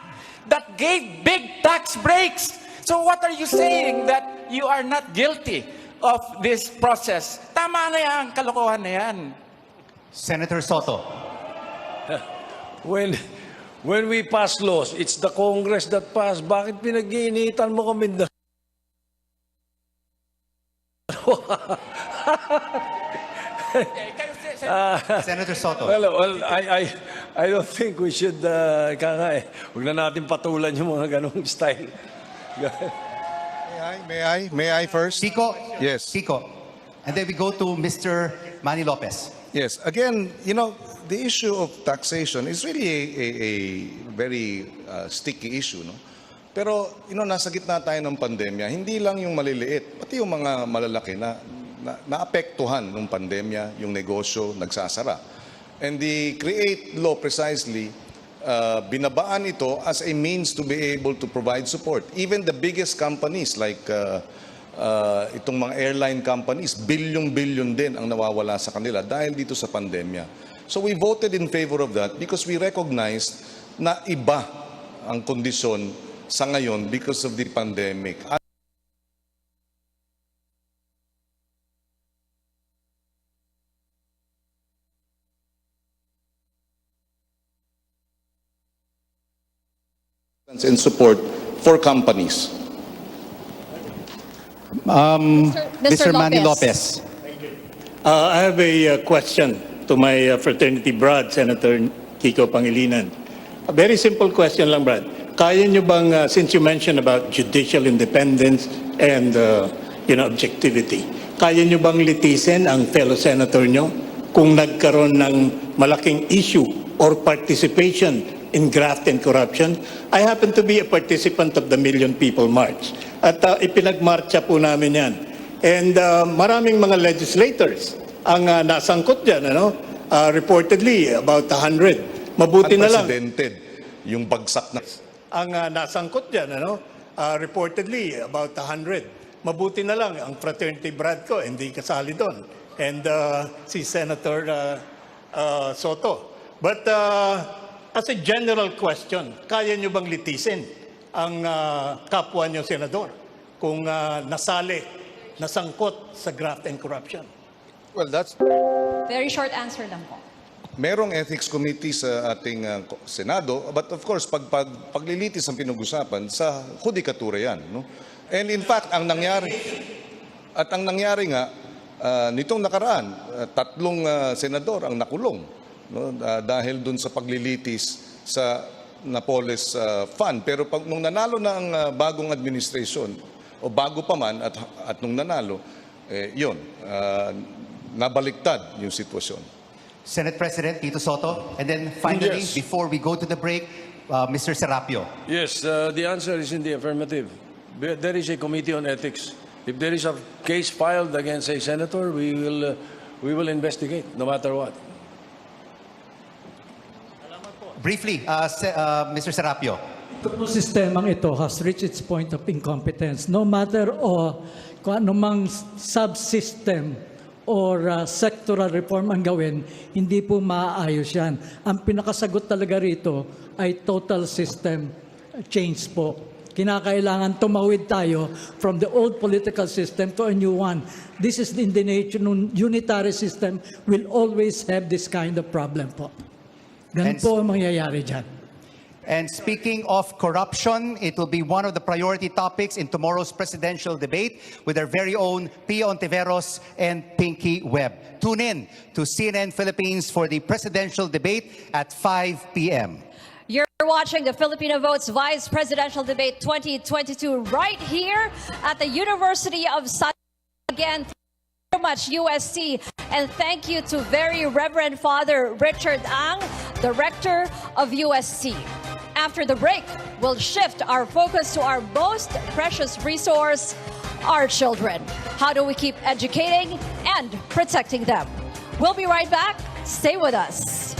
that gave big tax breaks. So what are you saying, that you are not guilty of this process? Tama na yan, kalokohan na yan. Senator Soto. When we pass laws, it's the Congress that pass. Bakit pinag-iinitan mo kami na? Senator Soto. Well, I don't think we should, huwag na natin patulan yung mga ganong style. May I first? Kiko. Yes. Kiko. And then we go to Mr. Manny Lopez. Yes. Again, the issue of taxation is really a very sticky issue, no? Pero, nasa gitna tayo ng pandemya, hindi lang yung maliliit, pati yung mga malalaki na naapektuhan ng pandemya, yung negosyo nagsasara. And the CREATE law precisely, binabaan ito as a means to be able to provide support. Even the biggest companies like itong mga airline companies, bilyon-bilyon din ang nawawala sa kanila dahil dito sa pandemya. So we voted in favor of that because we recognized na iba ang kondisyon sa ngayon because of the pandemic. And support for companies. Mr. Manny Lopez. I have a question to my fraternity brad, Senator Kiko Pangilinan. A very simple question lang, Brad. Kaya nyo bang, since you mentioned about judicial independence and objectivity, kaya nyo bang litisin ang fellow senator nyo kung nagkaroon ng malaking issue or participation in graft and corruption? I happen to be a participant of the Million People March. At ipinagmarcha po namin yan. And maraming mga legislators ang nasangkot dyan, reportedly about 100. Mabuti na lang. Unprecedented yung bagsak na. Ang nasangkot dyan, reportedly about 100. Mabuti na lang ang fraternity brad ko, hindi kasali doon. And si Senator Soto. But as a general question, kaya nyo bang litisin ang kapwa nyo senador kung nasangkot sa graft and corruption? Well, that's... Very short answer lang po. Merong ethics committee sa ating Senado, but of course, paglilitis ang pinag-usapan, sa hudikatura yan. No? And in fact, ang nangyari nga, nitong nakaraan, 3 senador ang nakulong, no? Dahil dun sa paglilitis sa Napoles Fund. Pero nung nanalo na ang bagong administration, o bago pa man at nung nanalo, yun, nabaliktad yung sitwasyon. Senate President Tito Soto. And then finally, Yes. before we go to the break, Mr. Serapio. Yes, the answer is in the affirmative. There is a committee on ethics. If there is a case filed against a senator, we will investigate, no matter what. Briefly, Mr. Serapio. Itong sistemang ito has reached its point of incompetence. No matter kung anumang subsystem or sectoral reform ang gawin, hindi po maaayos yan. Ang pinakasagot talaga rito ay total system change po. Kinakailangan tumawid tayo from the old political system to a new one. This is in the nature ng unitary system will always have this kind of problem po. Ganun po ang mangyayari dyan. And speaking of corruption, it will be one of the priority topics in tomorrow's presidential debate with our very own Pio Ontiveros and Pinky Webb. Tune in to CNN Philippines for the presidential debate at 5 p.m. You're watching the Filipino Votes Vice Presidential Debate 2022 right here at the University of San. Again, thank you so much, USC. And thank you to Very Reverend Father Richard Ang, the Rector of USC. After the break, we'll shift our focus to our most precious resource, our children. How do we keep educating and protecting them? We'll be right back. Stay with us.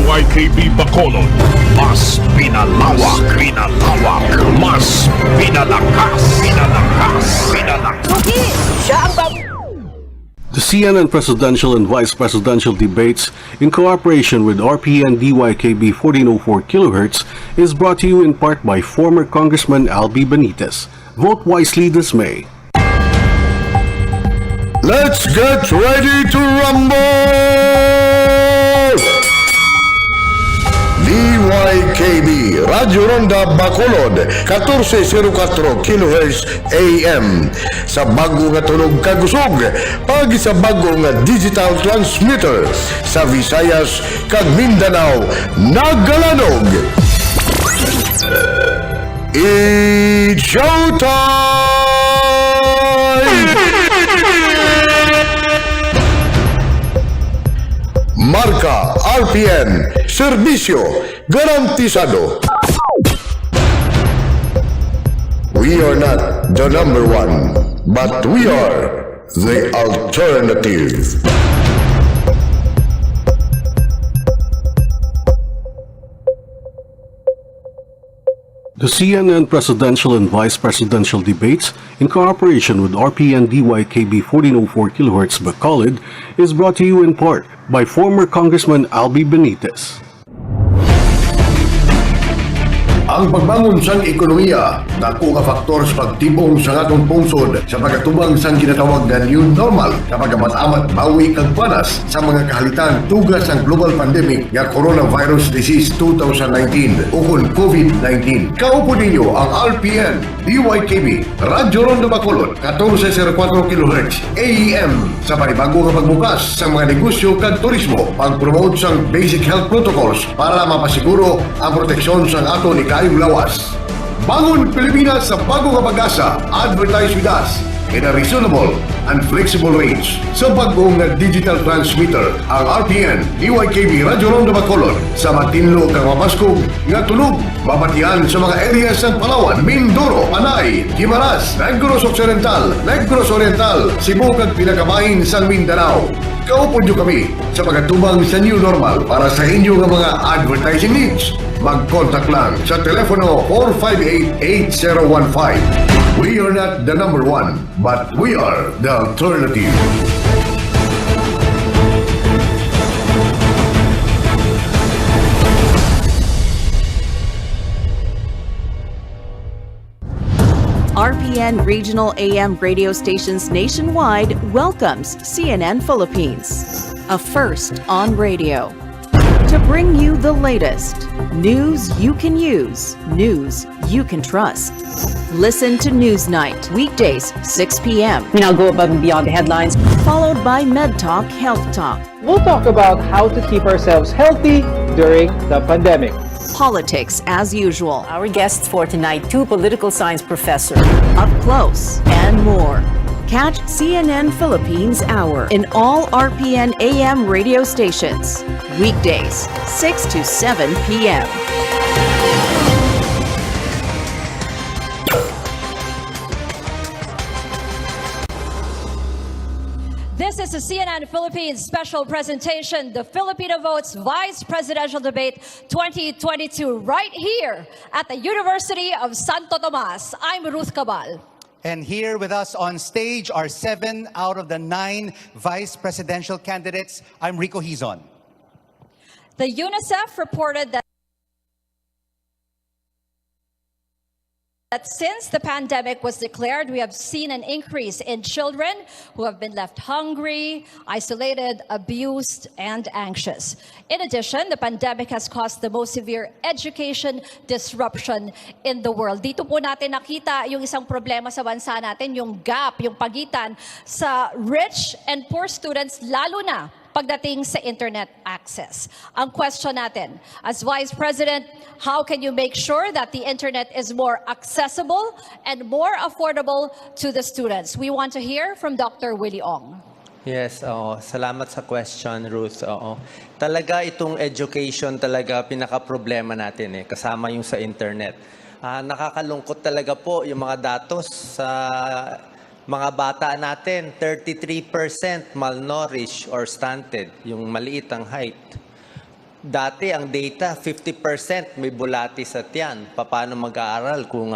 DYKB Bacolod, mas pinalawak, mas pinalakas. Suki, siya ang The CNN presidential and vice presidential debates, in cooperation with RPN DYKB 1404 kHz, is brought to you in part by former Congressman Albi Benitez. Vote wisely this May. Let's get ready to rumble! DYKB Radyo Ronda Bacolod 1404 kHz AM sa bago nga tunog kagusog pag sa bago nga digital transmitter sa Visayas kag Mindanao nagalanog. It's showtime! Marka RPN, serbisyo garantisado. We are not the number one, but we are the alternative. The CNN presidential and vice presidential debates, in cooperation with RPN DYKB 1404 kHz Bacolod, is brought to you in part by former Congressman Albi Benitez. Ang pagbangon sang ekonomiya, dako ka faktor sa pagtibong sa atong pungsod sa pagkatubang sang ginatawag na new normal kapag amat-amat bawi kag panas sa mga kahalitan tugas ang global pandemic nga coronavirus disease 2019 ukon COVID-19. Kaupo ninyo ang RPN DYKB Radyo Ronda Bacolod 1404 kHz AM sa panibago nga pagbukas sa mga negosyo kag turismo, pag-promote sang basic health protocols para mapasiguro ang proteksyon sang ato ni kayong lawas. Bangon Pilipinas sa bago nga pag-asa. Advertise with us. in a reasonable and flexible range. Sa bagong digital transmitter, ang RPN DYKB Radyo Ronda Bacolod sa matinlo kang mabaskog nga tunog mabatian sa mga areas ng Palawan, Mindoro, Panay, Guimaras, Negros Occidental, Negros Oriental, Cebu kag pinakabahin sa Mindanao. Kaupod nyo kami sa pagkatubang sa new normal para sa inyo nga mga advertising needs. Mag-contact lang sa telepono 458-8015. We are not the number one, but we are the alternative. RPN Regional AM radio stations nationwide welcomes CNN Philippines, a first on radio. To bring you the latest news you can use, news you can trust. Listen to Newsnight, weekdays, 6 p.m. Now go above and beyond the headlines. Followed by Med Talk, Health Talk. We'll talk about how to keep ourselves healthy during the pandemic. Politics as usual. Our guests for tonight, two political science professors. Up close and more. Catch CNN Philippines Hour in all RPN AM radio stations. Weekdays, 6 to 7 p.m. This is the CNN Philippines special presentation, the Filipino Votes Vice Presidential Debate 2022, right here at the University of Santo Tomas. I'm Ruth Cabal. And here with us on stage are 7 out of the 9 vice presidential candidates. I'm Rico Hizon. The UNICEF reported that since the pandemic was declared, we have seen an increase in children who have been left hungry, isolated, abused, and anxious. In addition, the pandemic has caused the most severe education disruption in the world. Dito po natin nakita yung isang problema sa bansa natin, yung gap, yung pagitan sa rich and poor students, lalo na pagdating sa internet access. Ang question natin, as Vice President, how can you make sure that the internet is more accessible and more affordable to the students? We want to hear from Dr. Willie Ong. Yes, salamat sa question, Ruth. Talaga itong education talaga pinaka-problema natin kasama yung sa internet. Nakakalungkot talaga po yung mga datos sa mga bata natin, 33% malnourished or stunted, yung maliit ang height. Dati ang data, 50% may bulati sa tiyan. Paano mag-aaral kung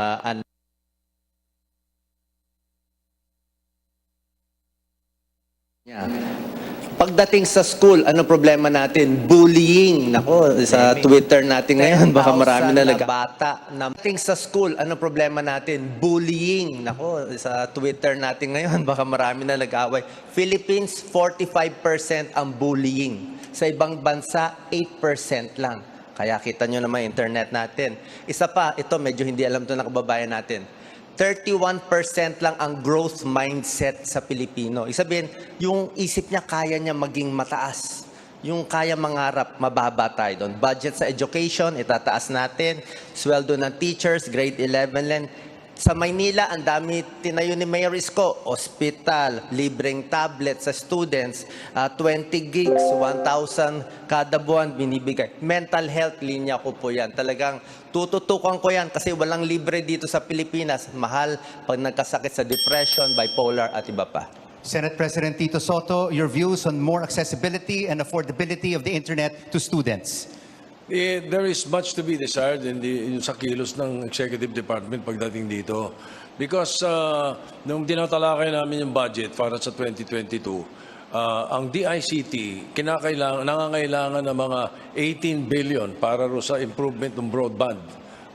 Pagdating sa school, ano problema natin? Bullying. Nako, sa Twitter natin ngayon, baka marami na bata. Pagdating sa school, ano problema natin? Bullying. Nako, sa Twitter natin ngayon, baka marami na nag-away. Philippines, 45% ang bullying. Sa ibang bansa, 8% lang. Kaya kita nyo naman internet natin. Isa pa, ito medyo hindi alam to ng kababayan natin. 31% lang ang growth mindset sa Pilipino. Ibig sabihin, yung isip niya kaya niya maging mataas. Yung kaya mangarap, mababa tayo doon. Budget sa education, itataas natin. Sweldo ng teachers, grade 11 lang. Sa Maynila, ang dami tinayo ni Mayor Isko. Hospital, libreng tablet sa students, 20 gigs, 1,000 kada buwan binibigay. Mental health, linya ko po yan. Talagang tututukan ko yan kasi walang libre dito sa Pilipinas. Mahal pag nagkasakit sa depression, bipolar at iba pa. Senate President Tito Soto, your views on more accessibility and affordability of the internet to students. There is much to be desired sa kilos ng Executive Department pagdating dito. Because nung tinatalakay namin yung budget para sa 2022, ang DICT nangangailangan ng mga 18 billion para sa improvement ng broadband.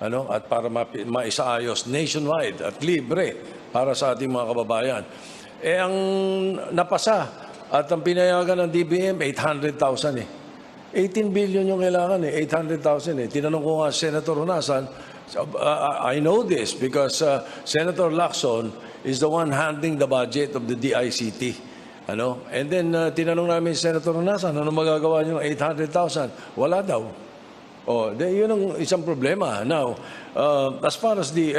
At para maisaayos nationwide at libre para sa ating mga kababayan. Ang napasa at ang pinayagan ng DBM, 800,000 18 billion yung kailangan 800,000 Tinanong ko nga Senator Honasan, I know this because Senator Lacson is the one handling the budget of the DICT. And then tinanong namin Senator Honasan, ano magagawa niyo 800,000? Wala daw. Yun ang isang problema. Now, as far as the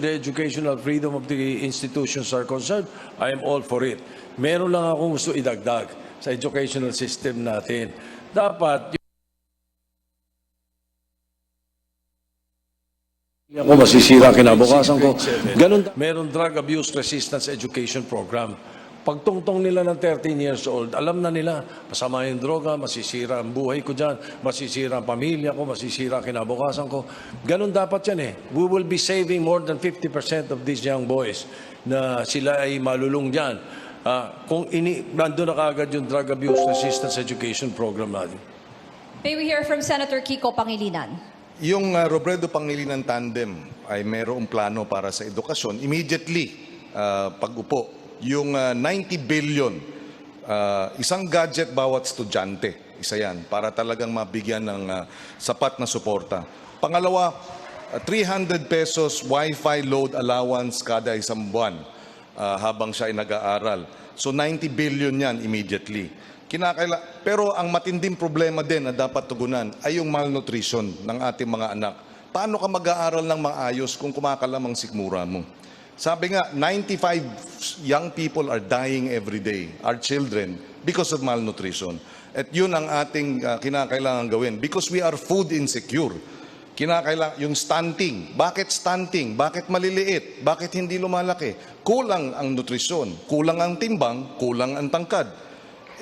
educational freedom of the institutions are concerned, I am all for it. Meron lang akong gusto idagdag sa educational system natin. Dapat ako masisira kinabukasan ko. Ganun, meron drug abuse resistance education program. Pagtungtong nila ng 13 years old, alam na nila, masama yung droga, masisira ang buhay ko dyan, masisira ang pamilya ko, masisira kinabukasan ko. Ganun dapat yan eh. We will be saving more than 50% of these young boys na sila ay malulung dyan. Kung nandun na kaagad yung drug abuse resistance education program natin. May we hear from Senator Kiko Pangilinan? Yung Robredo-Pangilinan tandem ay mayroong plano para sa edukasyon. Immediately, pag-upo, yung 90 billion, isang gadget bawat estudyante, isa yan, para talagang mabigyan ng sapat na suporta. Pangalawa, 300 pesos Wi-Fi load allowance kada isang buwan habang siya ay nag-aaral. So 90 billion yan immediately. Pero ang matinding problema din na dapat tugunan ay yung malnutrition ng ating mga anak. Paano ka mag-aaral ng maayos kung kumakalamang sikmura mo? Sabi nga, 95 young people are dying every day, our children, because of malnutrition. At yun ang ating kinakailangan gawin. Because we are food insecure. Yung stunting. Bakit stunting? Bakit maliliit? Bakit hindi lumalaki? Kulang ang nutrisyon, kulang ang timbang, kulang ang tangkad.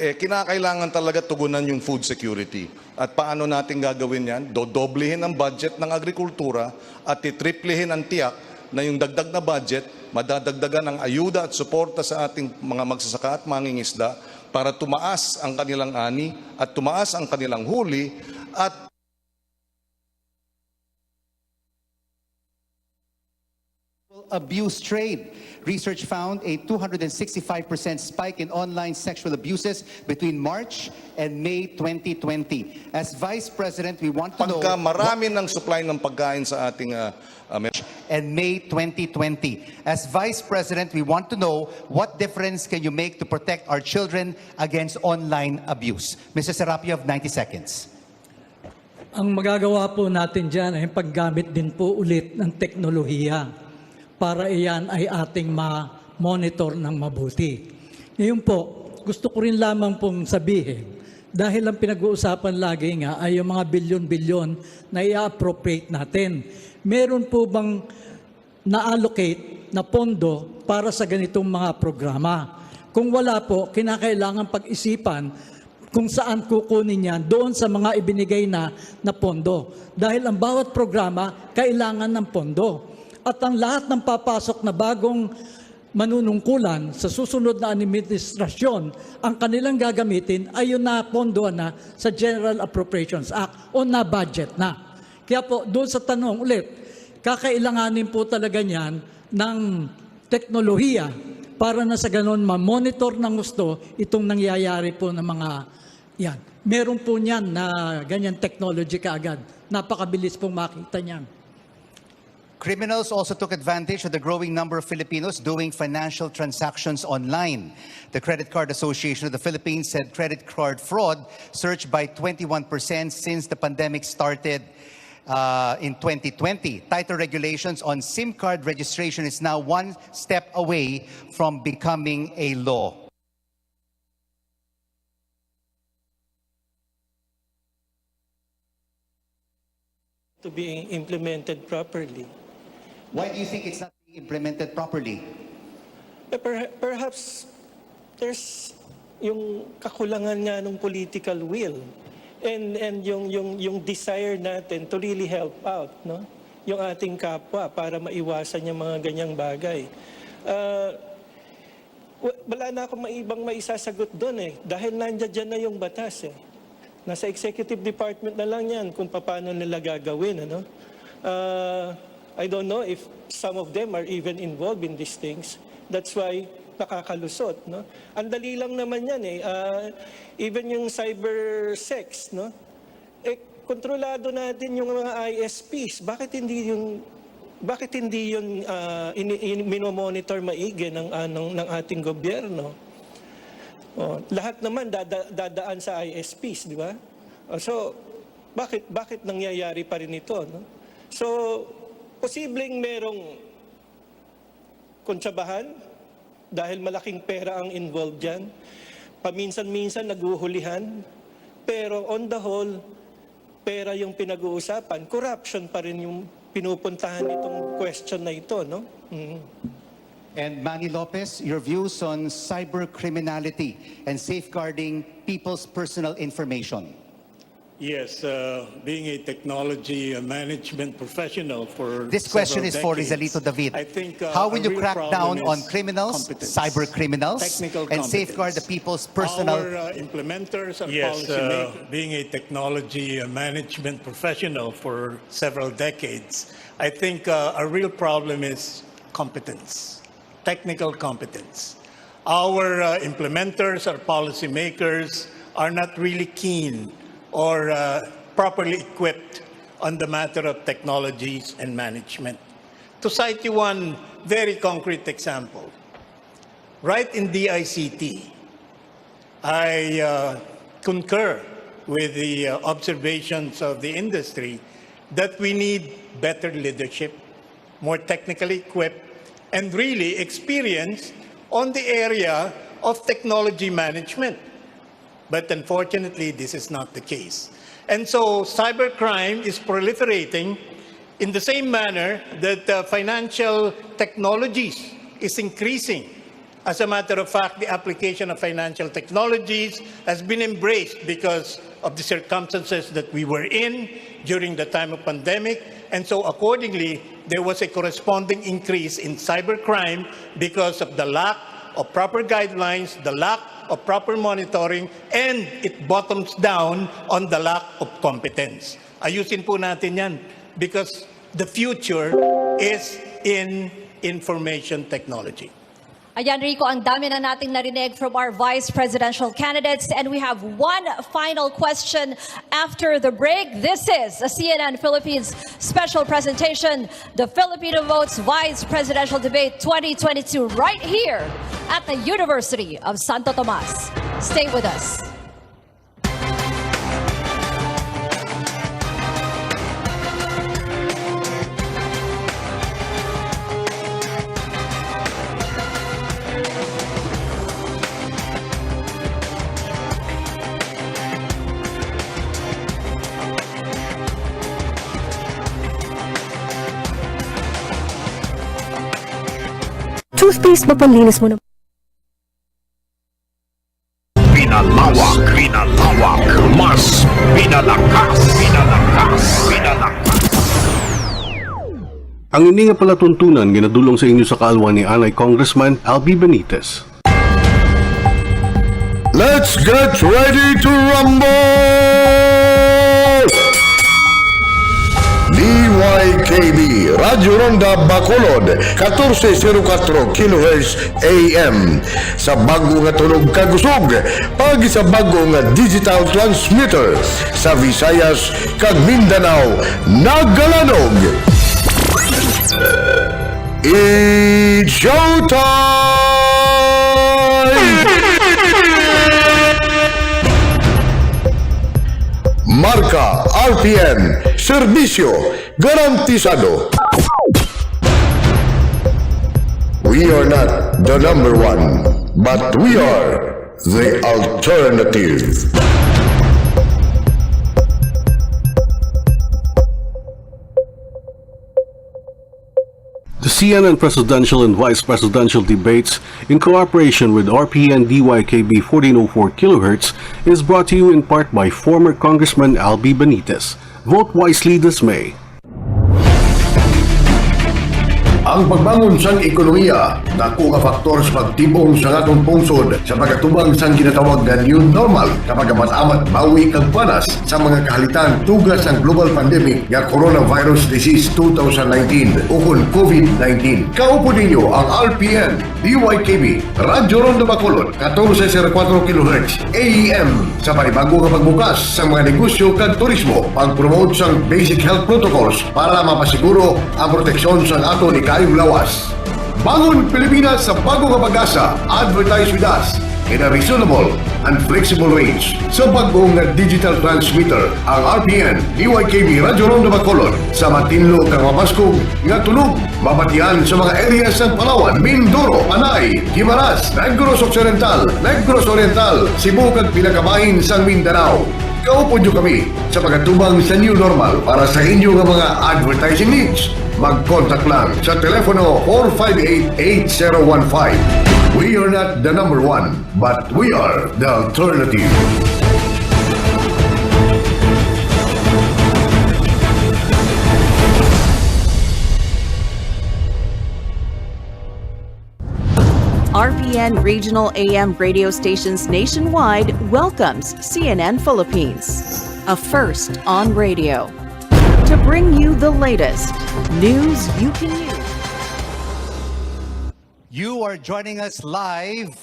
Kinakailangan talaga tugunan yung food security. At paano natin gagawin yan? Dodoblehin ang budget ng agrikultura at titriplehin ang tiyak na yung dagdag na budget, madadagdagan ng ayuda at suporta sa ating mga magsasaka at mangingisda para tumaas ang kanilang ani at tumaas ang kanilang huli at abuse trade. Research found a 265% spike in online sexual abuses between March and May 2020. As Vice President, we want to know... Pagka marami ng supply ng pagkain sa ating... and May 2020. As Vice President, we want to know what difference can you make to protect our children against online abuse? Mr. Serapio of 90 seconds. Ang magagawa po natin dyan ay paggamit din po ulit ng teknolohiya para iyan ay ating ma-monitor ng mabuti. Ngayon po, gusto ko rin lamang pong sabihin, dahil ang pinag-uusapan lagi nga ay yung mga bilyon-bilyon na i-appropriate natin. Meron po bang na-allocate na pondo para sa ganitong mga programa? Kung wala po, kinakailangan pag-isipan kung saan kukunin yan doon sa mga ibinigay na pondo. Dahil ang bawat programa, kailangan ng pondo. At ang lahat ng papasok na bagong manunungkulan sa susunod na administrasyon, ang kanilang gagamitin ay yung napondoan na sa General Appropriations Act o na budget na. Kaya po, doon sa tanong ulit, kakailanganin po talaga niyan ng teknolohiya para na sa ganon ma-monitor ng gusto itong nangyayari po ng mga yan. Meron po niyan na ganyan technology kaagad. Napakabilis pong makita niyan. Criminals also took advantage of the growing number of Filipinos doing financial transactions online. The Credit Card Association of the Philippines said credit card fraud surged by 21% since the pandemic started in 2020. Tighter regulations on SIM card registration is now one step away from becoming a law. To be implemented properly. Why do you think it's not being implemented properly? Perhaps there's yung kakulangan nga ng political will and yung desire natin to really help out, no? Yung ating kapwa para maiwasan yung mga ganyang bagay. Wala na akong maibang maisasagot doon eh dahil nandiyan na yung batas eh. Nasa executive department na lang yan kung paano nila gagawin, ano? I don't know if some of them are even involved in these things. That's why nakakalusot, no? Ang dali lang naman yan eh. Even yung cyber sex, no? Kontrolado natin yung mga ISPs. Bakit hindi yun minomonitor maigi ng ating gobyerno? Lahat naman dadaan sa ISPs, di ba? So bakit nangyayari pa rin ito, no? So, posibleng merong kontsabahan dahil malaking pera ang involved dyan. Paminsan-minsan naguhulihan, pero on the whole, pera yung pinag-uusapan. Corruption pa rin yung pinupuntahan itong question na ito, no? And Manny Lopez, your views on cybercriminality and safeguarding people's personal information. Yes, being a technology management professional for This question is for decades, Rizalito David. I think how will a you real crack problem down on is criminals, competence, cyber criminals, technical and competence. safeguard the people's personal... Our implementers and policymakers, being a technology management professional for several decades, I think a real problem is competence, technical competence. Our implementers, our policymakers are not really keen or properly equipped on the matter of technologies and management. To cite you one very concrete example, right in DICT, I concur with the observations of the industry that we need better leadership, more technically equipped, and really experienced on the area of technology management. But unfortunately, this is not the case. And so cybercrime is proliferating in the same manner that financial technologies is increasing. As a matter of fact, the application of financial technologies has been embraced because of the circumstances that we were in during the time of pandemic. And so accordingly, there was a corresponding increase in cybercrime because of the lack of proper guidelines, the lack of proper monitoring, and it bottoms down on the lack of competence. Ayusin po natin yan because the future is in information technology. Ayan, Rico, ang dami na nating narinig from our vice presidential candidates. And we have one final question after the break. This is a CNN Philippines special presentation, the Filipino Votes Vice Presidential Debate 2022, right here at the University of Santo Tomas. Stay with us. Toothpaste, mapanlinis mo na. Pinalawak, mas pinalakas. Ang ini nga palatuntunan ginadulong sa inyo sa kaalwan ni Anay Congressman Albi Benitez. Let's get ready to rumble! DYKB, Radyo Ronda Bacolod, 1404 kHz AM. Sa bago nga tunog kagusog, pagi sa bago nga digital transmitter sa Visayas kag Mindanao, nagalanog. It's showtime! Marka, RPM, serbisyo, garantisado. We are not the number one, but we are the alternative. The CNN presidential and vice presidential debates, in cooperation with RPN DYKB 1404 kHz, is brought to you in part by former Congressman Albi Benitez. Vote wisely this May. Ang pagbangon sang ekonomiya, dako nga faktor sa pagtibong sa atong pungsod sa pagkatubang sang ginatawag nga new normal kapag amat-amat bawi kag panas sa mga kahalitan tugas ang global pandemic nga coronavirus disease 2019 ukon COVID-19. Kaupo ninyo ang RPN, DYKB, Radyo Ronda Bacolod, 1404 kHz AM sa panibago nga pagbukas sa mga negosyo kag turismo, pag-promote sang basic health protocols para mapasiguro ang proteksyon sang aton ikayong lawas. Bangon Pilipinas sa bago nga pag-asa. Advertise with us. in a reasonable and flexible range. Sa bagong digital transmitter, ang RPN DYKB Radyo Ronda Bacolod sa matinlo kang mabaskog nga tunog mabatian sa mga areas ng Palawan, Mindoro, Panay, Guimaras, Negros Occidental, Negros Oriental, Cebu kag pinakabahin sa Mindanao. Kaupo nyo kami sa pagkatubang sa new normal para sa inyo nga mga advertising needs. Mag-contact lang sa telepono 458-8015. We are not the number one, but we are the alternative. RPN Regional AM radio stations nationwide welcomes CNN Philippines, a first on radio. To bring you the latest news you can use. You are joining us live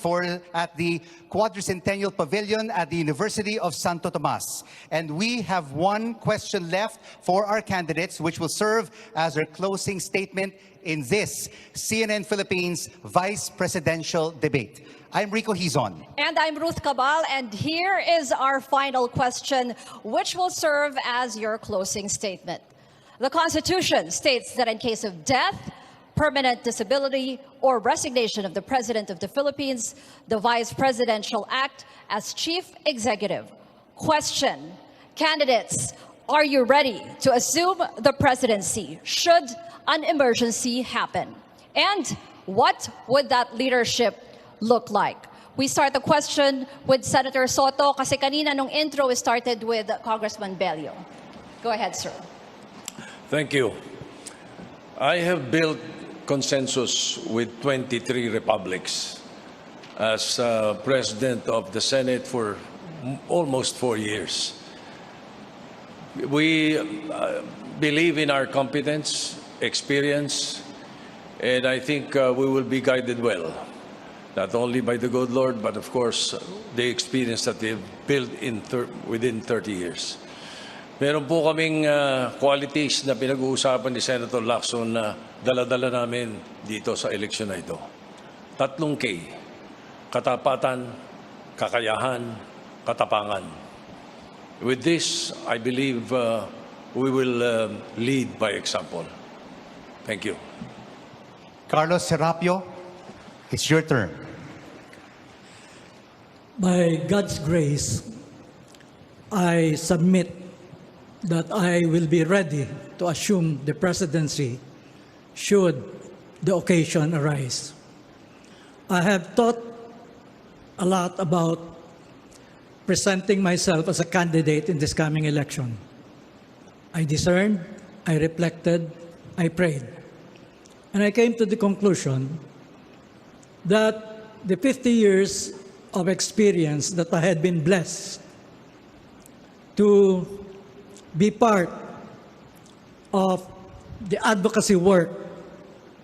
at the Quadricentennial Pavilion at the University of Santo Tomas. And we have one question left for our candidates, which will serve as our closing statement in this CNN Philippines Vice Presidential Debate. I'm Rico Hizon. And I'm Ruth Cabal, and here is our final question, which will serve as your closing statement. The Constitution states that in case of death, permanent disability, or resignation of the President of the Philippines, the Vice Presidential act as Chief Executive. Question, candidates, are you ready to assume the presidency should an emergency happen? And what would that leadership look like? We start the question with Senator Soto kasi kanina nung intro we started with Congressman Bello. Go ahead, sir. Thank you. I have built consensus with 23 republics as President of the Senate for almost 4 years. We believe in our competence, experience, and I think we will be guided well, not only by the good Lord, but of course the experience that we've built within 30 years. Meron po kaming qualities na pinag-uusapan ni Senator Lacson na dala-dala namin dito sa eleksyon na ito. 3 K, katapatan, kakayahan, katapangan. With this, I believe we will lead by example. Thank you. Carlos Serapio, it's your turn. By God's grace, I submit that I will be ready to assume the presidency should the occasion arise. I have thought a lot about presenting myself as a candidate in this coming election. I discerned, I reflected, I prayed. And I came to the conclusion that the 50 years of experience that I had been blessed to be part of the advocacy work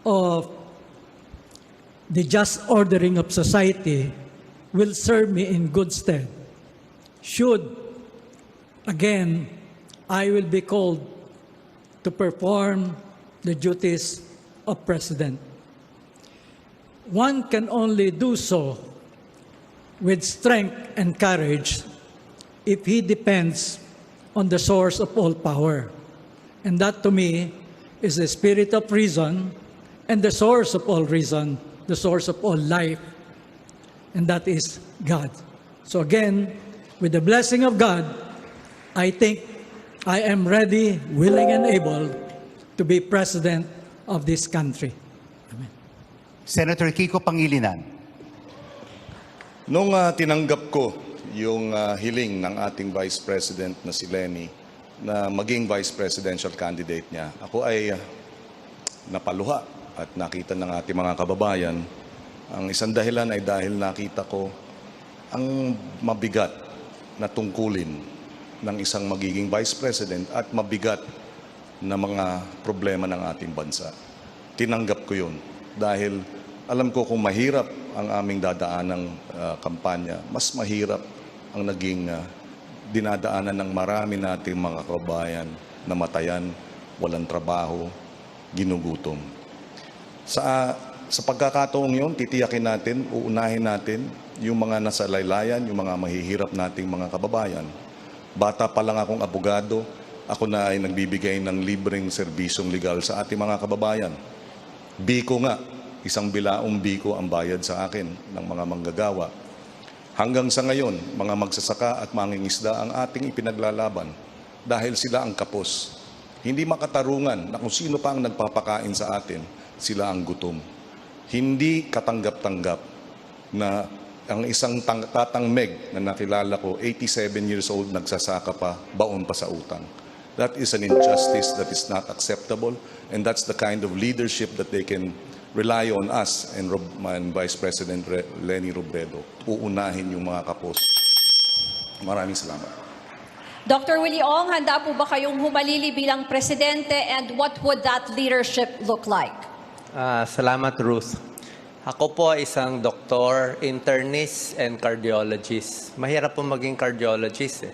of the just ordering of society will serve me in good stead. Should, again, I will be called to perform the duties of President. One can only do so with strength and courage if he depends on the source of all power. And that to me is the spirit of reason and the source of all reason, the source of all life, and that is God. So again, with the blessing of God, I think I am ready, willing, and able to be president of this country. Amen. Senator Kiko Pangilinan. Nung tinanggap ko yung hiling ng ating Vice President na si Lenny na maging Vice Presidential candidate niya, ako ay napaluha at nakita ng ating mga kababayan. Ang isang dahilan ay dahil nakita ko ang mabigat na tungkulin ng isang magiging Vice President at mabigat na mga problema ng ating bansa. Tinanggap ko yun dahil alam ko kung mahirap ang aming dadaanang kampanya, mas mahirap ang naging dinadaanan ng marami nating mga kababayan na matayan, walang trabaho, ginugutom. Sa sa pagkakataong yun, titiyakin natin, uunahin natin yung mga nasa laylayan, yung mga mahihirap nating mga kababayan. Bata pa lang akong abogado, ako na ay nagbibigay ng libreng serbisyong legal sa ating mga kababayan. Biko nga, isang bilaong biko ang bayad sa akin ng mga manggagawa. Hanggang sa ngayon, mga magsasaka at mangingisda ang ating ipinaglalaban dahil sila ang kapos. Hindi makatarungan na kung sino pa ang nagpapakain sa atin, sila ang gutom. Hindi katanggap-tanggap na ang isang tatang Meg na nakilala ko, 87 years old, nagsasaka pa, baon pa sa utang. That is an injustice that is not acceptable, and that's the kind of leadership that they can rely on us and Vice President Leni Robredo. Uunahin yung mga kapos. Maraming salamat. Dr. Willie Ong, handa po ba kayong humalili bilang presidente, and what would that leadership look like? Salamat, Ruth. Ako po ay isang doktor, internist, and cardiologist. Mahirap po maging cardiologist eh.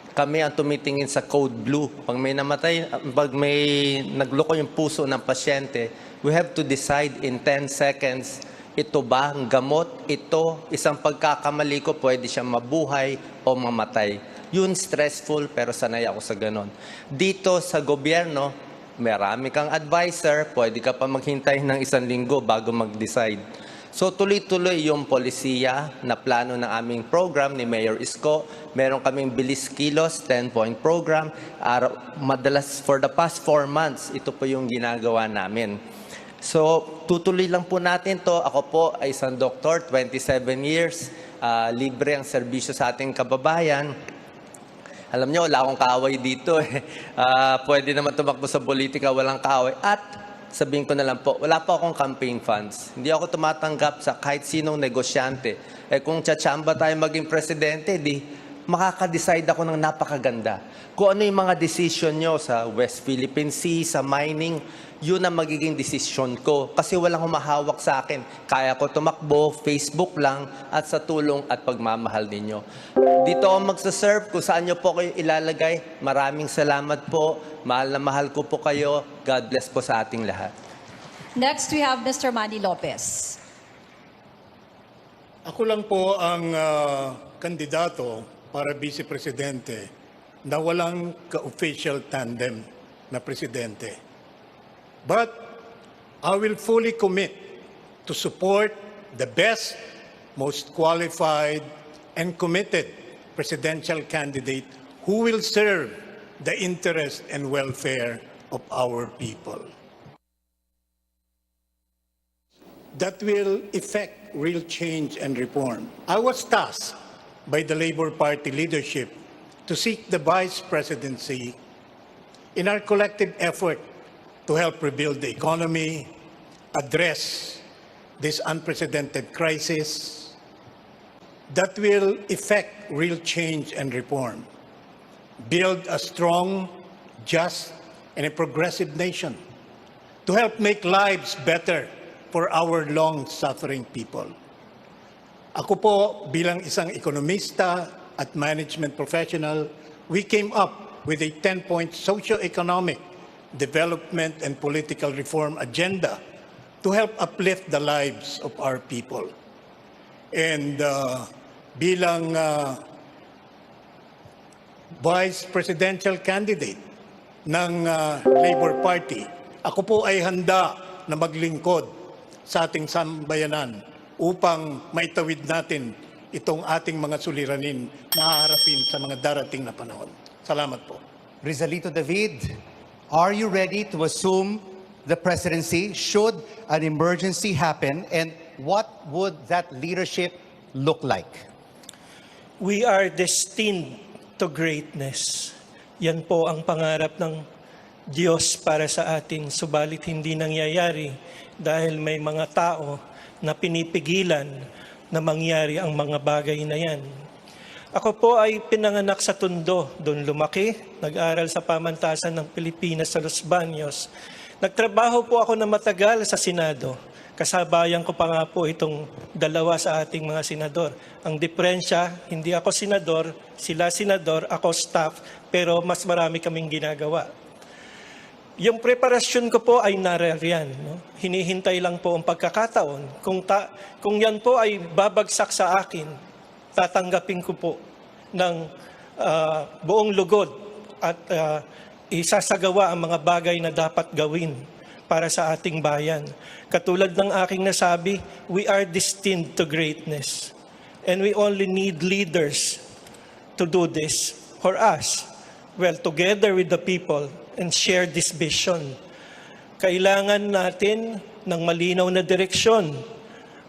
Kami ang tumitingin sa code blue. Pag may namatay, pag may nagloko yung puso ng pasyente, we have to decide in 10 seconds, ito ba ang gamot? Ito, isang pagkakamali ko, pwede siyang mabuhay o mamatay. Yun stressful, pero sanay ako sa ganon. Dito sa gobyerno, marami kang advisor, pwede ka pa maghintay ng 1 linggo bago mag-decide. So tuloy-tuloy yung polisiya na plano ng aming program ni Mayor Isko. Meron kaming bilis kilos, 10-point program. Madalas for the past 4 months, ito po yung ginagawa namin. So tutuloy lang po natin to. Ako po ay isang doktor, 27 years. Libre ang serbisyo sa ating kababayan. Alam niyo, wala akong kaaway dito. Pwede naman tumakbo sa politika, walang kaaway. At sabihin ko na lang po, wala pa akong campaign funds. Hindi ako tumatanggap sa kahit sinong negosyante. Kung tsatsamba tayo maging presidente, di makaka-decide ako ng napakaganda. Kung ano yung mga decision nyo sa West Philippine Sea, sa mining, yun ang magiging decision ko. Kasi walang humahawak sa akin. Kaya ko tumakbo, Facebook lang, at sa tulong at pagmamahal ninyo. Dito ako magsaserve kung saan nyo po kayo ilalagay. Maraming salamat po. Mahal na mahal ko po kayo. God bless po sa ating lahat. Next, we have Mr. Manny Lopez. Ako lang po ang kandidato para Vice Presidente na walang ka-official tandem na presidente. But I will fully commit to support the best, most qualified, and committed presidential candidate who will serve the interest and welfare of our people. That will effect real change and reform. I was tasked by the Labour Party leadership to seek the vice presidency in our collective effort to help rebuild the economy, address this unprecedented crisis that will effect real change and reform, build a strong, just, and a progressive nation to help make lives better for our long-suffering people. Ako po bilang isang ekonomista at management professional, we came up with a 10-point socio-economic development and political reform agenda to help uplift the lives of our people. And bilang vice presidential candidate ng Labour Party, ako po ay handa na maglingkod sa ating sambayanan upang maitawid natin itong ating mga suliranin na haharapin sa mga darating na panahon. Salamat po. Rizalito David, are you ready to assume the presidency should an emergency happen, and what would that leadership look like? We are destined to greatness. Yan po ang pangarap ng Diyos para sa atin, subalit hindi nangyayari dahil may mga tao na pinipigilan na mangyari ang mga bagay na yan. Ako po ay pinanganak sa Tondo, doon lumaki, nag-aral sa pamantasan ng Pilipinas sa Los Baños. Nagtrabaho po ako na matagal sa Senado. Kasabayan ko pa nga po itong dalawa sa ating mga senador. Ang diferensya, hindi ako senador, sila senador, ako staff, pero mas marami kaming ginagawa. Yung preparasyon ko po ay narariyan. No? Hinihintay lang po ang pagkakataon. Kung yan po ay babagsak sa akin, tatanggapin ko po ng buong lugod at isasagawa ang mga bagay na dapat gawin para sa ating bayan. Katulad ng aking nasabi, we are destined to greatness. And we only need leaders to do this for us. Well, together with the people and share this vision. Kailangan natin ng malinaw na direksyon.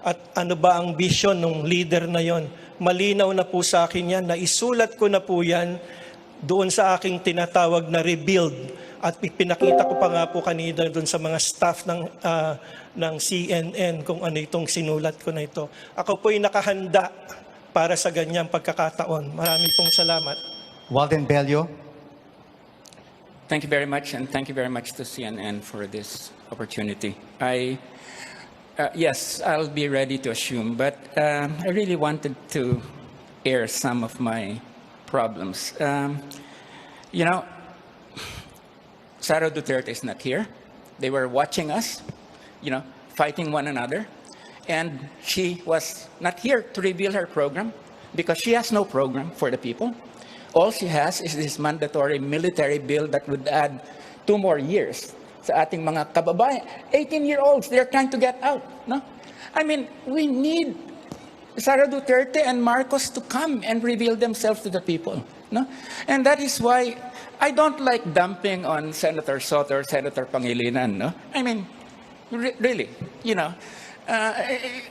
At ano ba ang vision ng leader na yon? Malinaw na po sa akin yan. Naisulat ko na po yan doon sa aking tinatawag na rebuild. At pinakita ko pa nga po kanina doon sa mga staff ng CNN kung ano itong sinulat ko na ito. Ako po'y nakahanda para sa ganyang pagkakataon. Maraming pong salamat. Walden Bello. Thank you very much, and thank you very much to CNN for this opportunity. Yes, I'll be ready to assume, but I really wanted to air some of my problems. You know, Sara Duterte is not here. They were watching us, you know, fighting one another, and she was not here to reveal her program because she has no program for the people. All she has is this mandatory military bill that would add 2 more years sa ating mga kababayan. 18-year-olds, they're trying to get out. No? I mean, we need Sara Duterte and Marcos to come and reveal themselves to the people. No? And that is why I don't like dumping on Senator Soto or Senator Pangilinan. No? I mean, really, you know,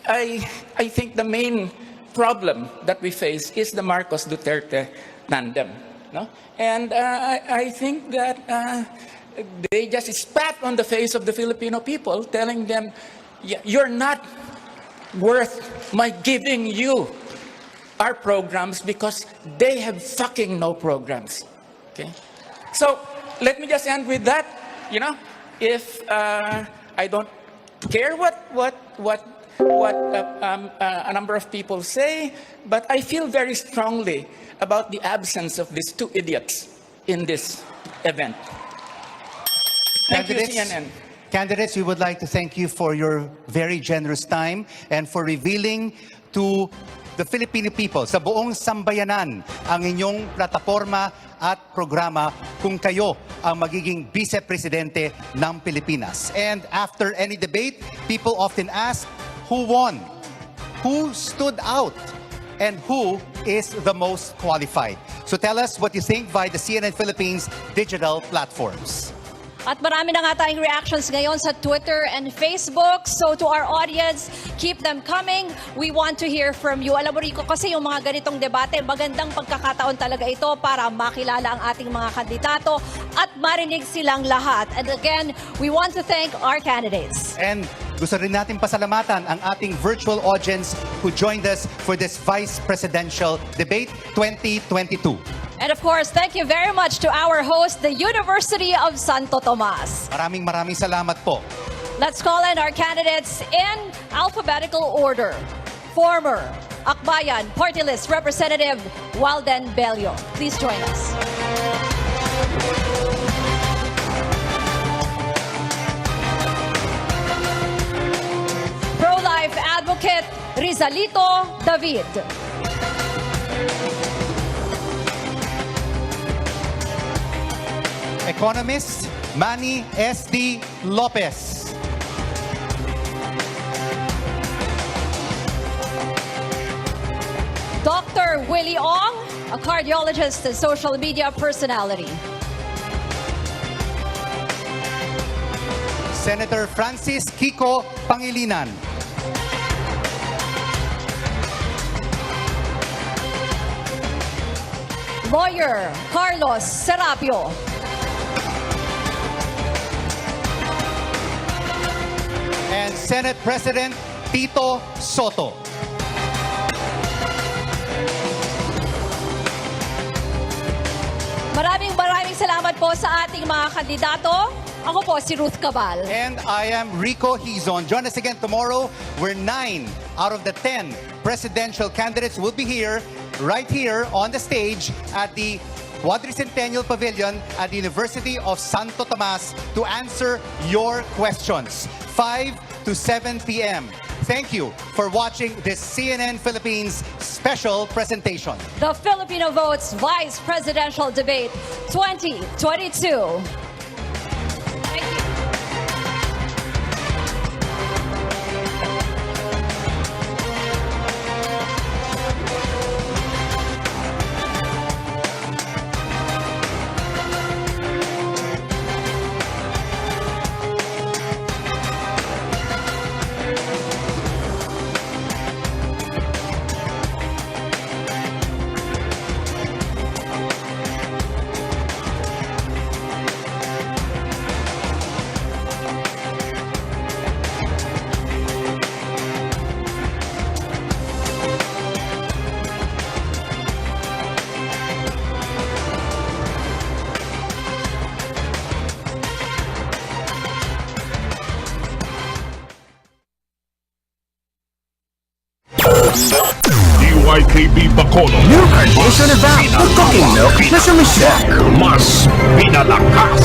I think the main problem that we face is the Marcos-Duterte tandem, no? And I think that they just spat on the face of the Filipino people, telling them, you're not worth my giving you our programs because they have fucking no programs. Okay? So let me just end with that. You know, if I don't care what a number of people say, but I feel very strongly about the absence of these 2 idiots in this event. Thank you, CNN. Candidates, we would like to thank you for your very generous time and for revealing to the Filipino people, sa buong sambayanan, ang inyong plataforma at programa kung kayo ang magiging vice-presidente ng Pilipinas. And after any debate, people often ask, who won? Who stood out? And who is the most qualified? So tell us what you think via the CNN Philippines digital platforms. At marami na nga tayong reactions ngayon sa Twitter and Facebook. So to our audience, keep them coming. We want to hear from you. Alam mo, Rico, kasi yung mga ganitong debate, magandang pagkakataon talaga ito para makilala ang ating mga kandidato at marinig silang lahat. And again, we want to thank our candidates. And gusto rin natin pasalamatan ang ating virtual audience who joined us for this Vice Presidential Debate 2022. And of course, thank you very much to our host, the University of Santo Tomas. Maraming salamat po. Let's call in our candidates in alphabetical order. Former Akbayan Party List Representative Walden Bello. Please join us. Pro-life advocate Rizalito David. Economist Manny S.D. Lopez. Dr. Willie Ong, a cardiologist and social media personality. Senator Francis Kiko Pangilinan. Lawyer Carlos Serapio. And Senate President Tito Soto. Maraming salamat po sa ating mga kandidato. Ako po si Ruth Cabal. And I am Rico Hizon. Join us again tomorrow where 9 out of the 10 presidential candidates will be here, right here on the stage at the Quadricentennial Pavilion at the University of Santo Tomas to answer your questions. 5 to 7 p.m. Thank you for watching this CNN Philippines special presentation. The Filipino Votes Vice Presidential Debate 2022. Thank you. DYKB Bacolod. New carnation event for cooking milk na sumisyak. Mas pinalakas.